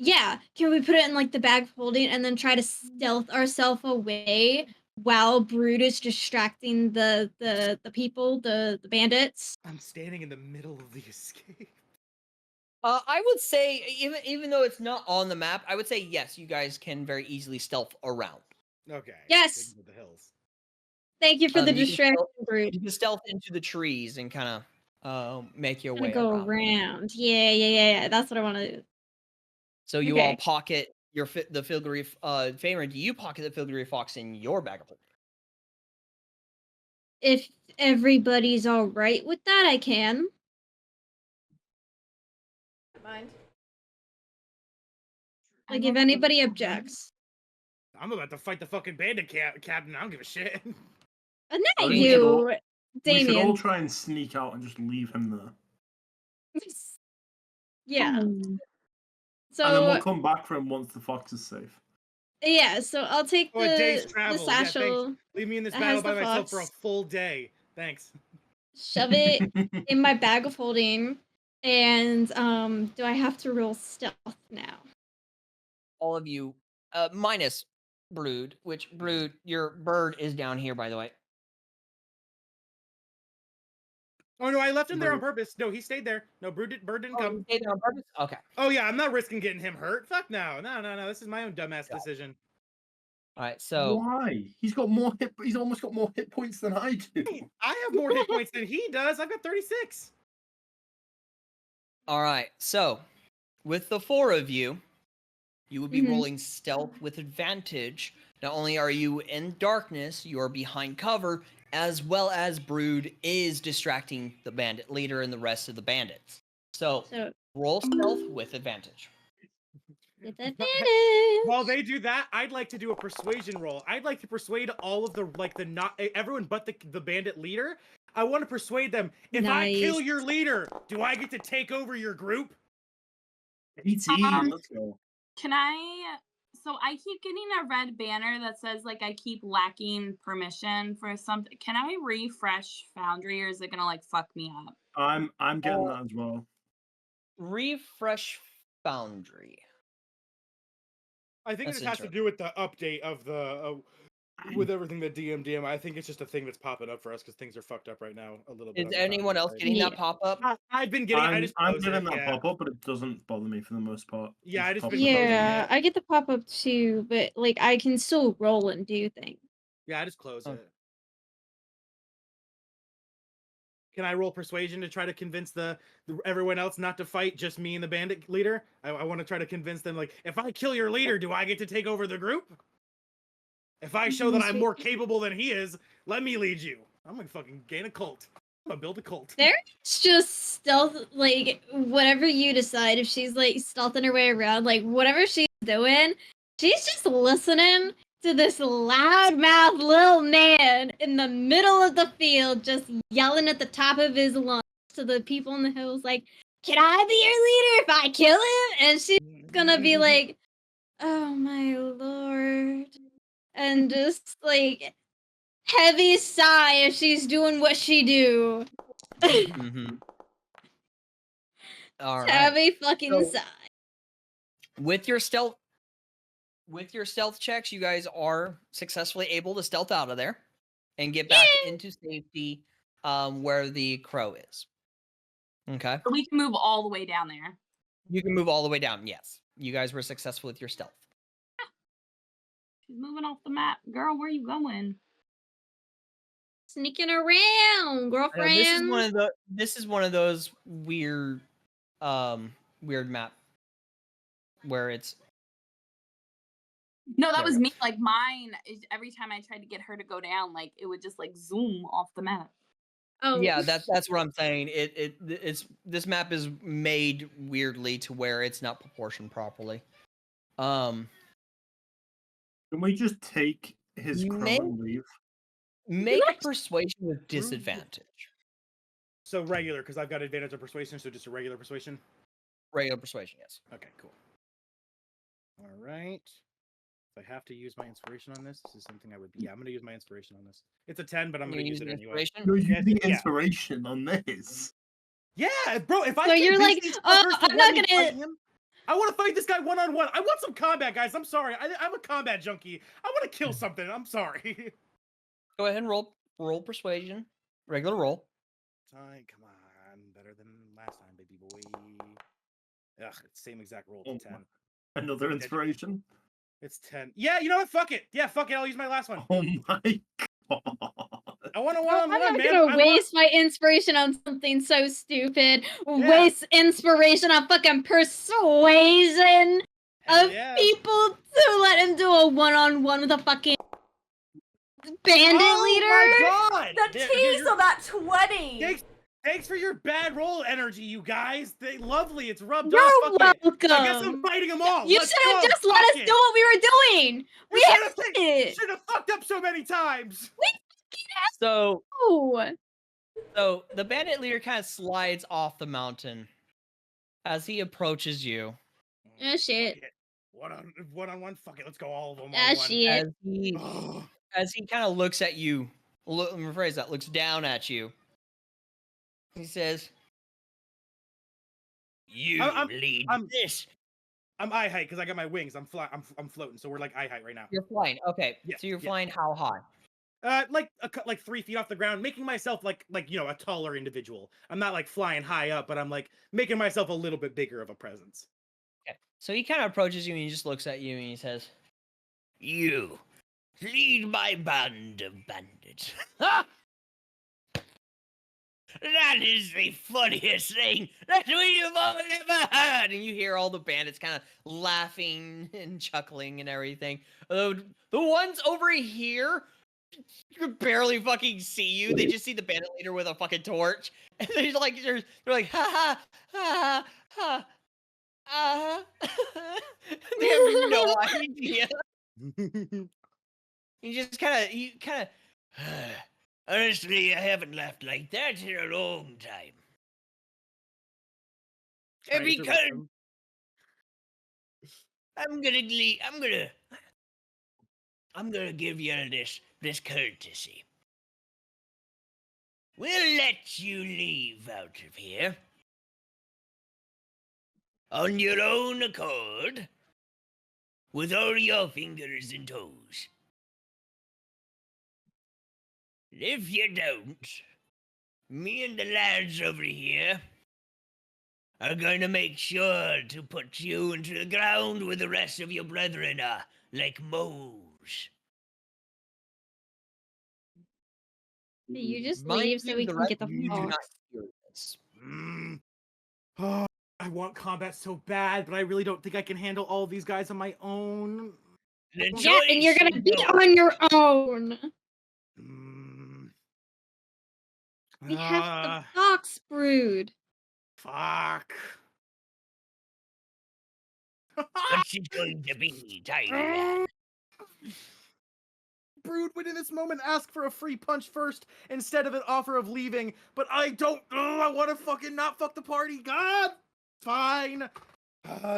Yeah, can we put it in like the bag of holding and then try to stealth ourselves away while Brood is distracting the people, the bandits? I'm standing in the middle of the escape. I would say, even though it's not on the map, I would say yes, you guys can very easily stealth around. Okay. Yes. Into the hills. Thank you for the You can distraction, stealth- Brood. You can stealth into the trees and kind of make your Gonna way go around. around. Yeah. That's what I want to do. So you all Okay. pocket the filigree. Famer, do you pocket the filigree fox in your bag of holding? If everybody's all right with that, I can. Mind. Like, if anybody objects. I'm about to fight the fucking bandit captain. I don't give a shit. Not I think we should all- you, We should all Damien. try and sneak out and just leave him there. Yeah. And then So we'll come back for him once the fox is safe. yeah, so I'll take Oh, a day's the travel. Yeah, thanks. satchel, Leave me in this that battle has by the myself for a fox. full day. Thanks. shove it in my bag of holding, and do I have to roll stealth now? All of you, minus Brood, which Brood, your bird is down here, by the way. Oh no, I left him there on purpose. No, he stayed there. No, bird didn't Oh, come. you stayed there on purpose? Okay. Oh yeah, I'm not risking getting him hurt. Fuck no. No. This is my own dumbass decision. All right, so Why? He's got more hit. He's almost got more hit points than I do. I have more hit points than he does. I've got 36. all right, so with the four of you, you would be rolling stealth with advantage. Not only are you in darkness, you are behind cover, as well as Brood is distracting the bandit leader and the rest of the bandits. So roll stealth with advantage. With advantage. While they do that, I'd like to do a persuasion roll. I'd like to persuade all of the not everyone but the bandit leader. I want to persuade them. If I kill Nice. your leader, do I get to take over your group? Let's go. Can I? So I keep getting a red banner that says like I keep lacking permission for something. Can I refresh Foundry, or is it gonna like fuck me up? I'm getting that as well. Refresh Foundry. I think That's it just has to do with the update of the with everything that DM. I think it's just a thing that's popping up for us because things are fucked up right now a little bit. Is anyone else getting that pop up? I've been getting. I'm getting that pop up, but it doesn't bother me for the most part. Yeah, I just pops been up. Yeah, I get the pop up too, but like I can still roll and do things. Yeah, I just close it. Can I roll persuasion to try to convince the everyone else not to fight, just me and the bandit leader? I want to try to convince them, like, if I kill your leader, do I get to take over the group? If I show that I'm more capable than he is, let me lead you. I'm gonna fucking gain a cult. I'm gonna build a cult. There's just stealth, like whatever you decide. If she's like stealthing her way around, like whatever she's doing, she's just listening to this loudmouth little man in the middle of the field, just yelling at the top of his lungs to the people in the hills, like, "Can I be your leader if I kill him?" And she's gonna be like, "Oh my lord," and just like heavy sigh as she's doing what she do. Mm-hmm. All right. Heavy fucking sigh. With your stealth checks, you guys are successfully able to stealth out of there and get back into safety where the crow is. Okay. So we can move all the way down there. You can move all the way down, yes. You guys were successful with your stealth. She's moving off the map. Girl, where are you going? Sneaking around, girlfriend. This is one of those weird map where it's No, that was me. Like mine is every time I tried to get her to go down, like it would just like zoom off the map. Oh yeah, that's what I'm saying. It's this map is made weirdly to where it's not proportioned properly. Can we just take his crow and leave? Make a persuasion with disadvantage. So regular, because I've got advantage on persuasion, so just a regular persuasion? Regular persuasion, yes. Okay, cool. All right. If I have to use my inspiration on this is something I would... Yeah, I'm going to use my inspiration on this. It's a 10, but I'm going to use it anyway. You're using inspiration on this? Yeah, bro, if I so you're like, these oh, fuckers to I'm let not me gonna... fight him, I want to fight this guy one-on-one. I want some combat, guys. I'm sorry. I'm a combat junkie. I want to kill something. I'm sorry. Go ahead and roll persuasion. Regular roll. Fine, come on. Better than last time, baby boy. Ugh, it's same exact roll. Oh It's 10. Another inspiration. It's 10. Yeah, you know what? Fuck it. Yeah, fuck it. I'll use my last one. Oh my god. I want a I'm one-on-one, not man. gonna waste my inspiration on something so stupid. Yeah. Waste inspiration on fucking persuasion Hell of yeah. people to let him do a one-on-one with a fucking bandit leader. Oh my god! The tease on that 20! Thanks for your bad roll energy, you guys. Lovely. It's rubbed You're off. Fuck it. welcome. I guess I'm fighting them all. You Let's should have go. just let Fuck us it. do what we were doing. We You had should have fucked up so many times. So to. So the bandit leader kind of slides off the mountain as he approaches you. Oh shit. Fuck it. One-on-one. Fuck it. Let's go all of them. Ah shit. As he kind of looks at you, let me rephrase that, looks down at you. He says, "You lead this." I'm eye height because I got my wings. I'm floating, so we're like eye height right now. You're flying. Okay, Yeah, so you're yeah. flying how high? Like 3 feet off the ground, making myself like a taller individual. I'm not like flying high up, but I'm like making myself a little bit bigger of a presence. Okay, so he kind of approaches you and he just looks at you and he says, You lead my band of bandits. That is the funniest thing that we have ever heard. and you hear all the bandits kind of laughing and chuckling and everything. The ones over here, you can barely fucking see you. They just see the bandit leader with a fucking torch, and they're like, ha ha ha ha. They have no idea. You kind of. Honestly, I haven't laughed like that in a long time. And Tries to because lick them. I'm gonna give you this courtesy. We'll let you leave out of here on your own accord with all your fingers and toes. If you don't, me and the lads over here are going to make sure to put you into the ground with the rest of your brethren like moles. You just Mind leave so you, we the can rest get the of you do fox. not hear this. Oh, I want combat so bad, but I really don't think I can handle all these guys on my own. The Yeah, and you're choice gonna is be yours. on your own. Mm. We have Ah, the fox brood. fuck. What's it going to be, tiny man? Brood would in this moment ask for a free punch first instead of an offer of leaving, but I don't. I want to fucking not fuck the party. God, fine.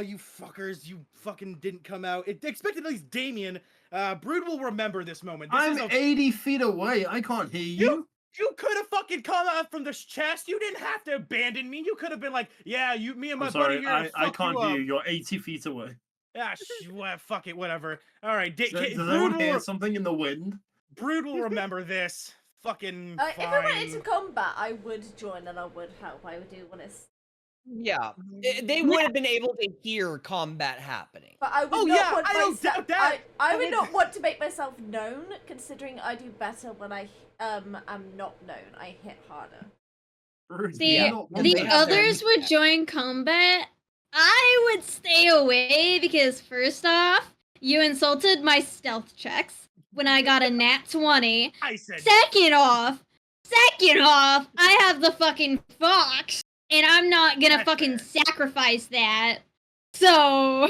You fuckers, you fucking didn't come out. Expected at least Damien. Brood will remember this moment. This I'm is 80 feet away. I can't hear you. You could have fucking come out from this chest. You didn't have to abandon me. You could have been like, yeah, me and my I'm buddy sorry, here. I fuck can't you hear up. you. You're 80 feet away. Fuck it, whatever. All right, Does anyone hear something in the wind? Brood will remember this. Fucking If we went fine. into combat, I would join and I would help. I do want to. Yeah, they would have been able to hear combat happening. But I would Oh, not yeah, want I don't myself. doubt that. I I would would- not want to make myself known, considering I do better when I am not known. I hit harder. See, Yeah, the they have their others would feedback. join combat. I would stay away because first off, you insulted my stealth checks when I got a nat 20. I said Second off, I have the fucking fox, and I'm not gonna That's fucking fair. sacrifice that. So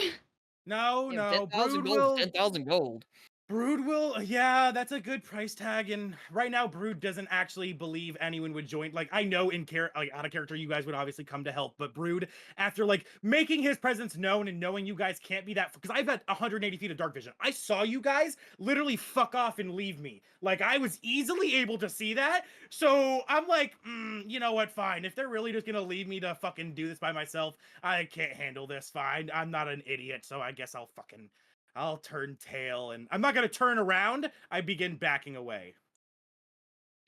no. Yeah, 10,000 Brood gold, will. 10,000 gold. Brood will, yeah, that's a good price tag. And right now, Brood doesn't actually believe anyone would join. Like, I know out of character, you guys would obviously come to help, but Brood, after like making his presence known and knowing you guys can't be that, because I've got 180 feet of dark vision. I saw you guys literally fuck off and leave me. Like, I was easily able to see that. So I'm like, you know what? Fine. If they're really just gonna leave me to fucking do this by myself, I can't handle this. Fine. I'm not an idiot, so I guess I'll turn tail, and I'm not gonna turn around. I begin backing away.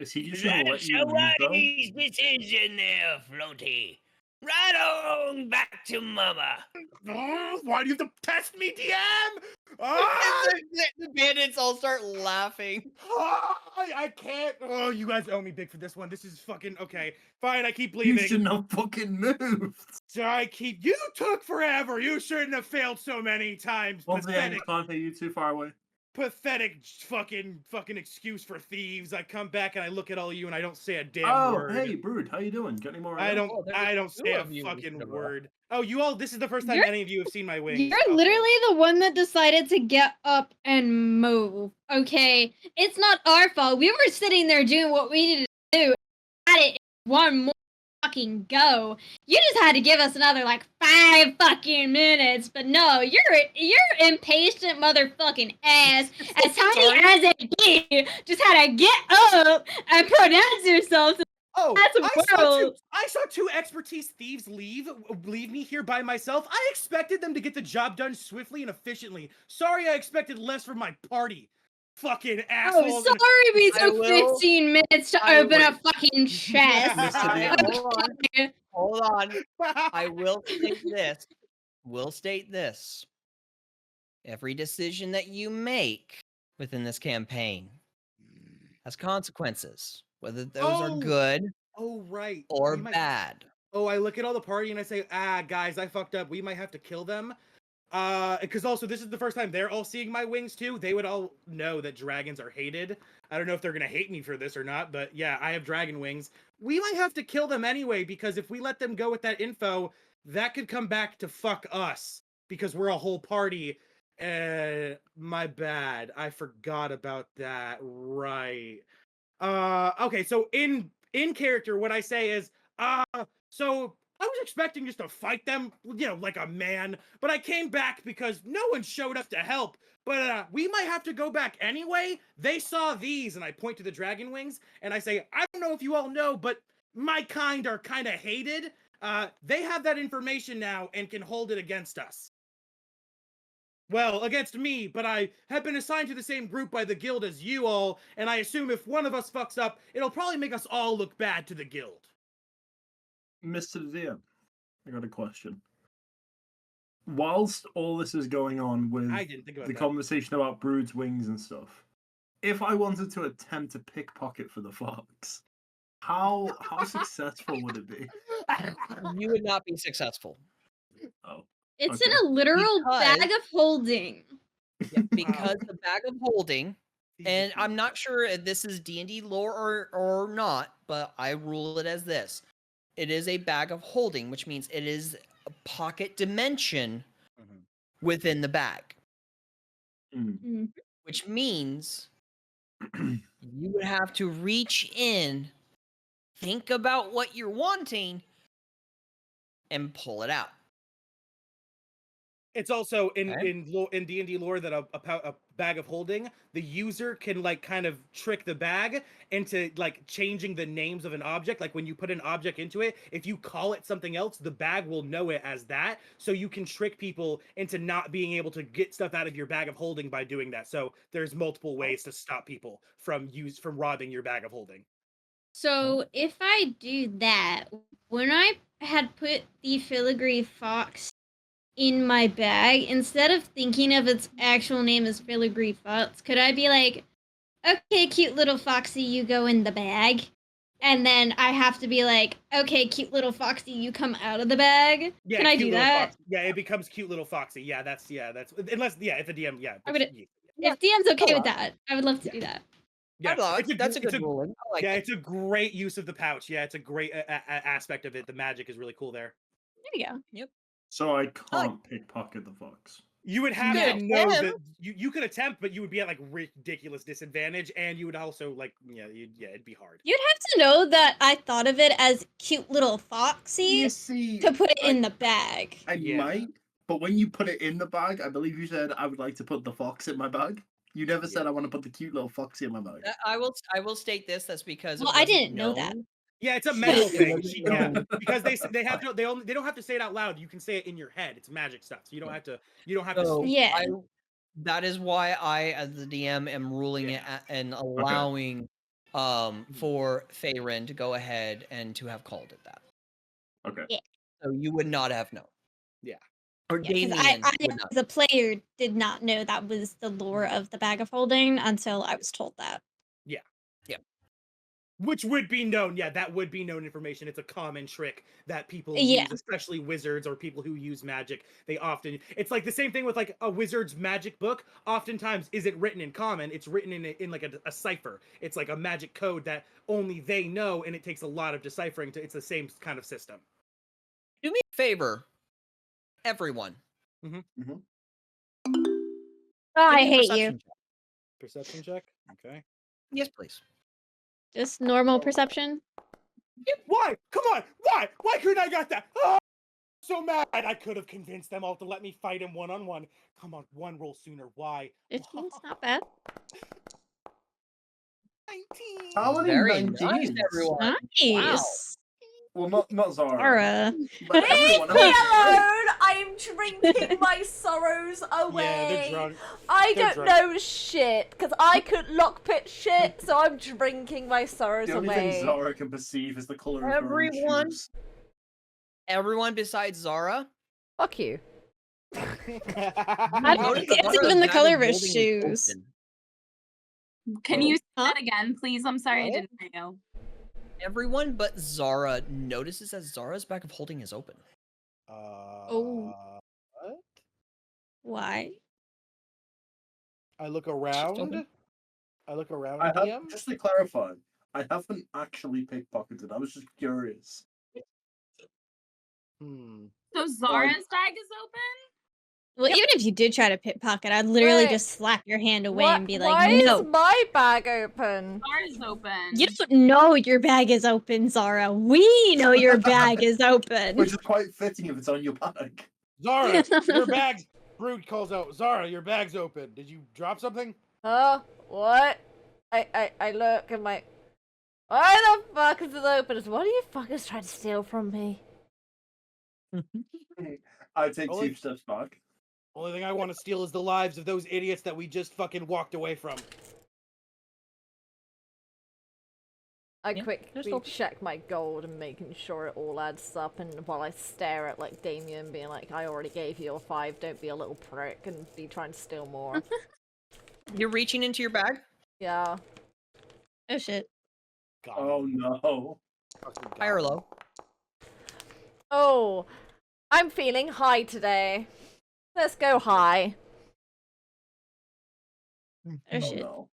Is he just gonna let you leave though? decision there, Floaty. Right on back to Mama. Why do you have to test me, DM? Ah! The bandits all start laughing. I can't. Oh, you guys owe me big for this one. This is fucking okay. Fine, I keep You leaving. shouldn't have fucking moved. You took forever. You shouldn't have failed so many times. Once again, Pathetic. can't hear you too far away. Pathetic fucking excuse for thieves. I come back and I look at all you and I don't say a damn word. Hey, Brood, how you doing? Got any more? I items? don't say a of you fucking in a row. word. Oh, you all, this is the first time You're- any of you have seen my wings. You're Okay. literally the one that decided to get up and move. Okay, it's not our fault. We were sitting there doing what we needed to do. Had it in one more fucking go. You just had to give us another like 5 fucking minutes. But no, you're impatient motherfucking ass. As tiny as it be, just had to get up and pronounce yourself. Oh, That's a world. I saw two expertise thieves leave me here by myself. I expected them to get the job done swiftly and efficiently. Sorry, I expected less from my party. Fucking Oh, assholes. sorry we I took will- 15 minutes to I open a will- fucking chest. Mr. DM. Hold on. I will state this. Every decision that you make within this campaign has consequences, whether those are Oh. good Oh, right. or We might- bad. Oh, I look at all the party and I say, guys, I fucked up. We might have to kill them. Because also this is the first time they're all seeing my wings too. They would all know that dragons are hated. I don't know if they're gonna hate me for this or not, but yeah, I have dragon wings. We might have to kill them anyway, because if we let them go with that info, that could come back to fuck us, because we're a whole party. My bad. I forgot about that. Right. Okay, so in character, what I say is, so I was expecting just to fight them, like a man, but I came back because no one showed up to help. But we might have to go back anyway. They saw these, and I point to the dragon wings, and I say, I don't know if you all know, but my kind are kind of hated. They have that information now and can hold it against us. Well, against me, but I have been assigned to the same group by the guild as you all, and I assume if one of us fucks up, it'll probably make us all look bad to the guild. Mr. DM, I got a question. Whilst all this is going on with I didn't think about the that. conversation about Brood's wings and stuff, if I wanted to attempt to pickpocket for the fox, how successful would it be? You would not be successful. Oh, It's Okay. in a literal bag Because- of holding. Yeah, because the bag of holding, and I'm not sure if this is D&D lore or not, but I rule it as this. It is a bag of holding, which means it is a pocket dimension Mhm. within the bag. Mm. Which means you would have to reach in, think about what you're wanting, and pull it out. It's also in Okay. in D&D lore that a bag of holding, the user can like kind of trick the bag into like changing the names of an object. Like when you put an object into it, if you call it something else, the bag will know it as that. So you can trick people into not being able to get stuff out of your bag of holding by doing that. So there's multiple ways to stop people from robbing your bag of holding. So if I do that, when I had put the filigree fox in my bag, instead of thinking of its actual name as filigree fox, could I be like, okay, cute little foxy, you go in the bag? And then I have to be like, okay, cute little foxy, you come out of the bag? Yeah, Can I cute do little that? Foxy. Yeah, it becomes cute little foxy. Yeah, that's unless if the DM I would- yeah. If DM's okay Oh, with that, I would love to Yeah. do that. Yeah, That's a good ruling. I like yeah, it. it's a great use of the pouch. Yeah, it's a great aspect of it. The magic is really cool there. There you go. So I I like- can't pickpocket the fox. You would have Yeah, to know yeah. that you could attempt, but you would be at like ridiculous disadvantage, and you would also like it'd be hard. You'd have to know that I thought of it as cute little You foxies see, to put it in the bag. I Yeah. might, but when you put it in the bag, I believe you said I would like to put the fox in my bag. You never said I want to put the cute little foxy in my bag. I will state this. That's because Well, it I wasn't didn't know that. known. Yeah, it's a She- mental it thing. wasn't Yeah, known. because they have to they don't have to say it out loud. You can say it in your head. It's magic stuff, so you don't have to So speak. Yeah. that is why I, as the DM, am ruling it and allowing for Faerun to go ahead and to have called it that. Okay. Yeah. So you would not have known. Yeah. Or Yeah, 'cause Damien I would not. as a player, did not know that was the lore of the bag of holding until I was told that. Which would be known. Yeah, that would be known information. It's a common trick that people Yeah. use, especially wizards or people who use magic. They often it's like the same thing with like a wizard's magic book. Oftentimes isn't written in common. It's written in like a cipher. It's like a magic code that only they know, and it takes a lot of deciphering to. It's the same kind of system. Do me a favor, everyone. Oh, Give I me a hate you. perception check. Perception check. Okay. Yes, please. Just normal perception. Why? Come on. Why? Why couldn't I got that? Oh, so mad. I could have convinced them all to let me fight him one-on-one. Come on, one roll sooner. Why? 15's not bad. 19. How many Very nice, 19s? everyone. Nice. Well, not Zara. Zara. But everyone Leave me else. alone! I'm drinking my sorrows away. Yeah, they're drunk. I They're don't drunk. know shit because I could lockpick shit, so I'm drinking my sorrows The only away. thing Zara can perceive is the color of her own Everyone. shoes. Everyone besides Zara. Fuck you. I Notice don't think it's Zara's even the bag color of of her holding is shoes. open. Can Oh. you say Huh? that again, please? I'm sorry, I What? didn't hear you. Everyone but Zara notices that Zara's bag of holding is open. Oh. What? Why? I look just around. open. I look around. I have, DM. just to clarify, I haven't actually pickpocketed. I was just curious. So Zara's bag is open? Well, even if you did try to pickpocket, I'd literally Wait. just slap your hand away Why- and be why like, no. is my bag open? Zara's open. You don't know your bag is open, Zara. We know your bag is open. Which is quite fitting if it's on your bag. Zara, your bag's. Brood calls out. Zara, your bag's open. Did you drop something? Huh? What? I look and my. Why the fuck is it open? What are you fuckers trying to steal from me? I take Only- 2 steps back. Only thing I want to steal is the lives of those idiots that we just fucking walked away from. I Yeah, quickly just open. check my gold and making sure it all adds up, and while I stare at like Damien being like, I already gave you a 5, don't be a little prick and be trying to steal more. You're reaching into your bag. Yeah. Oh shit. God. Oh no. Fucking High or God. low? Oh, I'm feeling high today. Let's go high. Oh Oh shit. no.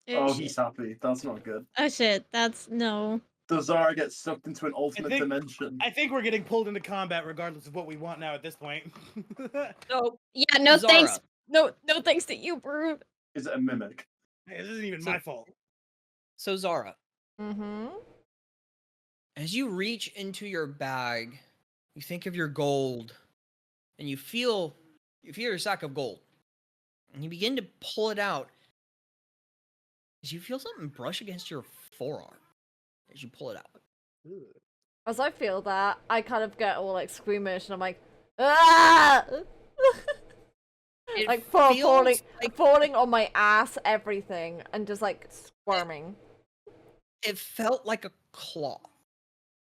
Oh Oh, shit. he's happy. That's not good. Oh shit. That's no. Does Zara get sucked into an alternate think- dimension? I think we're getting pulled into combat regardless of what we want now at this point. So Yeah, no thanks. Zara. No thanks to you, Brood. Is it a mimic? Hey, this isn't even So- my fault. So Zara, Mm-hmm. as you reach into your bag, you think of your gold, and you feel your sack of gold, and you begin to pull it out. As you feel something brush against your forearm, as you pull it out. As I feel that, I kind of get all like squeamish, and I'm like, ah! It like feels falling on my ass, everything, and just like squirming. It felt like a claw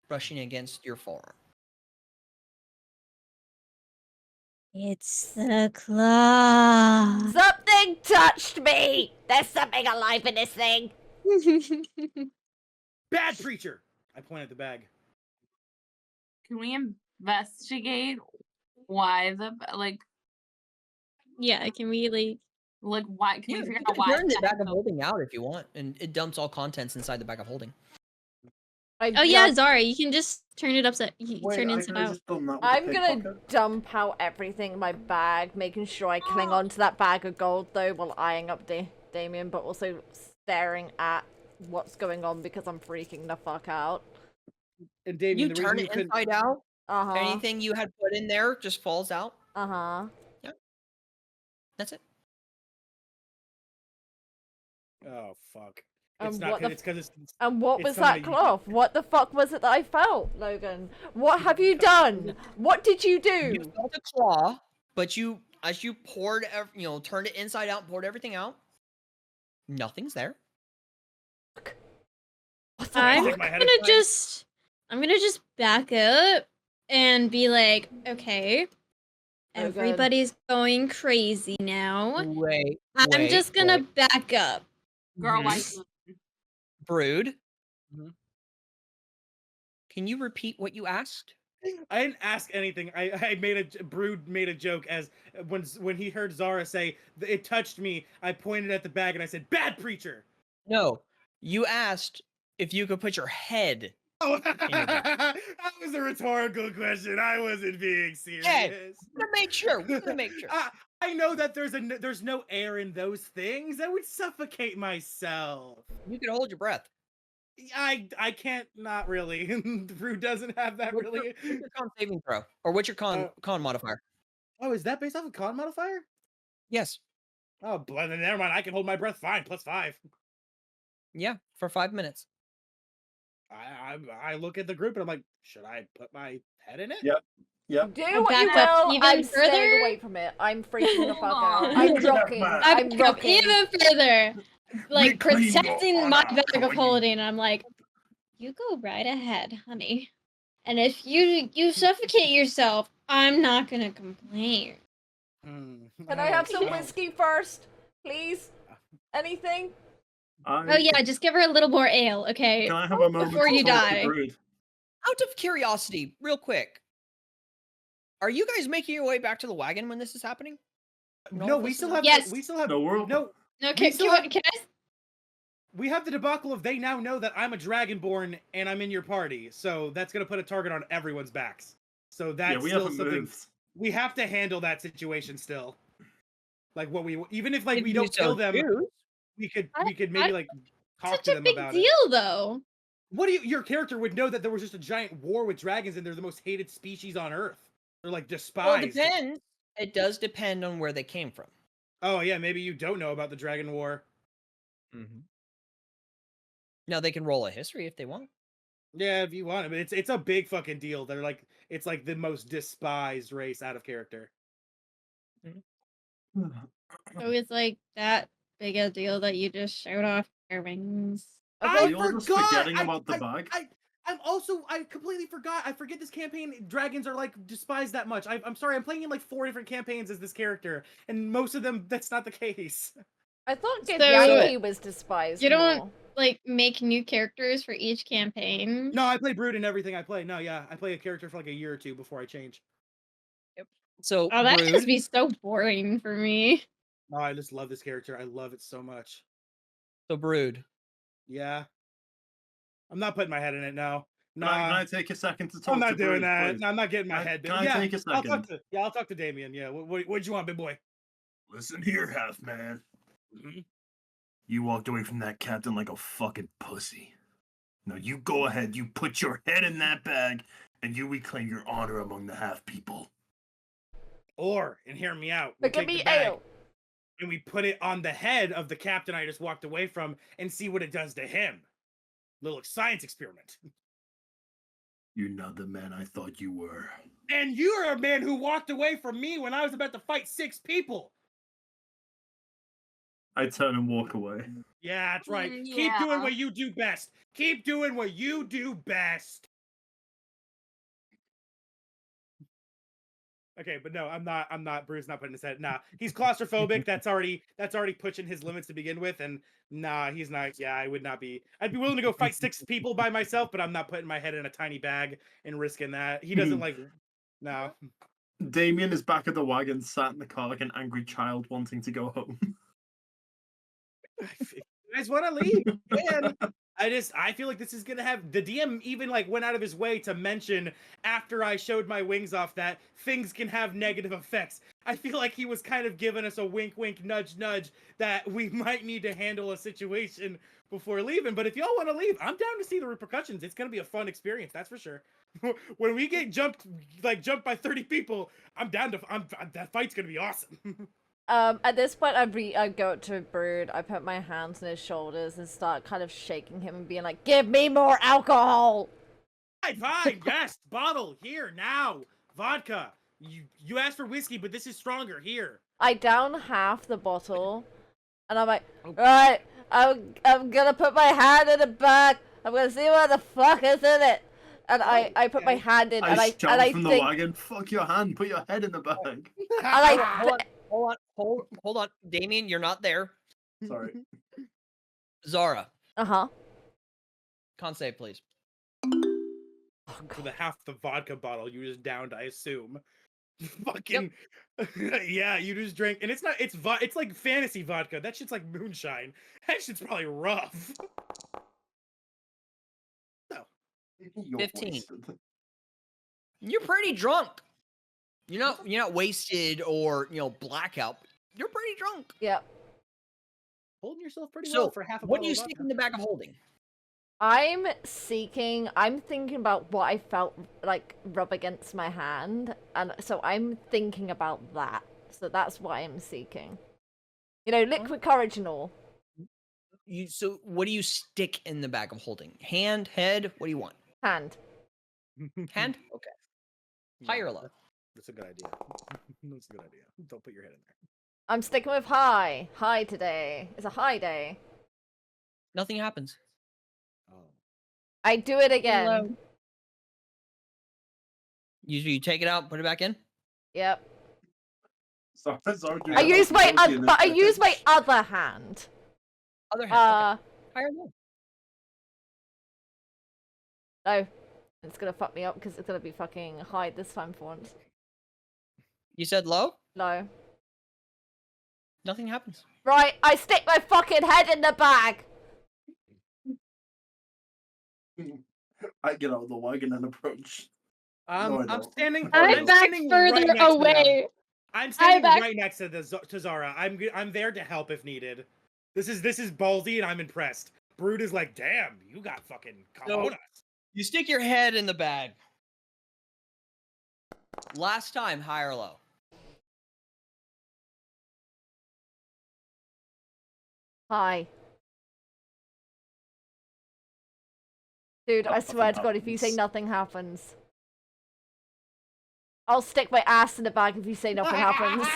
brushing against your forearm. It's the claw. Something touched me. There's something alive in this thing. Bad preacher. I point at the bag. Can we investigate why the Yeah, can we like why? Can we You figure can out why? turn the the bag heck of the- holding out if you want, and it dumps all contents inside the bag of holding. Oh yeah, Zara, you can just turn it upside. You Wait, turn it I inside out. just done that with I'm the gonna pickpocket. dump out everything in my bag, making sure I cling on to that bag of gold though while eyeing up Damien, but also staring at what's going on because I'm freaking the fuck out. And Damien, You the turn reason you it couldn't. inside out. Uh-huh. Anything you had put in there just falls out. Uh-huh. That's it. Oh fuck! And It's what not. the It's because it's. And what It's was something that that you- cloth? What the fuck was it that I felt, Logan? What have you done? What did you You do? felt a claw, but as you poured, turned it inside out, poured everything out. Nothing's there. What the I'm Stick my head gonna inside. I'm gonna just back up and be like, okay, Oh, good. everybody's going crazy now. Wait, I'm just gonna back up. Girl, Mhm. like Brood. Mhm. Can you repeat what you asked? I didn't ask anything. I made Brood made a joke as when he heard Zara say it touched me. I pointed at the bag and I said, "Bad preacher." No, you asked if you could put your head. Oh, In your bag. that was a rhetorical question. I wasn't being serious. We're gonna make sure. We're gonna make sure. I know that there's no air in those things. I would suffocate myself. You can hold your breath. I can't. Not really. Brood doesn't have that What's really. your con saving throw, or what's your con modifier? Oh, is that based off a con modifier? Yes. Oh, then never mind. I can hold my breath fine. +5. Yeah, for 5 minutes. I look at the group and I'm like, should I put my head in it? Yep. Yep. Do I'll what you back up will. even I'm staying further. away from it. I'm freaking the fuck Aw. out. I'm Get up, rocking. man. I I'm back up rocking. even further, like Reclaim your protecting my honor, bag of company. holding. And I'm like, you go right ahead, honey. And if you suffocate yourself, I'm not gonna complain. Can I have some whiskey first, please? Anything? Oh yeah, just give her a little more ale, okay? Can I have a moment before to you talk to die. Brood? Out of curiosity, real quick, are you guys making your way back to the wagon when this is happening? No, we still have. Yes. We still have. No, we're all- No, No, We can still I? we have the debacle of they now know that I'm a dragonborn and I'm in your party, so that's gonna put a target on everyone's backs. So that's Yeah, we still haven't something moved. we have to handle that situation still. Like what we even if like If we you don't kill so them, choose. we could I- maybe like talk Such to a them big about deal, it. though. What do your character would know that there was just a giant war with dragons and they're the most hated species on Earth? They're like Well, despised. it depends. It does depend on where they came from. Oh yeah, maybe you don't know about the dragon war. Mm-hmm. Now they can roll a history if they want. Yeah, if you want it, but it's a big fucking deal. They're like it's like the most despised race out of character. So it's like that big a deal that you just showed off your wings. I You're just forgot. forgetting about the bag. I completely forgot. I forget this campaign. Dragons are like despised that much. I'm sorry. I'm playing in like 4 different campaigns as this character, and most of them that's not the case. I thought So- Githyanki was despised You don't- more. Like, make new characters for each campaign. No, I play Brood in everything I play. No, yeah, I play a character for like a year or two before I change. So Oh, that would Brood, just be so boring for me. Oh, I just love this character. I love it so much. so Brood. Yeah, I'm not putting my head in it now. Can I take a second to talk I'm not to doing Brood, that. please? No, I'm not getting my Can I- head. can I take a second? I'll talk to Damien. Yeah, what'd you want, big boy? Listen here, half man. Mhm. You walked away from that captain like a fucking pussy. Now you go ahead, you put your head in that bag, and you reclaim your honor among the half people. And hear me out. But give take me the bag ale. and we put it on the head of the captain I just walked away from and see what it does to him. Little science experiment. You're not the man I thought you were. And you're a man who walked away from me when I was about to fight 6 people. I turn and walk away. Yeah, that's right. Mm, Keep doing yeah. what you do best. Keep doing what you do best. Okay, but no, I'm not. Bruce not putting his head. Nah, he's claustrophobic. That's already pushing his limits to begin with. And nah, he's not. Yeah, I would not be. I'd be willing to go fight 6 people by myself, but I'm not putting my head in a tiny bag and risking that. He doesn't like. No. Damien is back at the wagon, sat in the car like an angry child wanting to go home. If you guys want to leave? Man. I feel like this is gonna have the DM even like went out of his way to mention after I showed my wings off that things can have negative effects. I feel like he was kind of giving us a wink, wink, nudge, nudge that we might need to handle a situation before leaving. But if y'all want to leave, I'm down to see the repercussions. It's gonna be a fun experience, that's for sure. When we get jumped by 30 people, I'm down to. That fight's gonna be awesome. At this point, I go up to Brood, I put my hands on his shoulders and start kind of shaking him and being like, "Give me more alcohol!" Fine, yes, bottle, here, now. Vodka. You asked for whiskey, but this is stronger, here. I down half the bottle, and I'm like, "Right, I'm gonna put my hand in the bag. I'm gonna see what the fuck is in it." And I put my hand in, and I from the think, wagon. Fuck your hand. Put your head in the bag. and Hold on. Damien, you're not there. Sorry. Zara, uh-huh. con save, please. For the half the vodka bottle you just downed, I assume. Fucking yeah, you just drank, and it's like fantasy vodka. That shit's like moonshine. That shit's probably rough. No. You're 15. wasted. You're pretty drunk. You're not wasted or blackout. You're pretty drunk. Yep. Holding yourself pretty So, well for half a what bottle do you of stick vodka. in the bag of holding? I'm thinking about what I felt like rub against my hand, and so I'm thinking about that. So that's what I'm seeking. Liquid courage and all. So what do you stick in the bag of holding? Hand, head? What do you want? Hand. Hand? Okay. High or low? That's a good idea. That's a good idea. Don't put your head in there. I'm sticking with high. High today. It's a high day. Nothing happens. Oh. I do it again. Hello. You take it out, put it back in. Yep. Sorry, I use my other hand. Other hand. Okay. High or low? No. It's gonna fuck me up because it's gonna be fucking high this time for once. You said low? No. Nothing happens. Right, I stick my fucking head in the bag. I get out of the wagon and approach. No, I I'm don't. standing. I'm back standing further right next to them. away. I'm standing back- right next to Zara. I'm there to help if needed. This is ballsy, and I'm impressed. Brood is like, damn, you got fucking cojones. You stick your head in the bag. Last time, high or low? Hi. Dude, I swear to God, if you say happens. nothing happens, I'll stick my ass in the bag if you say nothing happens.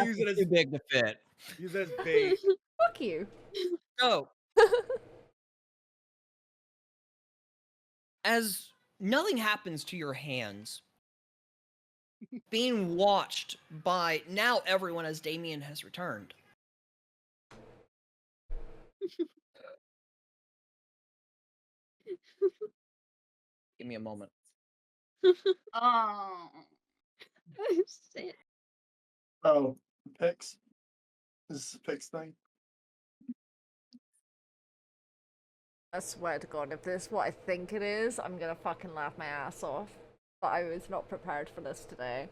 Use it as too big to fit. use it as bait. Fuck you. So, as nothing happens to your hands, being watched by now everyone as Damien has returned. Give me a moment. Oh. Shit. Oh, Pix. This is a Pix thing. I swear to God, if this is what I think it is, I'm gonna fucking laugh my ass off. But I was not prepared for this today.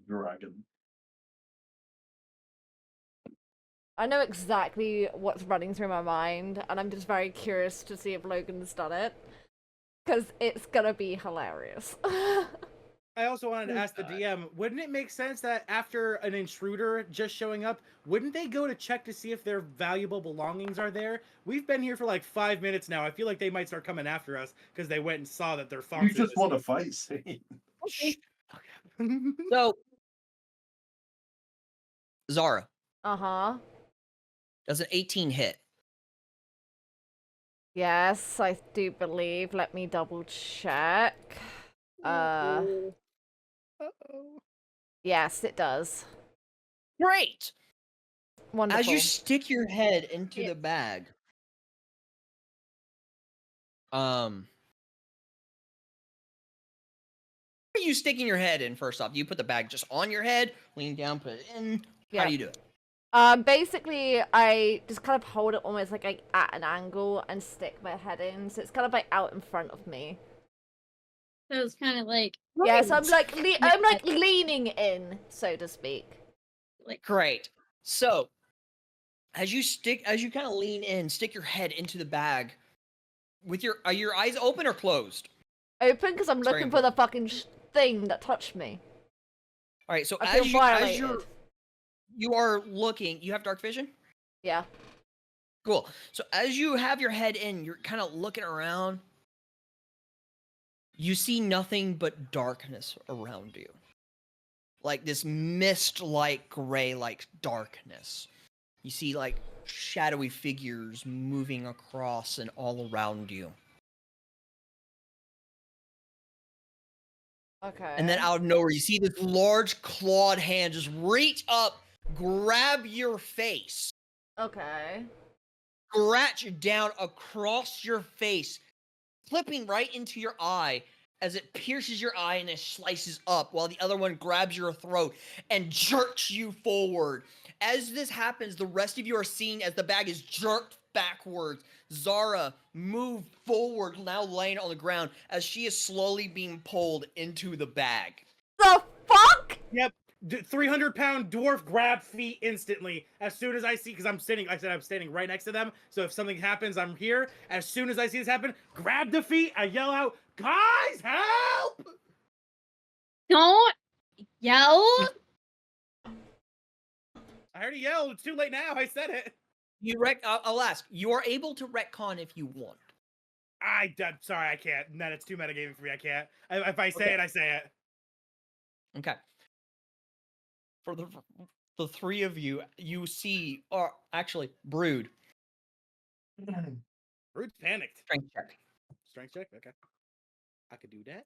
Dragon. I know exactly what's running through my mind, and I'm just very curious to see if Logan's done it. Because it's gonna be hilarious. I also wanted to ask the DM, wouldn't it make sense that after an intruder just showing up, wouldn't they go to check to see if their valuable belongings are there? We've been here for like 5 minutes now. I feel like they might start coming after us because they went and saw that their You foxes. just want to fight, see? So, Zara, Uh-huh. does an 18 hit? Yes, I do believe. Let me double check. Yes, it does. Great! Wonderful. As you stick your head into the bag, where are you sticking your head in first off? Do you put the bag just on your head, lean down, put it in? How do you do it? Basically, I just kind of hold it almost like at an angle and stick my head in, so it's kind of like out in front of me. So it's kind of like Yeah, so I'm like Yeah. I'm like leaning in, so to speak. Great. So, as you kind of lean in, stick your head into the bag. With your are your eyes open or closed? Open because I'm It's very looking for the fucking thing that touched me. All right. So I feel violated. you are looking. You have dark vision. Yeah. Cool. So as you have your head in, you're kind of looking around. You see nothing but darkness around you. Like this mist-like gray-like darkness. You see like shadowy figures moving across and all around you. Okay. And then out of nowhere, you see this large clawed hand just reach up, grab your face, Okay. scratch down across your face, clipping right into your eye as it pierces your eye and it slices up while the other one grabs your throat and jerks you forward. As this happens, the rest of you are seeing as the bag is jerked backwards. Zara moved forward, now laying on the ground as she is slowly being pulled into the bag. The fuck? Yep. 300-pound dwarf grab feet instantly as soon as I see, because I'm standing right next to them, so if something happens, I'm here. As soon as I see this happen, grab the feet, I yell out, guys, help! don't yell. I already yelled, it's too late now, I said it. I'll ask, you are able to retcon if you want. Sorry, I can't. No, it's too metagaming for me, I can't. If I say it, I say it. Okay. For the three of you, you see, or actually, Brood. Brood's panicked. Strength check. Strength check? Okay. I could do that.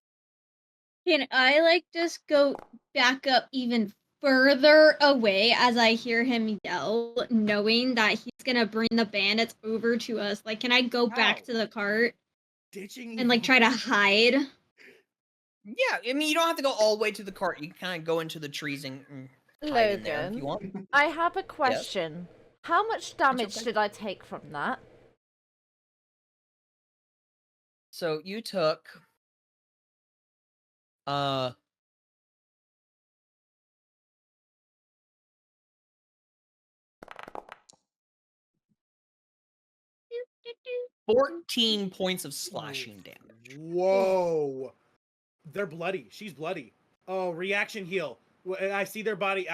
Can I like just go back up even further away as I hear him yell, knowing that he's gonna bring the bandits over to us? Like, can I go back How? to the cart Ditching and like try to hide? Yeah, I mean, you don't have to go all the way to the cart. You can kind of go into the trees and hide in there if you want. I have a question. How much damage okay. did I take from that? So you took, 14 points of slashing damage. Whoa. They're bloody. She's bloody. Oh, reaction heal. I see their body.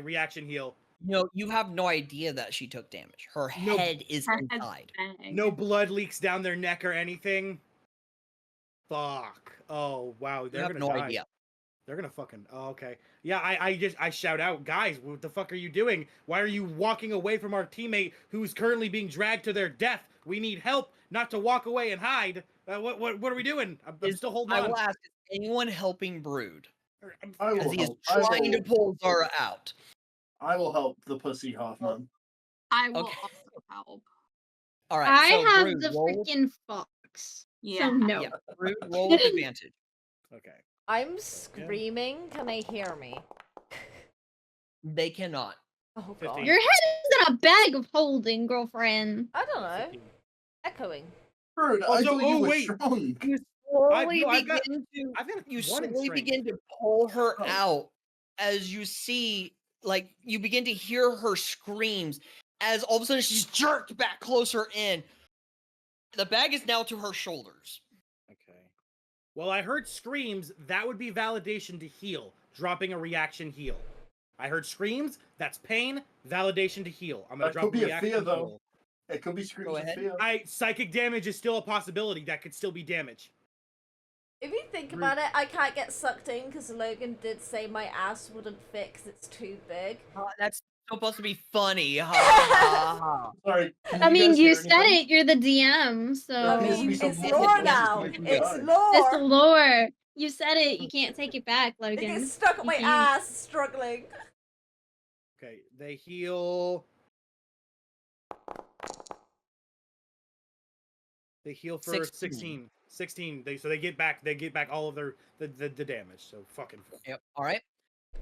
Reaction heal. No, you have no idea that she took damage. Her head is inside. No blood leaks down their neck or anything. Fuck. Oh, wow. They're You have gonna no die. idea. They're gonna fucking. Oh, okay. Yeah, I shout out, guys, what the fuck are you doing? Why are you walking away from our teammate who's currently being dragged to their death? We need help, not to walk away and hide. What are we doing? I'm still holding on. I will ask, is anyone helping Brood? I will As he is help. trying to pull Zara out. I will help the pussy Hoffman. I will Okay. also help. All right. I so have Brood, the roll, freaking fox. Yeah. So no. Yeah, Brood, roll with advantage. Okay. I'm screaming. Can they hear me? They cannot. Oh 15. god. Your head is in a bag of holding, girlfriend. I don't know. Echoing. Bird, I Also, thought you were wait. strong. You slowly I've got you one in slowly strength. begin to pull her Oh. out as you see, like, you begin to hear her screams as all of a sudden she's jerked back closer in. The bag is now to her shoulders. Okay. Well, I heard screams. That would be validation to heal. Dropping a reaction heal. I heard screams. That's pain. Validation to heal. I'm gonna That drop could be a reaction fear, though. heal. It could be screams Go of ahead. fear. Psychic damage is still a possibility. That could still be damage. If you think about it, I can't get sucked in because Logan did say my ass wouldn't fit because it's too big. That's supposed to be funny. Ha, ha, ha. Sorry. can I mean, guys you hear said anything? it. You're the DM, so There I appears to mean, be some it's multiple lore voices now. coming from It's guys. it's lore. lore. You said it. You can't take it back, It Logan. gets stuck up You my can't. ass, struggling. Okay, they heal. They heal for 16. 16. So they get back all of their the damage. So fucking. Yep. All right.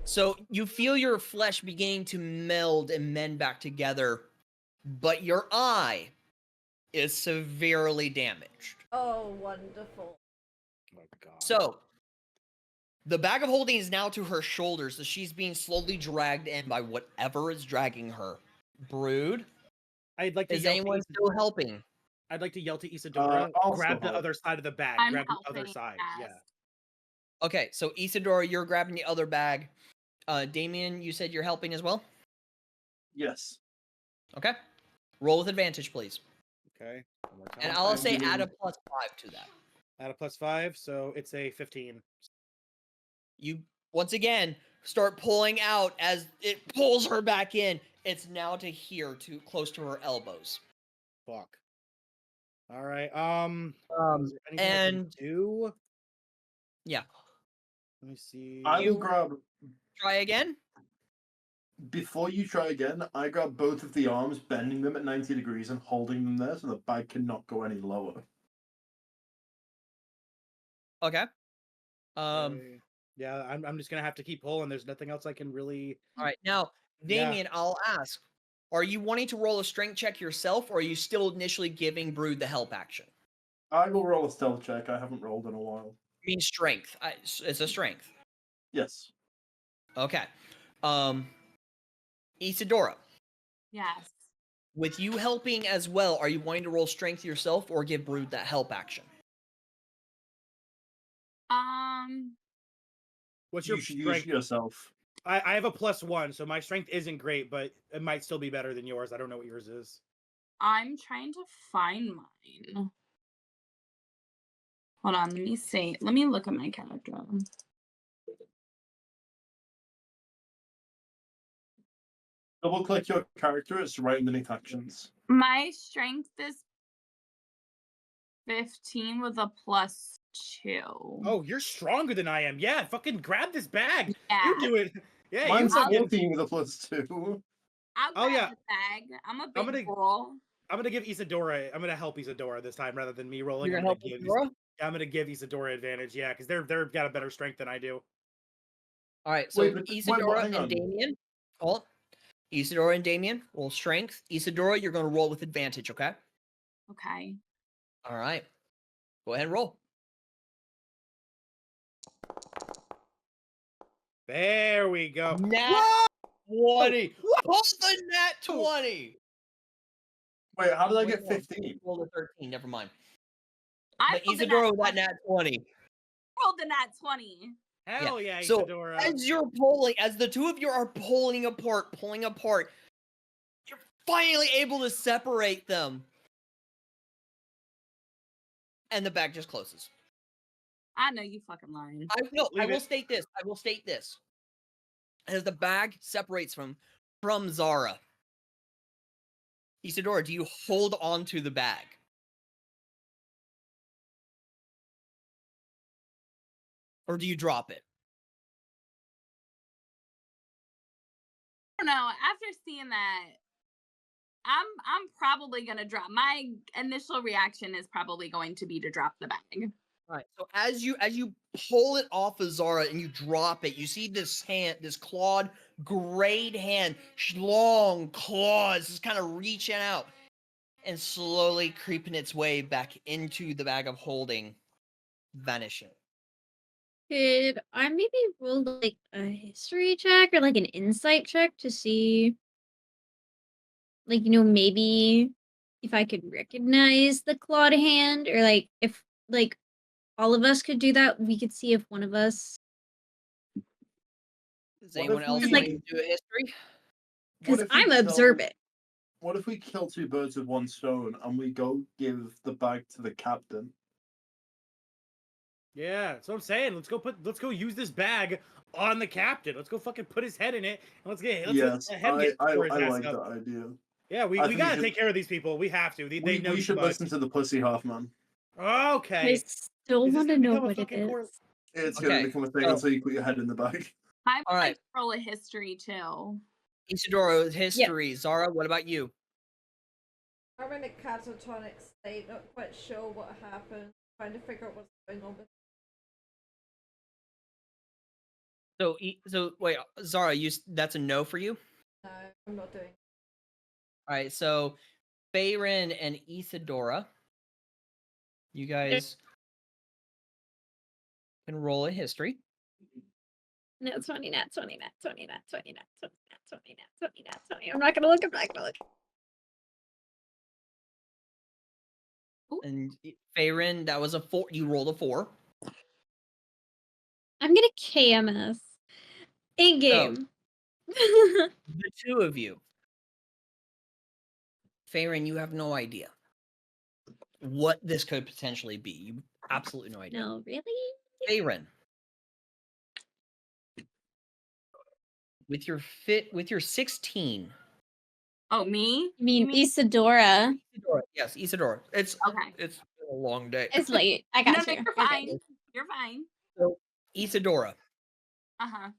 So you feel your flesh beginning to meld and mend back together, but your eye is severely damaged. Oh, wonderful. Oh my god. So the bag of holding is now to her shoulders as she's being slowly dragged in by whatever is dragging her. Brood, I'd like to is yell anyone to still helping? I'd like to yell to Isadora, I'll grab still the help. other side of the bag. I'm Grab the other helping, side. yes. Yeah. Okay, so Isadora, you're grabbing the other bag. Damien, you said you're helping as well? Yes. Okay. Roll with advantage, please. Okay. One more time. And I'll I'm say giving- add a +5 to that. Add a +5, so it's a 15. You, once again, start pulling out as it pulls her back in. It's now to here, to close to her elbows. Fuck. All right. Is there anything I and- can do? Yeah. Let me see. I will You- grab. Try again. Before you try again, I grab both of the arms, bending them at 90 degrees and holding them there so the bag cannot go any lower. Okay. Okay. Yeah, I'm just gonna have to keep pulling. There's nothing else I can really. All right. Now, Yeah. Damien, I'll ask, are you wanting to roll a strength check yourself, or are you still initially giving Brood the help action? I will roll a stealth check. I haven't rolled in a while. I mean strength. It's a strength. Yes. Okay. Isadora, Yes. with you helping as well, are you wanting to roll strength yourself or give Brood that help action? What's You your should use strength? yourself. I have a +1, so my strength isn't great, but it might still be better than yours. I don't know what yours is. I'm trying to find mine. Hold on, let me see. Let me look at my character. Double click your character, it's right underneath actions. My strength is 15 with a +2. Oh, you're stronger than I am. Yeah, fucking grab this bag. yeah. You do it. Yeah, Mine's you fucking. 14 with a +2. I'll Oh, grab yeah. the bag. I'm a I'm big gonna- girl. I'm gonna give Isadora. I'm gonna help Isadora this time rather than me rolling. You're I'm gonna gonna help give. Isadora? I'm gonna give Isadora advantage. Yeah, because they're got a better strength than I do. All right. So Wait, but- Isadora hang and on. Damien. Hold. Isadora and Damien, roll strength. Isadora, you're going to roll with advantage, okay? Okay. All right. Go ahead and roll. There we go. Nat 20. Hold the nat 20. Wait, how did I Wait, get no, 15? Roll a 13. Never mind. I But rolled a Isadora nat with that 20. nat 20. Rolled the nat 20. Hell yeah, So Isadora. as you're pulling, as the two of you are pulling apart, you're finally able to separate them. And the bag just closes. I know you fucking lying. I Leave will it. state this. I will state this. As the bag separates from Zara. Isadora, do you hold on to the bag? Or do you drop it? I don't know. After seeing that, I'm probably gonna drop. My initial reaction is probably going to be to drop the bag. All right. So as you pull it off of Zara and you drop it, you see this hand, this clawed, grayed hand, long claws, just kind of reaching out and slowly creeping its way back into the bag of holding, vanishing. Could I maybe roll like a history check or like an insight check to see, like, maybe if I could recognize the clawed hand, or like if like all of us could do that, we could see if one of us, Does What anyone if else we- want to do a history? because What if we I'm kill- observant. What if we kill two birds with one stone and we go give the bag to the captain? Yeah, that's what I'm saying. Let's go use this bag on the captain. Let's go fucking put his head in it. And let's Yes, let him I get tore his ass like up. that idea. Yeah, we I think we gotta should- take care of these people. We have to. They know We too should much. listen to the pussy half man. I Okay. still Is this want to gonna know become a what it fucking court? is. It's Okay, gonna become a thing so- until you put your head in the bag. I would All like right. to roll a history too. Isadora, history. Zara, what about you? I'm in a catatonic state, not quite sure what happened, trying to figure out what's going on with So wait, Zara, that's a no for you. No, I'm not doing. All right, so Bayrin and Isadora, you guys can roll a history. Nat 20, nat 20, nat 20, nat 20, nat 20, nat 20, nat 20, nat 20. I'm not gonna look. I'm not gonna look. And Bayrin, that was a 4. You rolled a 4. I'm gonna KMS. In game. The two of you, Bayrin, you have no idea what this could potentially be. You absolutely no idea. No, really? Bayrin, with your 16. Oh, me? I mean, Isadora. Isadora, yes, Isadora. It's Okay. been a long day. It's late. I No, got no, you. you're I got fine. you. You're fine. So, Isadora, Uh-huh.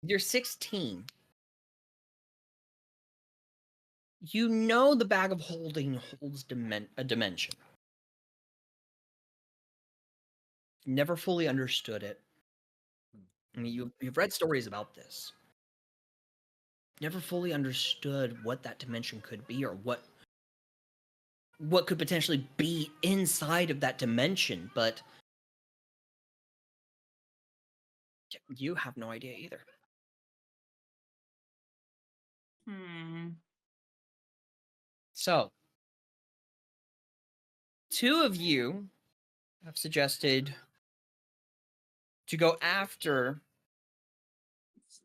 you're 16. You know the bag of holding holds a dimension. Never fully understood it. I mean, you've read stories about this. Never fully understood what that dimension could be, or what could potentially be inside of that dimension, but you have no idea either. So, two of you have suggested to go after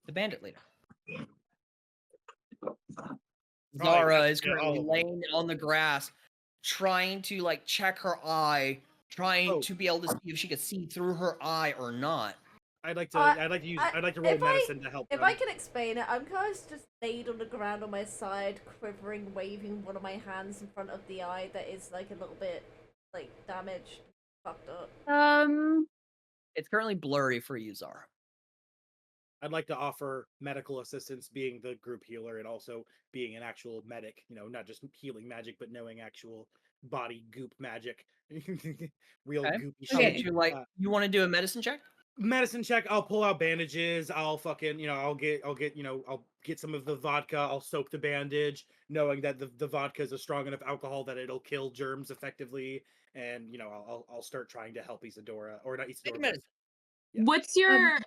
the bandit leader. Zara is currently laying on the grass, trying to like check her eye, trying to be able to see if she could see through her eye or not. I'd like to roll medicine to help. If I can explain it, I'm kind of just laid on the ground on my side, quivering, waving one of my hands in front of the eye that is like a little bit like damaged, fucked up. It's currently blurry for you, Zara. I'd like to offer medical assistance, being the group healer and also being an actual medic. You know, not just healing magic, but knowing actual body goop magic. Real goopy How shit. would you like? You want to do a medicine check? Medicine check. I'll pull out bandages. I'll fucking, I'll get, I'll get some of the vodka. I'll soak the bandage, knowing that the vodka is a strong enough alcohol that it'll kill germs effectively. And I'll start trying to help Isadora, or not Isadora. medicine. Yeah. What's your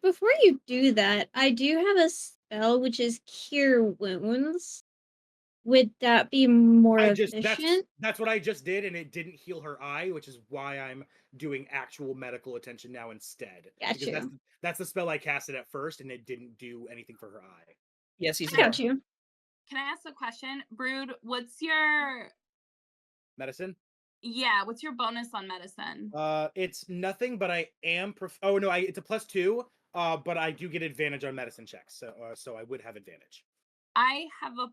Before you do that, I do have a spell which is Cure Wounds. Would that be more efficient? That's what I just did, and it didn't heal her eye, which is why I'm doing actual medical attention now instead. Got because you. that's the spell I casted at first, and it didn't do anything for her eye. Yes, I got you. Can I ask a question? Brood, what's your medicine? Yeah, what's your bonus on medicine? It's nothing, but I am it's a +2, but I do get advantage on medicine checks, so I would have advantage. I have a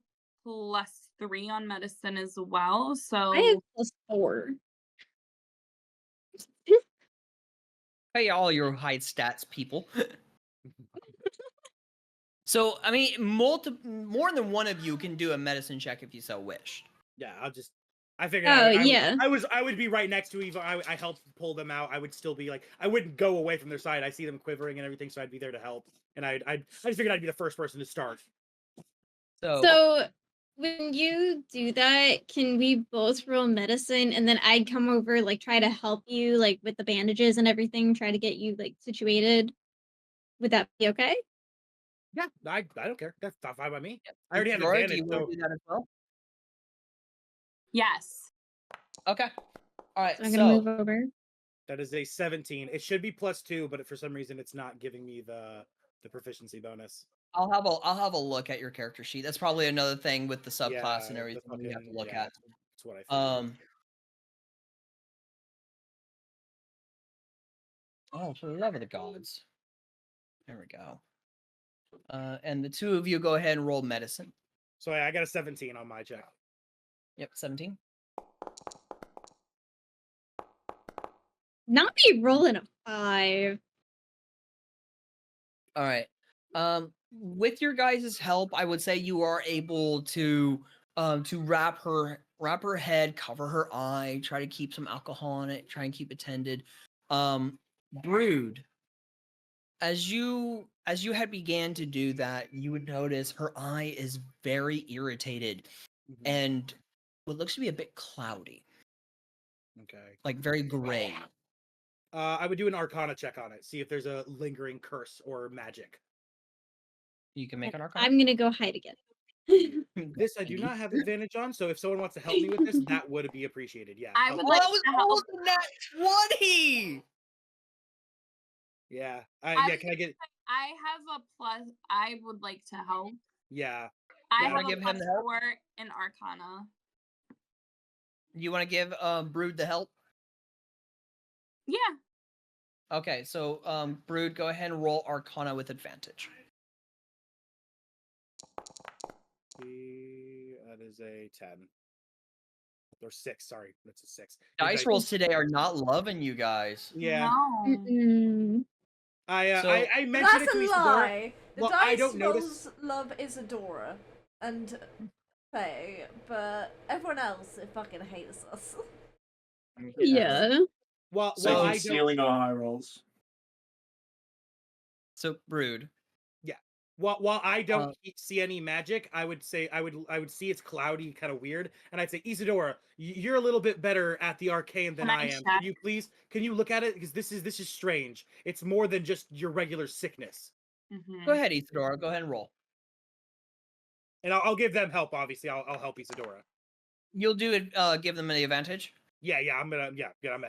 +3 on medicine as well, so I have +4. Hey, all your high stats people. So, I mean, more than one of you can do a medicine check if you so wish. Yeah, I figured. I would be right next to Eva. I helped pull them out. I would still be like, I wouldn't go away from their side. I see them quivering and everything, so I'd be there to help. And I just figured I'd be the first person to start. So when you do that, can we both roll medicine, and then I'd come over, like try to help you, like with the bandages and everything, try to get you like situated? Would that be okay? Yeah, I don't care. That's fine by me. Yeah. I already have Zara, advantage. do you want to do that as well? Yes. Okay. All right. So I'm gonna move over. That is a 17. It should be +2, but for some reason it's not giving me the proficiency bonus. I'll have a look at your character sheet. That's probably another thing with the subclass and everything we have to look at. That's what I figured. Oh, for the love of the gods. There we go. And the two of you go ahead and roll medicine. So I got a 17 on my check. Yep, 17. Not be rolling a 5. All right. With your guys' help, I would say you are able to wrap her head, cover her eye, try to keep some alcohol on it, try and keep it tended. Brood, as you had began to do that, you would notice her eye is very irritated and what looks to be a bit cloudy, Okay. like very gray. I would do an Arcana check on it, see if there's a lingering curse or magic. You can make an Arcana. I'm gonna go hide again. This I do not have advantage on, so if someone wants to help me with this, that would be appreciated. Yeah. I help would me. like that was to help. almost a nat 20! Yeah. I Yeah. was Can I get? I have a plus. I would like to help. Yeah. I Yeah, have wanna a give him plus the help? 4 in Arcana. You want to give Brood the help? Yeah. Okay, so Brood, go ahead and roll Arcana with advantage. That is a 10. Or 6. Sorry, that's a 6. Dice rolls today are not loving you guys. Yeah. No. Mm-mm. I mentioned That's it to a Isadora. lie. The Well, dice I don't rolls notice. love Isadora and Faye, but everyone else it fucking hates us. Yeah. Well, So I he's don't. stealing our high rolls. So Brood, While I don't see any magic, I would say I would see it's cloudy, kind of weird, and I'd say Isadora, you're a little bit better at the arcane than Can I I am. check? Can you please? Can you look at it because this is strange. It's more than just your regular sickness. Mhm. go ahead, Isadora. Go ahead and roll. And I'll give them help. Obviously, I'll help Isadora. You'll do it. Give them the advantage. Yeah, I'm gonna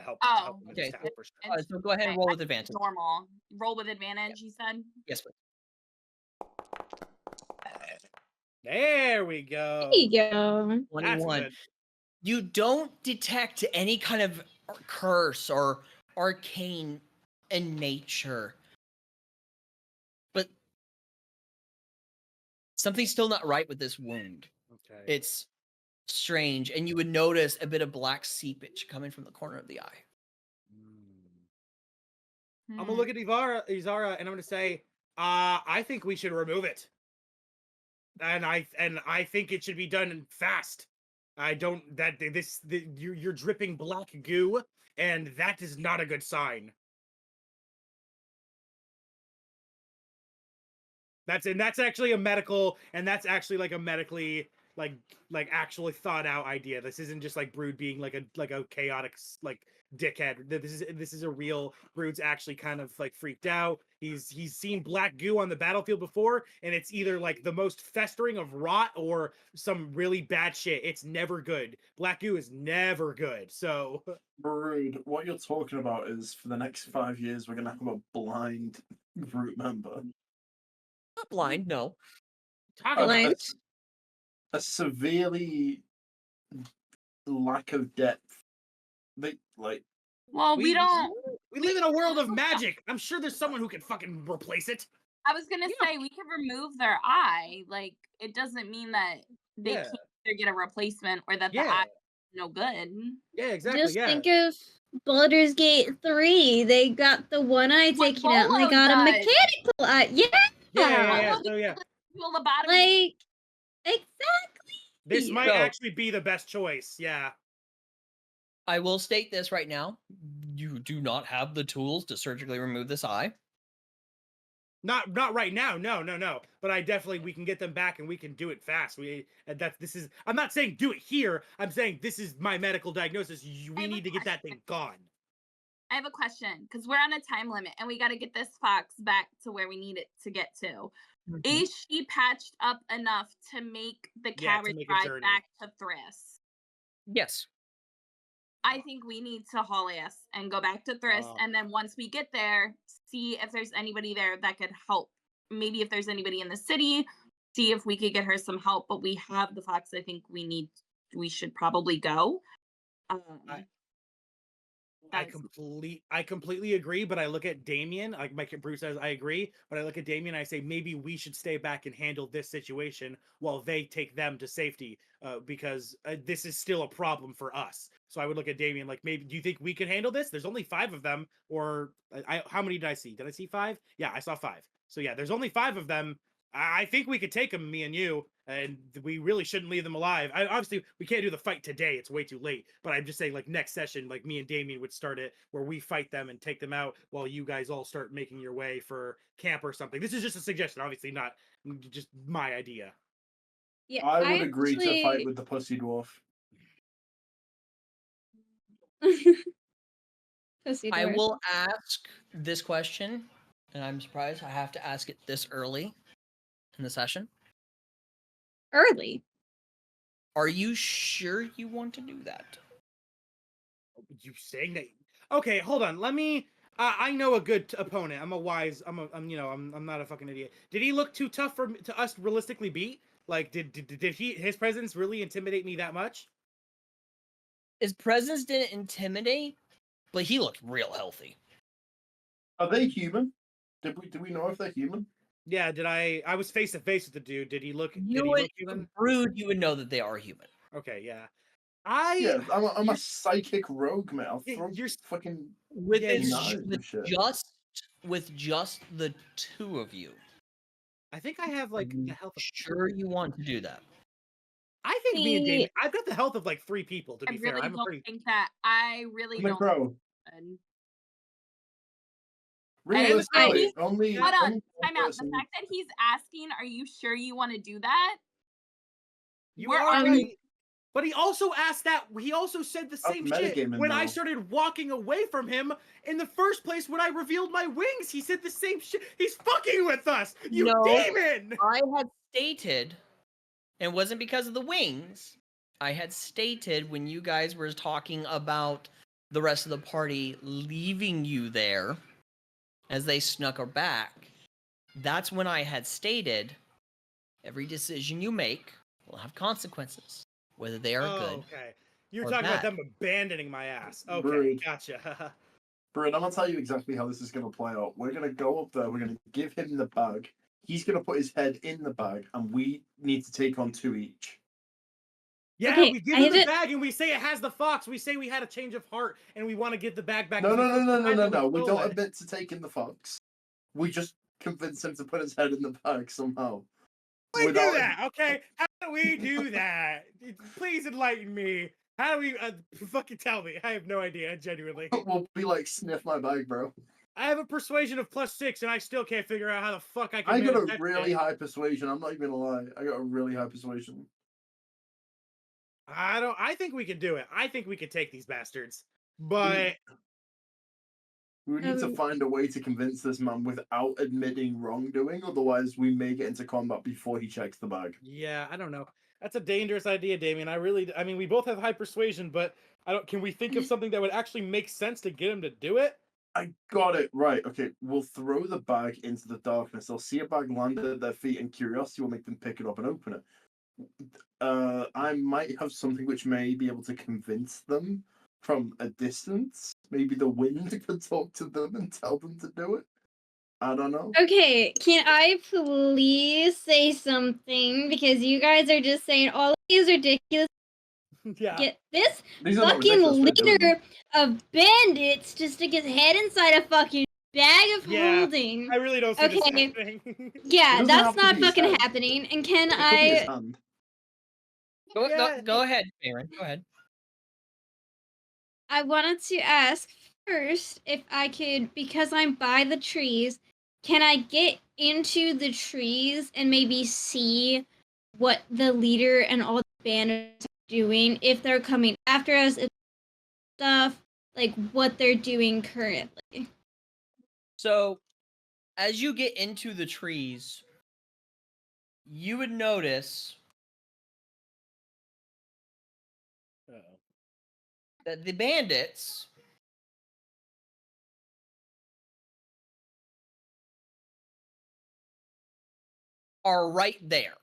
help. Oh, help them with okay, this attack for sure. It's So go ahead and okay, roll I with think it's advantage. normal. Roll with advantage, you said? Yes, please. There we go. There you go. That's 21. good. You don't detect any kind of curse or arcane in nature. But something's still not right with this wound. Okay. It's strange, and you would notice a bit of black seepage coming from the corner of the eye. I'm gonna look at Izara, and I'm gonna say, I think we should remove it. And I think it should be done fast. I don't you're dripping black goo, and that is not a good sign. That's actually a medical, and that's actually like a medically like actually thought out idea. This isn't just like Brood being like a chaotic like dickhead. This is a real Brood's actually kind of like freaked out. He's seen black goo on the battlefield before, and it's either like the most festering of rot or some really bad shit. It's never good. Black goo is never good. So Brood, what you're talking about is for the next 5 years we're gonna have a blind group member. Not blind, no. talk A- about Blind. it. a severely lack of depth. They like Well, we don't. We live in a world of magic. I'm sure there's someone who can fucking replace it. I was gonna say we could remove their eye. Like, it doesn't mean that they Yeah. can't either get a replacement or that the Yeah. eye is no good. Yeah, exactly. Just yeah. think of Baldur's Gate 3. They got the one eye What taken out and they Bolo got a does. mechanical eye. Yeah. Yeah. Bolo So yeah, Dual lobotomy. Like, exactly. this might So- actually be the best choice. Yeah. I will state this right now. You do not have the tools to surgically remove this eye. Not right now. No. But we can get them back and we can do it fast. I'm not saying do it here. I'm saying this is my medical diagnosis. We have a need to get that thing gone. I have a question because we're on a time limit and we got to get this fox back to where we need it to get to. Is she patched up enough to make the Yeah, to carriage make a ride journey. back to Thriss? Yes. I think we need to haul ass and go back to Thriss, Oh. and then once we get there, see if there's anybody there that could help. Maybe if there's anybody in the city, see if we could get her some help. But we have the fox. I think we should probably go. I That's- completely agree, but I look at Damien, like Mike Bruce says, I agree, but I look at Damien and I say maybe we should stay back and handle this situation while they take them to safety, because this is still a problem for us. So I would look at Damien like, maybe, do you think we can handle this? There's only 5 of them, or how many did I see? Did I see 5? Yeah, I saw 5. So yeah, there's only 5 of them. I think we could take them, me and you. and we really shouldn't leave them alive. Obviously, we can't do the fight today; it's way too late. But I'm just saying, like next session, like me and Damien would start it where we fight them and take them out, while you guys all start making your way for camp or something. This is just a suggestion, obviously not just my idea. Yeah, I would agree to fight actually- with the pussy dwarf. Pussy I dwarf. will ask this question, and I'm surprised I have to ask it this early in the session. Early. Are you sure you want to do that? You saying that? Okay, hold on. Let me. I know a good opponent. I'm not a fucking idiot. Did he look too tough to us realistically beat? Like, did his presence really intimidate me that much? His presence didn't intimidate, but he looked real healthy. Are they human? Do we know if they're human? Yeah. I was face to face with the dude. Did he look You human? Brood, you would know that they are human. Okay. Yeah. Yeah, I'm a psychic rogue, man. I'll throw You're fucking With Yeah, this, you- with just the two of you. I think I have like Are the you health of. sure you want to do that? I think me and See- Damien. I've got the health of like 3 people. To I be fair, really I'm a don't pretty. think that. I really I'm a don't. crow. And Realistically, I- only Hold on, only one time out. The person- fact that he's asking, "Are you sure you want to do that?" You We're are already- right. But he also asked that. He also said the same shit metagaming when I now. started walking away from him in the first place. When I revealed my wings, he said the same shit. He's fucking with us, you No. demon! I had stated, and it wasn't because of the wings. I had stated when you guys were talking about the rest of the party leaving you there as they snuck her back. That's when I had stated every decision you make will have consequences, whether they are good. Okay. You're or talking about bad. them abandoning my ass. Okay, Rude. gotcha. Brad, I'm gonna tell you exactly how this is gonna play out. We're gonna go up there, we're gonna give him the bag, he's gonna put his head in the bag, and we need to take on 2 each. Yeah, Okay, we give I him the did- bag and we say it has the fox. We say we had a change of heart and we want to give the bag back. No, 'cause no, we no, took no, the no, bag no, and we no. We stole don't it. admit to taking the fox. We just convince him to put his head in the bag somehow. We Without- do that, okay? How do we do that? Please enlighten me. How do we fucking tell me? I have no idea, genuinely. We'll be like, sniff my bag, bro. I have a persuasion of +6 and I still can't figure out how the fuck I can I got manage a that really shit. high persuasion. I'm not even gonna lie. I got a really high persuasion. I think we can do it. I think we can take these bastards. But We need to find a way to convince this man without admitting wrongdoing, otherwise we may get into combat before he checks the bag. yeah, I don't know. That's a dangerous idea, Damien. I mean, we both have high persuasion, but can we think of something that would actually make sense to get him to do it? I got it. Right, okay. We'll throw the bag into the darkness. They'll see a bag land at their feet, and curiosity will make them pick it up and open it. I might have something which may be able to convince them from a distance. Maybe the wind could talk to them and tell them to do it. I don't know. Okay, can I please say something? Because you guys are just saying all of these ridiculous. Yeah. Get this These are not fucking ridiculous, we're doing them. leader of bandits to stick his head inside a fucking bag of Yeah, holding. I really don't see this Okay. happening. Yeah, doesn't that's have to not be his fucking head. happening. And can It could be his I? hand. Go ahead, Aaron. Go ahead. I wanted to ask first if I could, because I'm by the trees, can I get into the trees and maybe see what the leader and all the bandits are doing, if they're coming after us, if stuff, like what they're doing currently? So, as you get into the trees, you would notice that the bandits are right there.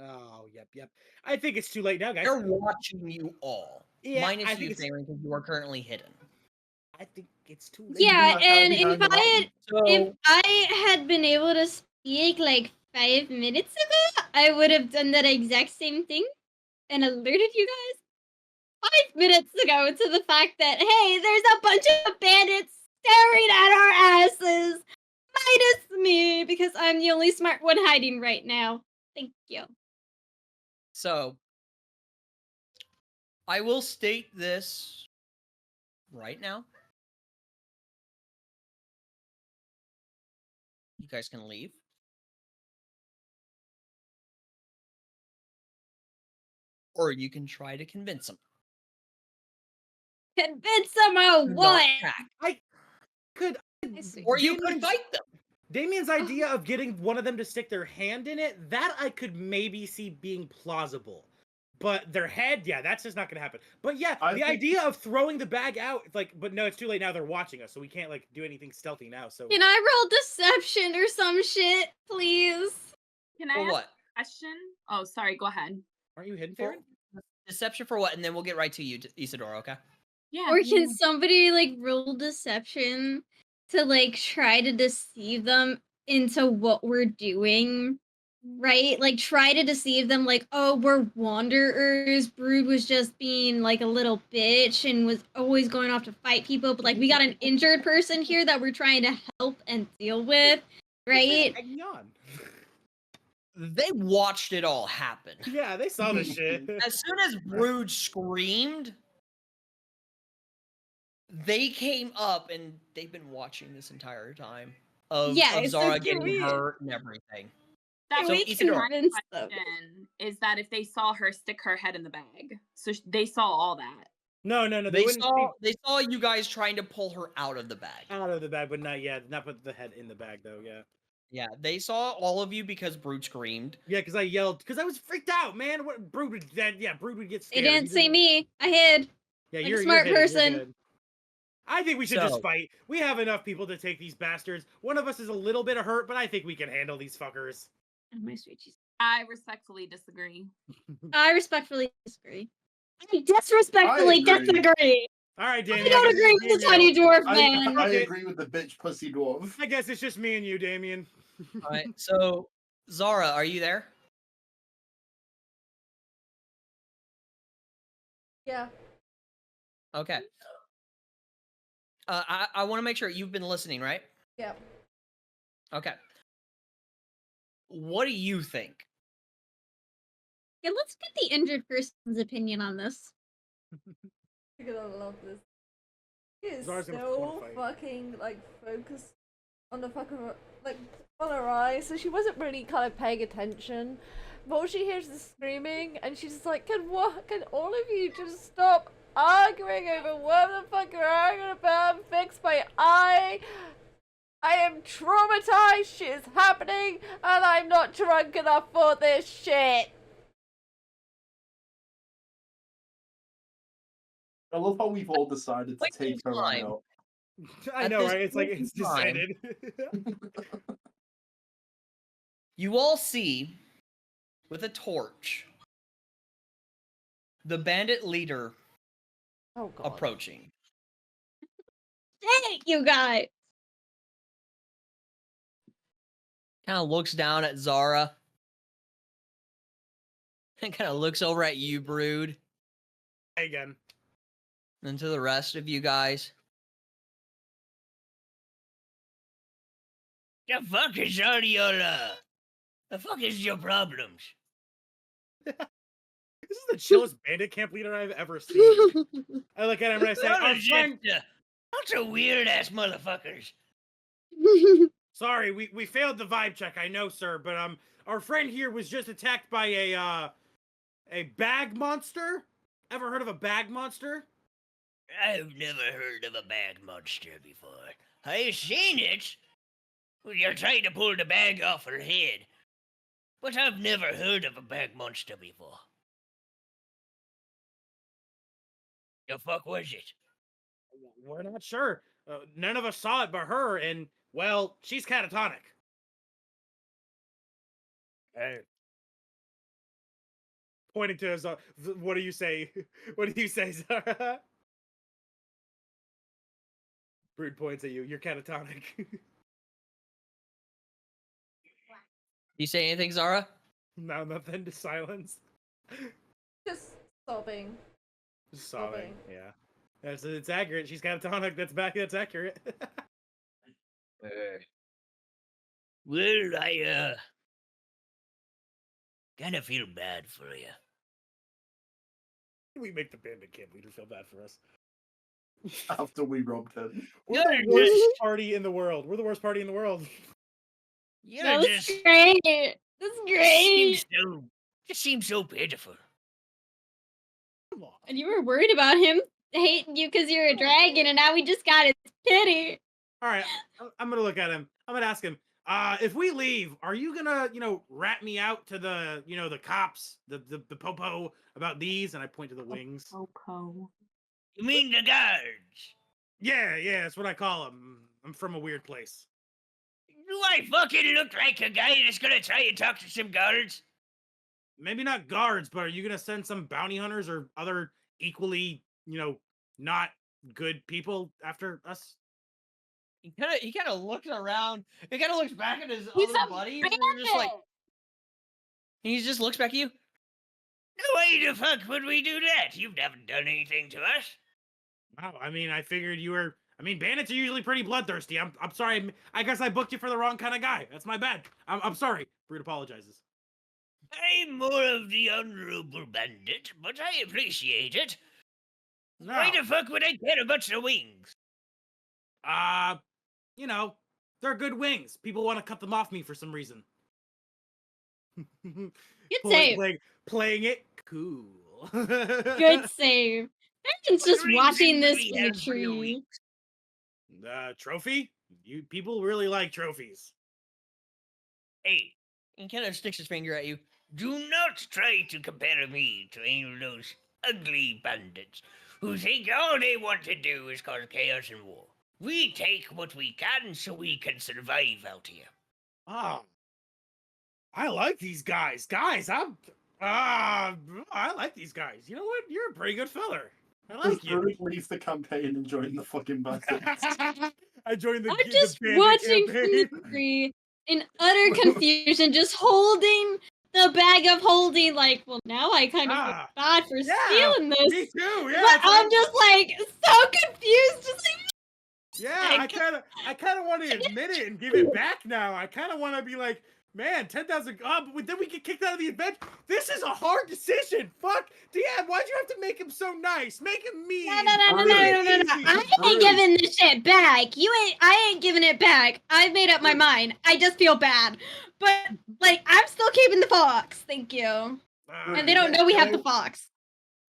Oh, yep. I think it's too late now, guys. They're watching you all. Yeah, I minus think you, it's- Theron, because you are currently hidden. I think it's too late. Yeah, Behind- and behind if the mountain. if I had been able to speak like 5 minutes ago, I would have done that exact same thing and alerted you guys 5 minutes ago to the fact that, hey, there's a bunch of bandits staring at our asses, minus me, because I'm the only smart one hiding right now. Thank you. So, I will state this right now. You guys can leave. Or you can try to convince them. Convince them of to not what? attack. I could. I see. Or you could Damien's- fight them. Damien's idea of getting one of them to stick their hand in it, that I could maybe see being plausible. But their head, yeah, that's just not gonna happen. But yeah, I the think- idea of throwing the bag out, it's like, but no, it's too late now. They're watching us, so we can't like do anything stealthy now. So Can I roll deception or some shit, please? Can I For ask what? a question? Oh, sorry. Go ahead. aren't you hidden, For Farron? deception for what? And then we'll get right to you, Isadora, okay? Yeah. Or yeah, can somebody like roll deception to like try to deceive them into what we're doing? Right? Like try to deceive them like, oh, we're wanderers. Brood was just being like a little bitch and was always going off to fight people, but like we got an injured person here that we're trying to help and deal with, right? Hanging on. They watched it all happen. Yeah, they saw the shit. As soon as Brood screamed, they came up and they've been watching this entire time of Yeah, so Zara can getting we- hurt and everything. That So we was Isadora- my convince them. question, is that if they saw her stick her head in the bag, so they saw all that. No, They wouldn't saw you guys trying to pull her out of the bag. out of the bag, but not yet. Not put the head in the bag though. Yeah. Yeah, they saw all of you because Brood screamed. Yeah, because I yelled, because I was freaked out, man. What Brood would that? Yeah, Brood would get They scared. didn't He see me. I hid. Yeah, like a you're smart hidden, you're person. good. I think we should So- just fight. We have enough people to take these bastards. One of us is a little bit hurt, but I think we can handle these fuckers. Oh, my sweet Jesus. I respectfully disagree. I respectfully disagree. I disrespectfully I agree. disagree. All right, I Damien. don't guess agree it's with the me and tiny you. dwarf man. I Okay. agree with the bitch pussy dwarf. I guess it's just me and you, Damien. All right, so Zara, are you there? Yeah. Okay. I want to make sure you've been listening, right? Yeah. Okay. What do you think? Yeah, let's get the injured person's opinion on this. You're gonna love this. He is Zara's gonna so wanna fight. fucking like focused on the fucking like on her eyes, so she wasn't really kind of paying attention. But all she hears is screaming, and she's just like, "Can all of you just stop arguing over what the fuck you're arguing about and fix my eye? I am traumatized. Shit is happening, and I'm not drunk enough for this shit." I love how we've all decided to Like take her time. out. I At know, this right? It's like point in it's time- decided. You all see, with a torch, the bandit leader Oh god. approaching. Thank you guys. Kind of looks down at Zara. And kind of looks over at you, Brood. Again. And to the rest of you guys. The fuck is all your, the fuck is your problems? This is the chillest bandit camp leader I've ever seen. I look at him and I say, Y'all "Our are just, friend, bunch of weird ass motherfuckers. sorry, we failed the vibe check. I know, sir, but our friend here was just attacked by a bag monster. Ever heard of a bag monster? I've never heard of a bag monster before. I've seen it when you're trying to pull the bag off her head, but I've never heard of a bag monster before. The fuck was it? We're not sure. None of us saw it but her, and well, she's catatonic. Pointing to us, what do you say? What do you say, Zara? Brood points at you. You're catatonic. You say anything, Zara? No, nothing. Just silence. Just sobbing. Just sobbing. Sobbing. Yeah. It's accurate. She's catatonic. That's accurate. Well, I, kind of feel bad for you. We make the bandit camp leader feel bad for us. After we robbed him. We're the worst party in the world. We're the worst party in the world. You're That was just great. That's great. just seems so pitiful. Come on. And you were worried about him hating you because you're a dragon, and now we just got his pity. All right, I'm gonna look at him. I'm gonna ask him. If we leave, are you gonna, rat me out to the, the cops, the popo about these? And I point to the wings. Popo. You mean the guards? Yeah, that's what I call them. I'm from a weird place. Do I fucking look like a guy that's gonna try and talk to some guards? Maybe not guards, but are you gonna send some bounty hunters or other equally, not good people after us? He kind of looks around. He kind of looks back at his He's other a buddies, and they're just like, bandit! he just looks back at you. No way the fuck would we do that? You've never done anything to us. Wow, I mean, I figured you were. I mean, bandits are usually pretty bloodthirsty. I'm sorry. I guess I booked you for the wrong kind of guy. That's my bad. I'm sorry. Brute apologizes. I'm more of the honorable bandit, but I appreciate it. No. Why the fuck would I care about the wings? They're good wings. People want to cut them off me for some reason. Good save. Playing it cool. Good save. Aaron's just What watching reason this would we from a have for your tree. wings? Trophy? You people really like trophies. Hey, He kind of sticks his finger at you. do not try to compare me to any of those ugly bandits who think all they want to do is cause chaos and war. We take what we can so we can survive out here. Ah, I like these guys. Guys, I like these guys. You know what? You're a pretty good feller. I like you. Druid leave the campaign and join the fucking bandits. I joined the. I'm just bandit watching from campaign. the tree in utter confusion, just holding the bag of holding. Like, well, now I kind of feel bad for stealing this. Me too. Yeah, But I'm just like so confused. Just like, yeah. I kind of want to admit it and give it back now. I kind of want to be like, man, 10,000. But then we get kicked out of the event. This is a hard decision. Fuck, DM. Why'd you have to make him so nice? Make him mean. no. I ain't giving this shit back. I ain't giving it back. I've made up my mind. I just feel bad. But like, I'm still keeping the fox. Thank you. And they don't know we have the fox.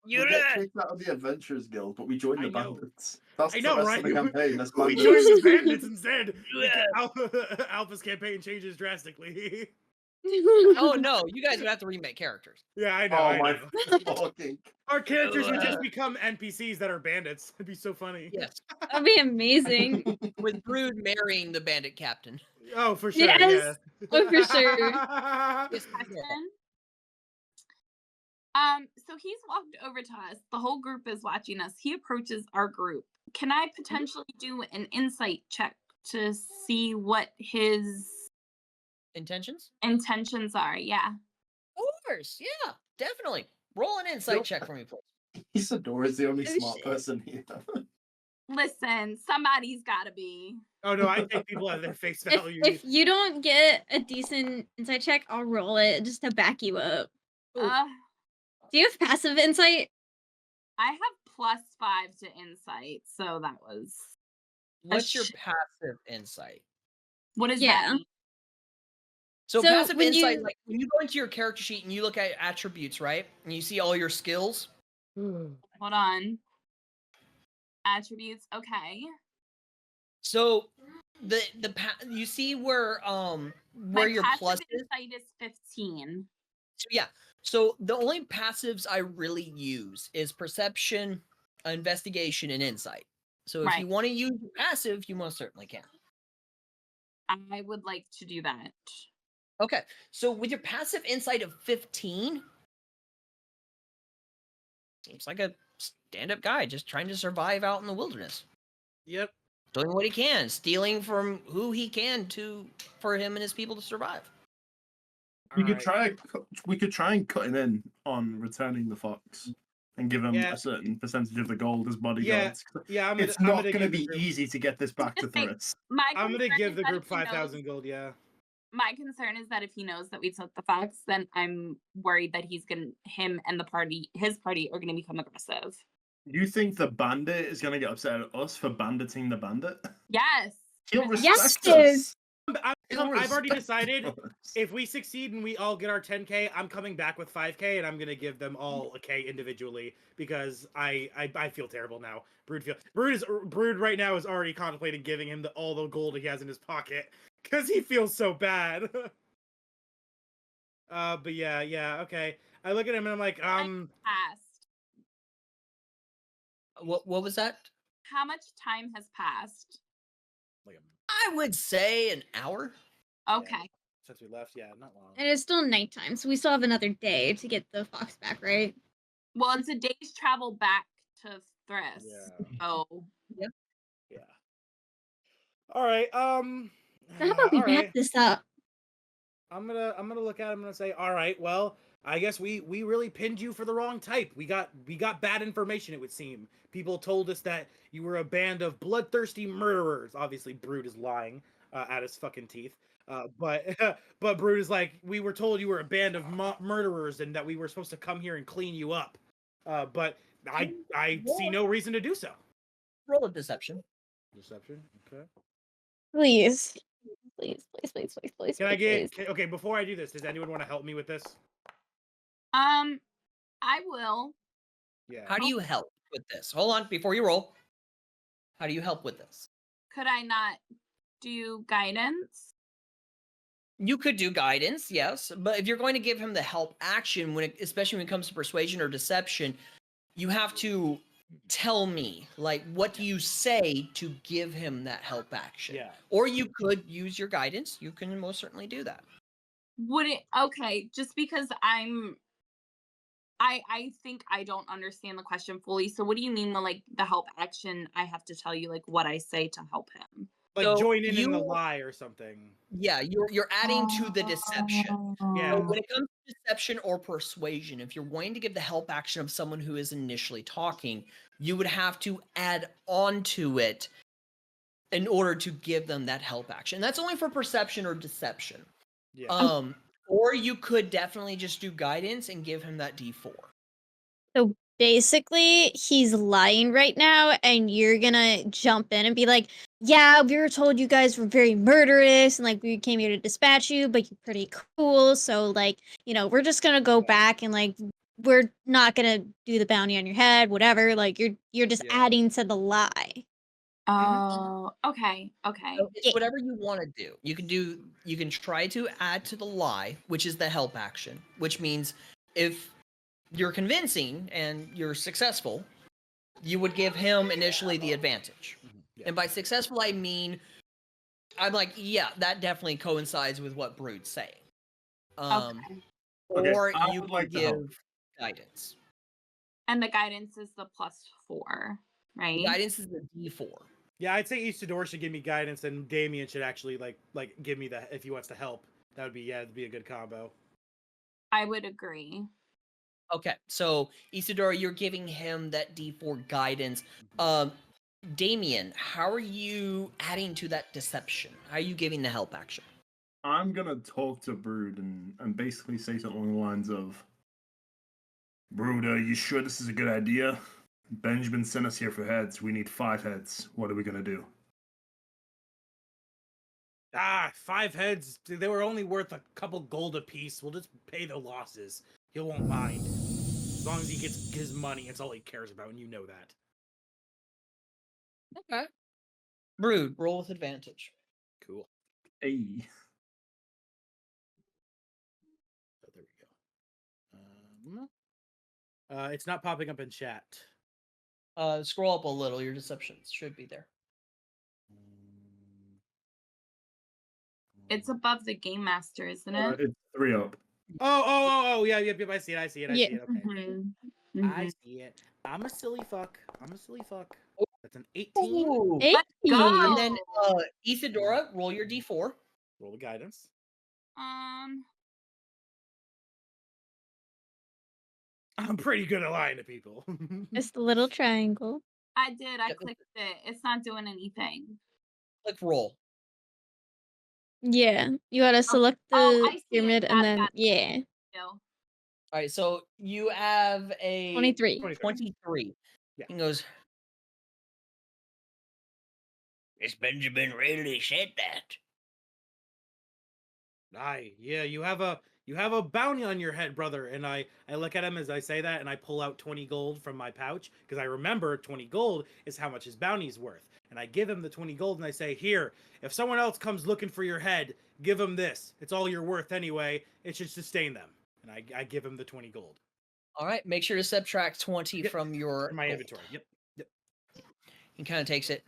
We get kicked out of the Adventurers Guild, but we joined the bandits. That's I know, the rest right? of the campaign. That's We bandits. joined the bandits instead. Yeah. Alpha's campaign changes drastically. Oh no, you guys would have to remake characters. Yeah, I know. Oh I my know. fucking. Our characters would just become NPCs that are bandits. It'd be so funny. Yes, That'd be amazing. with Brood marrying the bandit captain. Oh, for sure. Yes. Yeah. Oh, for sure. Yes, Question. So he's walked over to us. The whole group is watching us. He approaches our group. Can I potentially do an insight check to see what his intentions. are? Yeah. Of course, yeah, definitely. Roll an insight check for me, please. Isadora's the only Oh, smart shit. person here. Listen, somebody's got to be. Oh no, I take people at their face If, value. if you don't get a decent insight check, I'll roll it just to back you up. Ooh. Do you have passive insight? I have +5 to insight, so that was. What's your passive insight? What is Yeah. that mean? So, So passive when insight, you- like when you go into your character sheet and you look at attributes, right? And you see all your skills. Hold on. Attributes. Okay. So you see where My your passive plus is. insight is 15. So, yeah. So the only passives I really use is perception, investigation, and insight. So if you Right. want to use your passive, you most certainly can. I would like to do that. Okay. So with your passive insight of 15, seems like a stand-up guy just trying to survive out in the wilderness. Yep. Doing what he can, stealing from who he can for him and his people to survive. We could Alright. try and cut him in on returning the fox and give him Yeah. a certain percentage of the gold as bodyguards. Yeah, It's I'm not gonna going to give the be group- easy to get this back to Hey, Thris. My I'm gonna concern give is the that group if he knows- 5,000 gold. Yeah. My concern is that if he knows that we took the fox, then I'm worried that him and his party are gonna become aggressive. You think the bandit is gonna get upset at us for banditing the bandit? Yes. He'll Yes, respect dude. us. I've already respect decided us. if we succeed and we all get our 10K, I'm coming back with 5K and I'm gonna give them all a K individually because I feel terrible now. Brood right now is already contemplating giving him all the gold he has in his pocket because he feels so bad. But yeah, okay. I look at him and I'm like, Passed. What was that? How much time has passed? I would say an hour. Okay. Since we left, yeah, not long. And it's still nighttime, so we still have another day to get the fox back, right? Well, it's a day's travel back to Thriss. Yeah. Oh. Yeah. All right. So how about we all wrap right. this up? I'm gonna look at him and say, all right, well, I guess we really pinned you for the wrong type. We got bad information, it would seem. People told us that you were a band of bloodthirsty murderers. Obviously, Brood is lying at his fucking teeth. But but Brood is like, we were told you were a band of murderers and that we were supposed to come here and clean you up. But I see no reason to do so. Roll a deception. Deception. Okay. Please. Can I get? Okay, before I do this, does anyone want to help me with this? I will. Yeah. How do you help with this? Hold on, before you roll. How do you help with this? Could I not do guidance? You could do guidance, yes, but if you're going to give him the help action, especially when it comes to persuasion or deception, you have to tell me, like, what do you say to give him that help action? Yeah. Or you could use your guidance. You can most certainly do that. Would it? Okay, just because I think I don't understand the question fully. So what do you mean when, like, the help action, I have to tell you, like, what I say to help him? Like So join in the lie or something. Yeah, you're adding to the deception. Yeah. So when it comes to deception or persuasion, if you're going to give the help action of someone who is initially talking, you would have to add on to it in order to give them that help action. That's only for perception or deception. Yeah. Or you could definitely just do guidance and give him that D4. So basically, he's lying right now, and you're gonna jump in and be like, yeah, we were told you guys were very murderous, and like we came here to dispatch you, but you're pretty cool. So like, we're just gonna go back and like we're not gonna do the bounty on your head, whatever. Like you're just adding to the lie. Oh, okay. So it's whatever you want to do. You can try to add to the lie, which is the help action, which means if you're convincing and you're successful, you would give him initially the advantage. Yeah. And by successful, I mean, I'm like, yeah, that definitely coincides with what Brood's saying. Okay. Or I you would can like to help. give guidance. And the guidance is the +4, right? Guidance is the D4. Yeah, I'd say Isidore should give me guidance, and Damien should actually like give me the if he wants to help. That'd be a good combo. I would agree. Okay, so Isidore, you're giving him that D4 guidance. Damien, how are you adding to that deception? How are you giving the help action? I'm gonna talk to Brood and basically say something along the lines of, Brood, are you sure this is a good idea? Benjamin sent us here for heads. We need 5 heads. What are we gonna do? 5 heads. They were only worth a couple gold apiece. We'll just pay the losses. He won't mind. As long as he gets his money, it's all he cares about, and you know that. Okay. Brood, roll with advantage. Cool. Hey. Oh, there we go. It's not popping up in chat. Scroll up a little. Your deceptions should be there. It's above the game master, isn't it? It's 3 up. Oh, yeah, yep, I see it. I see it. Yeah. Okay. I see it. I'm a silly fuck. That's an 18. Ooh. Hey. Go. And then Isadora, roll your D4. Roll the guidance. I'm pretty good at lying to people. Just a little triangle. I did. I Yep. clicked it. It's not doing anything. Click roll. Yeah, you gotta select Oh, I the see it. pyramid and Got it, then got it. yeah, No. All right, so you have a 23. 23. Yeah. He goes, Miss Benjamin really said that. Aye, yeah, you have a bounty on your head, brother. And I look at him as I say that, and I pull out 20 gold from my pouch because I remember 20 gold is how much his bounty's worth. And I give him the 20 gold, and I say, "Here, if someone else comes looking for your head, give him this. It's all you're worth anyway. It should sustain them." And I give him the 20 gold. all right, make sure to subtract 20 Yep, from your in my gold. inventory. Yep. He kind of takes it.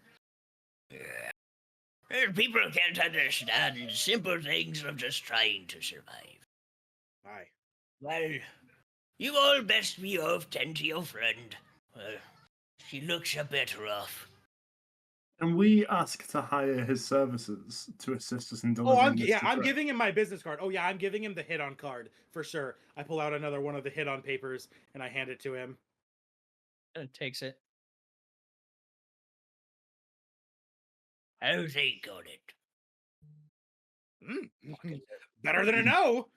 People can't understand simple things of just trying to survive. Aye. Well, you all best be off, tend to your friend. Well, she looks a bit rough. And we ask to hire his services to assist us in Oh, delivering I'm this yeah, to I'm Brett. giving him my business card. Oh yeah, I'm giving him the hit on card for sure. I pull out another one of the hit on papers and I hand it to him. Takes it. How think on it? Better than a no.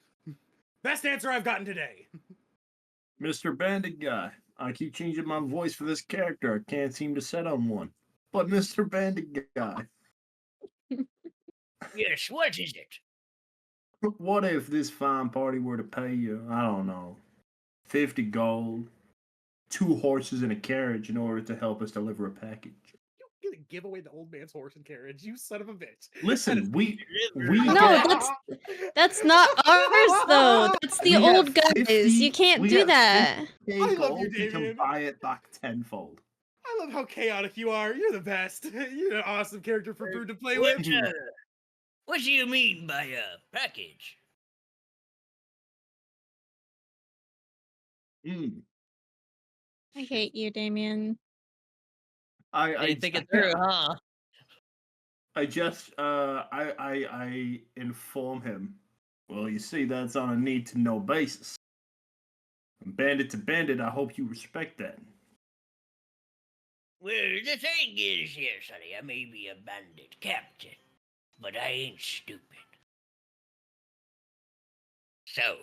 Best answer I've gotten today. Mr. Bandit Guy. I keep changing my voice for this character. I can't seem to set on one. But Mr. Bandit Guy, Yes, what is it? what if this fine party were to pay you, I don't know, 50 gold, 2 horses and a carriage in order to help us deliver a package? You're gonna give away the old man's horse and carriage, you son of a bitch. Listen, we No, that's not ours though. That's the we old have guys. 50 You can't we do have that. 50 I love you, gold, we can Damien. buy it back tenfold. I love how chaotic you are. You're the best. You're an awesome character for Brood to play What, with. what do you mean by a package? Mm. I hate you, Damien. I didn't think it through, huh? I just I inform him. Well, you see, that's on a need to know basis. From bandit to bandit, I hope you respect that. Well, the thing is here, Sonny, I may be a bandit captain, but I ain't stupid. So,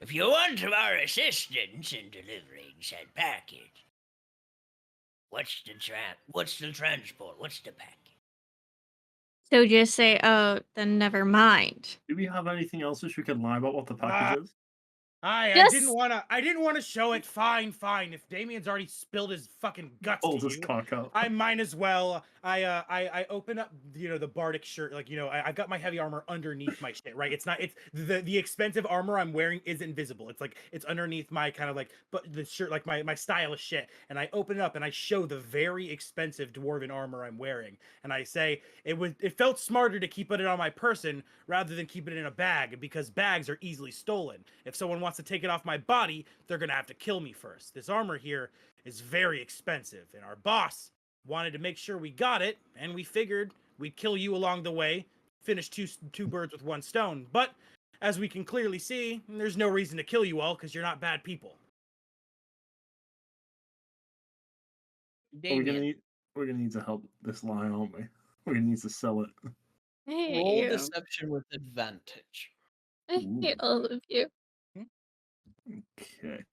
if you want our assistance in delivering said package, what's the transport? What's the package? So just say, oh, then never mind. Do we have anything else which we could lie about what the package is? I Just- didn't wanna show it. Fine. If Damien's already spilled his fucking guts Oh, to just you, cock up. I might as well. I open up, the bardic shirt, like, I've got my heavy armor underneath my shit, right? It's the expensive armor I'm wearing isn't visible. It's like it's underneath my kind of like, but the shirt, like my stylish shit, and I open it up and I show the very expensive dwarven armor I'm wearing, and I say it felt smarter to keep it on my person rather than keep it in a bag because bags are easily stolen. If someone wants to take it off my body, they're gonna have to kill me first. This armor here is very expensive, and our boss wanted to make sure we got it, and we figured we'd kill you along the way, finish two birds with one stone. But as we can clearly see, there's no reason to kill you all because you're not bad people. Damien, We're gonna need to help this lie, aren't we? We're gonna need to sell it. I hate roll you. deception with advantage. I hate all of you. Okay.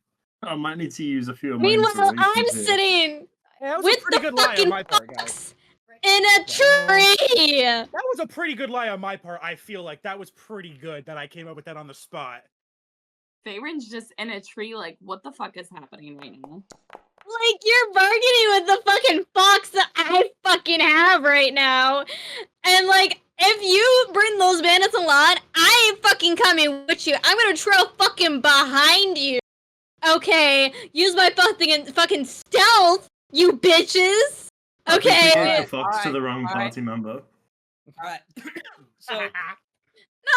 I might need to use a few of my Meanwhile, I'm inspirations here. sitting Yeah, that was with a pretty the good lie on fucking my part, guys. fox in a tree. That was a pretty good lie on my part. I feel like that was pretty good that I came up with that on the spot. Faerun's just in a tree, like, what the fuck is happening right now? Like, you're bargaining with the fucking fox that I fucking have right now. And, like, if you bring those bandits along, I ain't fucking coming with you. I'm gonna trail fucking behind you. Okay, use my fucking stealth, you bitches. I think we Okay. gave the fox to Alright, the wrong alright. party member. All right. So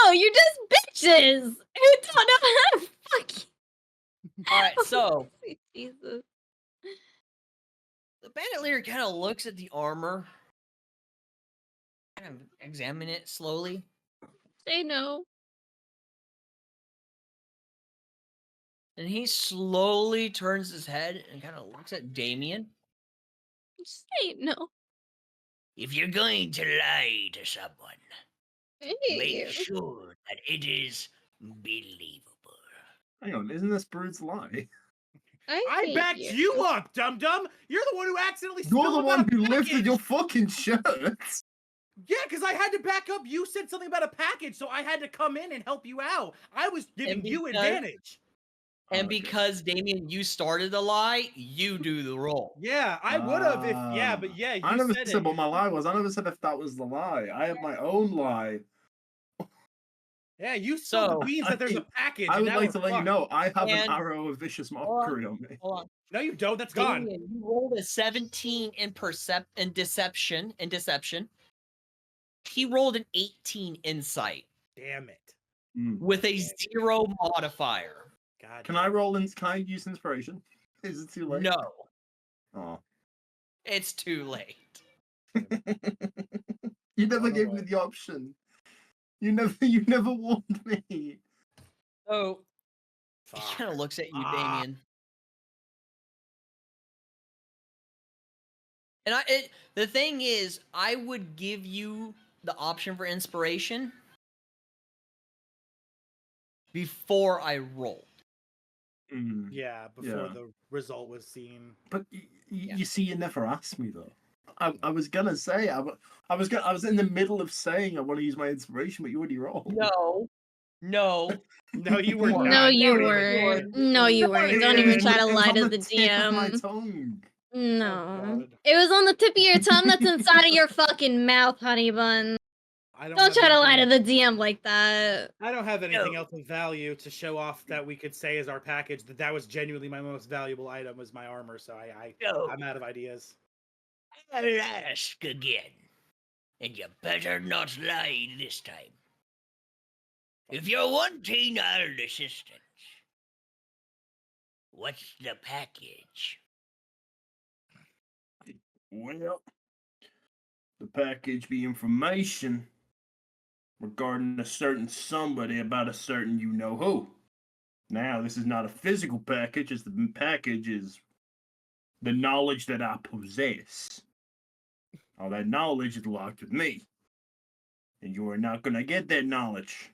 No, you're just bitches who don't know how to fucking. all right. So Jesus. the bandit leader kind of looks at the armor, kind of examine it slowly. Say no. And he slowly turns his head and kind of looks at Damien. Say no. If you're going to lie to someone, I hate Make you. sure that it is believable. Hang on, isn't this Brood's lie? I hate backed you up, dum dum. You're the one who accidentally You're spilled the about one a who lifted your package. fucking shirt. Yeah, because I had to back up. You said something about a package, so I had to come in and help you out. I was giving you because- advantage. And Okay. because Damien, you started the lie, you do the roll. Yeah, I would have if but yeah, I you never said said it. what my lie was. I never said if that was the lie. I have my own lie. Yeah, you spilled the So, beans that there's a package. I and would now like we're to let you fucked. know I have an And- arrow of vicious Hold mockery on me. Hold on. No, you don't. That's gone. Damien, you rolled a 17 in deception. He rolled an 18 insight Damn it. with a 0 modifier. God. Can I roll in? Can I use inspiration? Is it too late? No, Oh. it's too late. You never Run gave me away. the option. You never warned me. So he Fuck. kind of looks at you, Ah. Damien. And the thing is, I would give you the option for inspiration before I rolled. Yeah, before the result was seen. But Yeah. you see, you never asked me though. I was gonna say I was in the middle of saying I want to use my inspiration, but you already rolled. No. No, you were No, not. No, you Don't even- weren't. No, you weren't. Don't It even was try to It was lie on to the the tip of my DM. tongue. No. God. It was on the tip of your tongue that's inside of your fucking mouth, honey bun. I Don't have try to lie to anything- the DM like that. I don't have anything No. else of value to show off that we could say as our package. That was genuinely my most valuable item was my armor. So No, I'm out of ideas. I'll ask again. And you better not lie this time. If you're wanting our assistance, what's the package? Well, the package be information regarding a certain somebody about a certain you know who. Now, this is not a physical package, as the package is the knowledge that I possess. All that knowledge is locked with me. And you are not going to get that knowledge.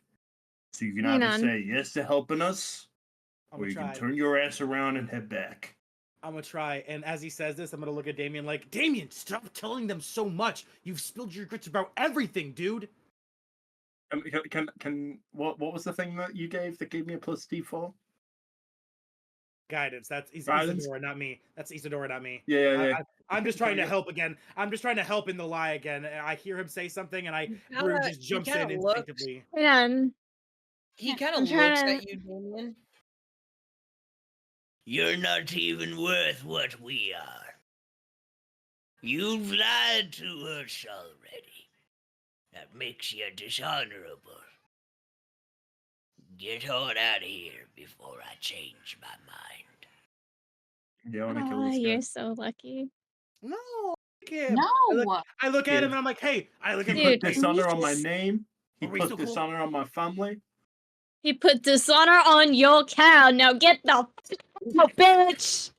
So you can Hang either on. say yes to helping us, I'm or gonna you try. can turn your ass around and head back. I'm gonna try. And as he says this, I'm gonna look at Damien like, Damien, stop telling them so much. You've spilled your grits about everything, dude. What was the thing that you gave that gave me a plus D4? Guidance. That's Guidance? Isadora, not me. That's Isadora, not me. Yeah. I'm just Can I trying to get- help again. I'm just trying to help in the lie again. I hear him say something, and kinda- Brew just he jumps kinda in looks- instinctively. Hang on. He kind I'm of trying looks to- at you, Damien. You're not even worth what we are. You've lied to us already. That makes you dishonorable. Get on out of here before I change my mind. Yeah, I want to kill Oh, this guy. you're so lucky. No, I like him. No. I look at him Dude. and I'm like, hey, I look at He him. Dude, put Hey, dishonor on my Jesus. name. He Are we put still cool? dishonor on my family. He put dishonor on your cow. Now get the f- out, bitch.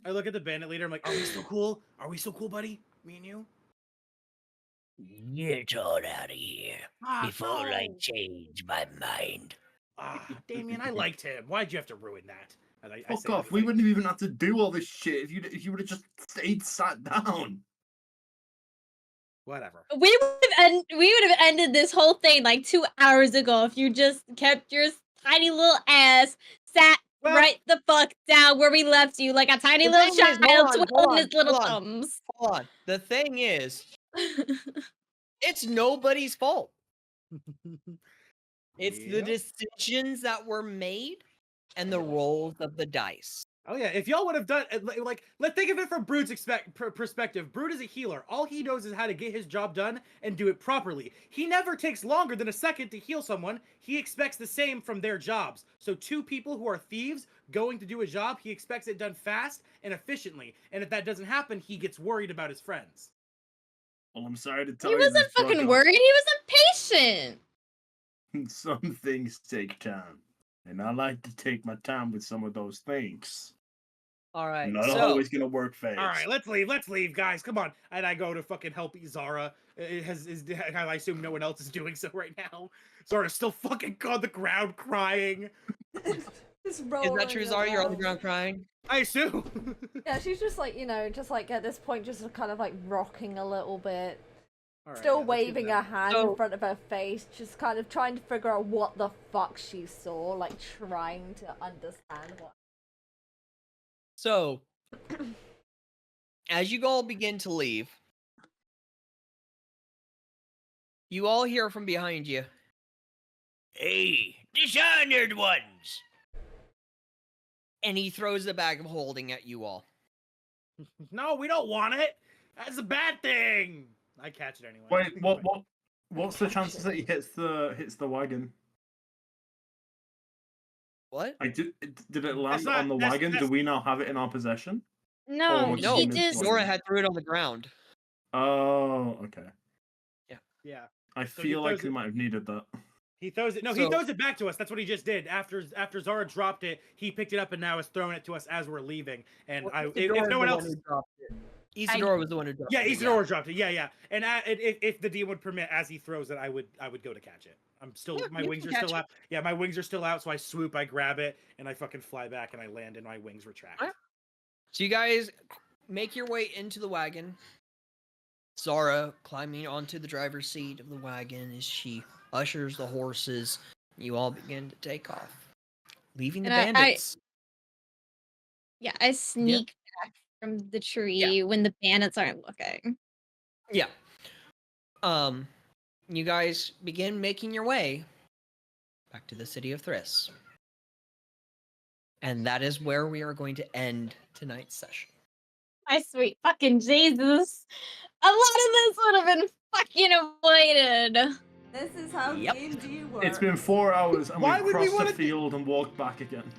I look at the bandit leader. I'm like, are we still cool? Are we still cool, buddy? Me and you? Get on out of here before I no. change my mind. Damien, I liked him. Why'd you have to ruin that? And I Fuck say off. that, We like, wouldn't have even have to do all this shit if you would have just sat down. Whatever. We would have ended this whole thing like 2 hours ago if you just kept your tiny little ass sat Well- right the fuck down where we left you, like a tiny The little thing is- child hold on, twiddling hold his little on, thumbs. Hold on. The thing is, it's nobody's fault. It's the Yep. decisions that were made and the rolls of the dice. Oh yeah, if y'all would have done like, let's think of it from Brood's perspective. Brood is a healer. All he knows is how to get his job done and do it properly. He never takes longer than a second to heal someone. He expects the same from their jobs. So 2 people who are thieves going to do a job, he expects it done fast and efficiently. And if that doesn't happen, he gets worried about his friends. Well, I'm sorry to tell He you wasn't this, fucking fuck worried. He was impatient. off. Some things take time. And I like to take my time with some of those things. All right. Not so always gonna work, Faye. All right, let's leave, guys. Come on. And I go to fucking help Zara. I assume no one else is doing so right now. Zara's still fucking on the ground crying. Just is rolling that true, Zara? You're on the around. ground crying. I assume. Yeah, she's just like, just like at this point, just kind of like rocking a little bit. All right, Still yeah, let's do waving that. her hand So- in front of her face, just kind of trying to figure out what the fuck she saw, like trying to understand what. So, as you all begin to leave, you all hear from behind you. Hey, dishonored ones! And he throws the bag of holding at you all. No, we don't want it. That's a bad thing. I catch it anyway. Wait, what's the chances that he hits the wagon? What? Like, did it land not- on the that's- wagon? Do that's- we now have it in our possession? No, was No, he it just. misplaced? Nora had threw it on the ground. Oh, okay. Yeah. I So he feel like throws we it- might have needed that. He throws it. No, he So- throws it back to us. That's what he just did. After Zara dropped it, he picked it up and now is throwing it to us as we're leaving. And if no one else, Isidore was the one who dropped yeah, it. Isidore dropped it. Yeah. And if the DM would permit, as he throws it, I would go to catch it. I'm still Yeah, my you wings can are still catch out. Yeah, my wings are still out. So I swoop, I grab it, and I fucking fly back and I land and my wings retract. Alright. So you guys make your way into the wagon. Zara climbing onto the driver's seat of the wagon as she ushers the horses. You all begin to take off, leaving the And bandits. Yeah, I sneak back from the tree when the bandits aren't looking. Yeah. You guys begin making your way back to the city of Thriss. And that is where we are going to end tonight's session. My sweet fucking Jesus. A lot of this would have been fucking avoided. This is how Yep. D&D works. It's been 4 hours and Why we've would we crossed wanna the field and walked back again.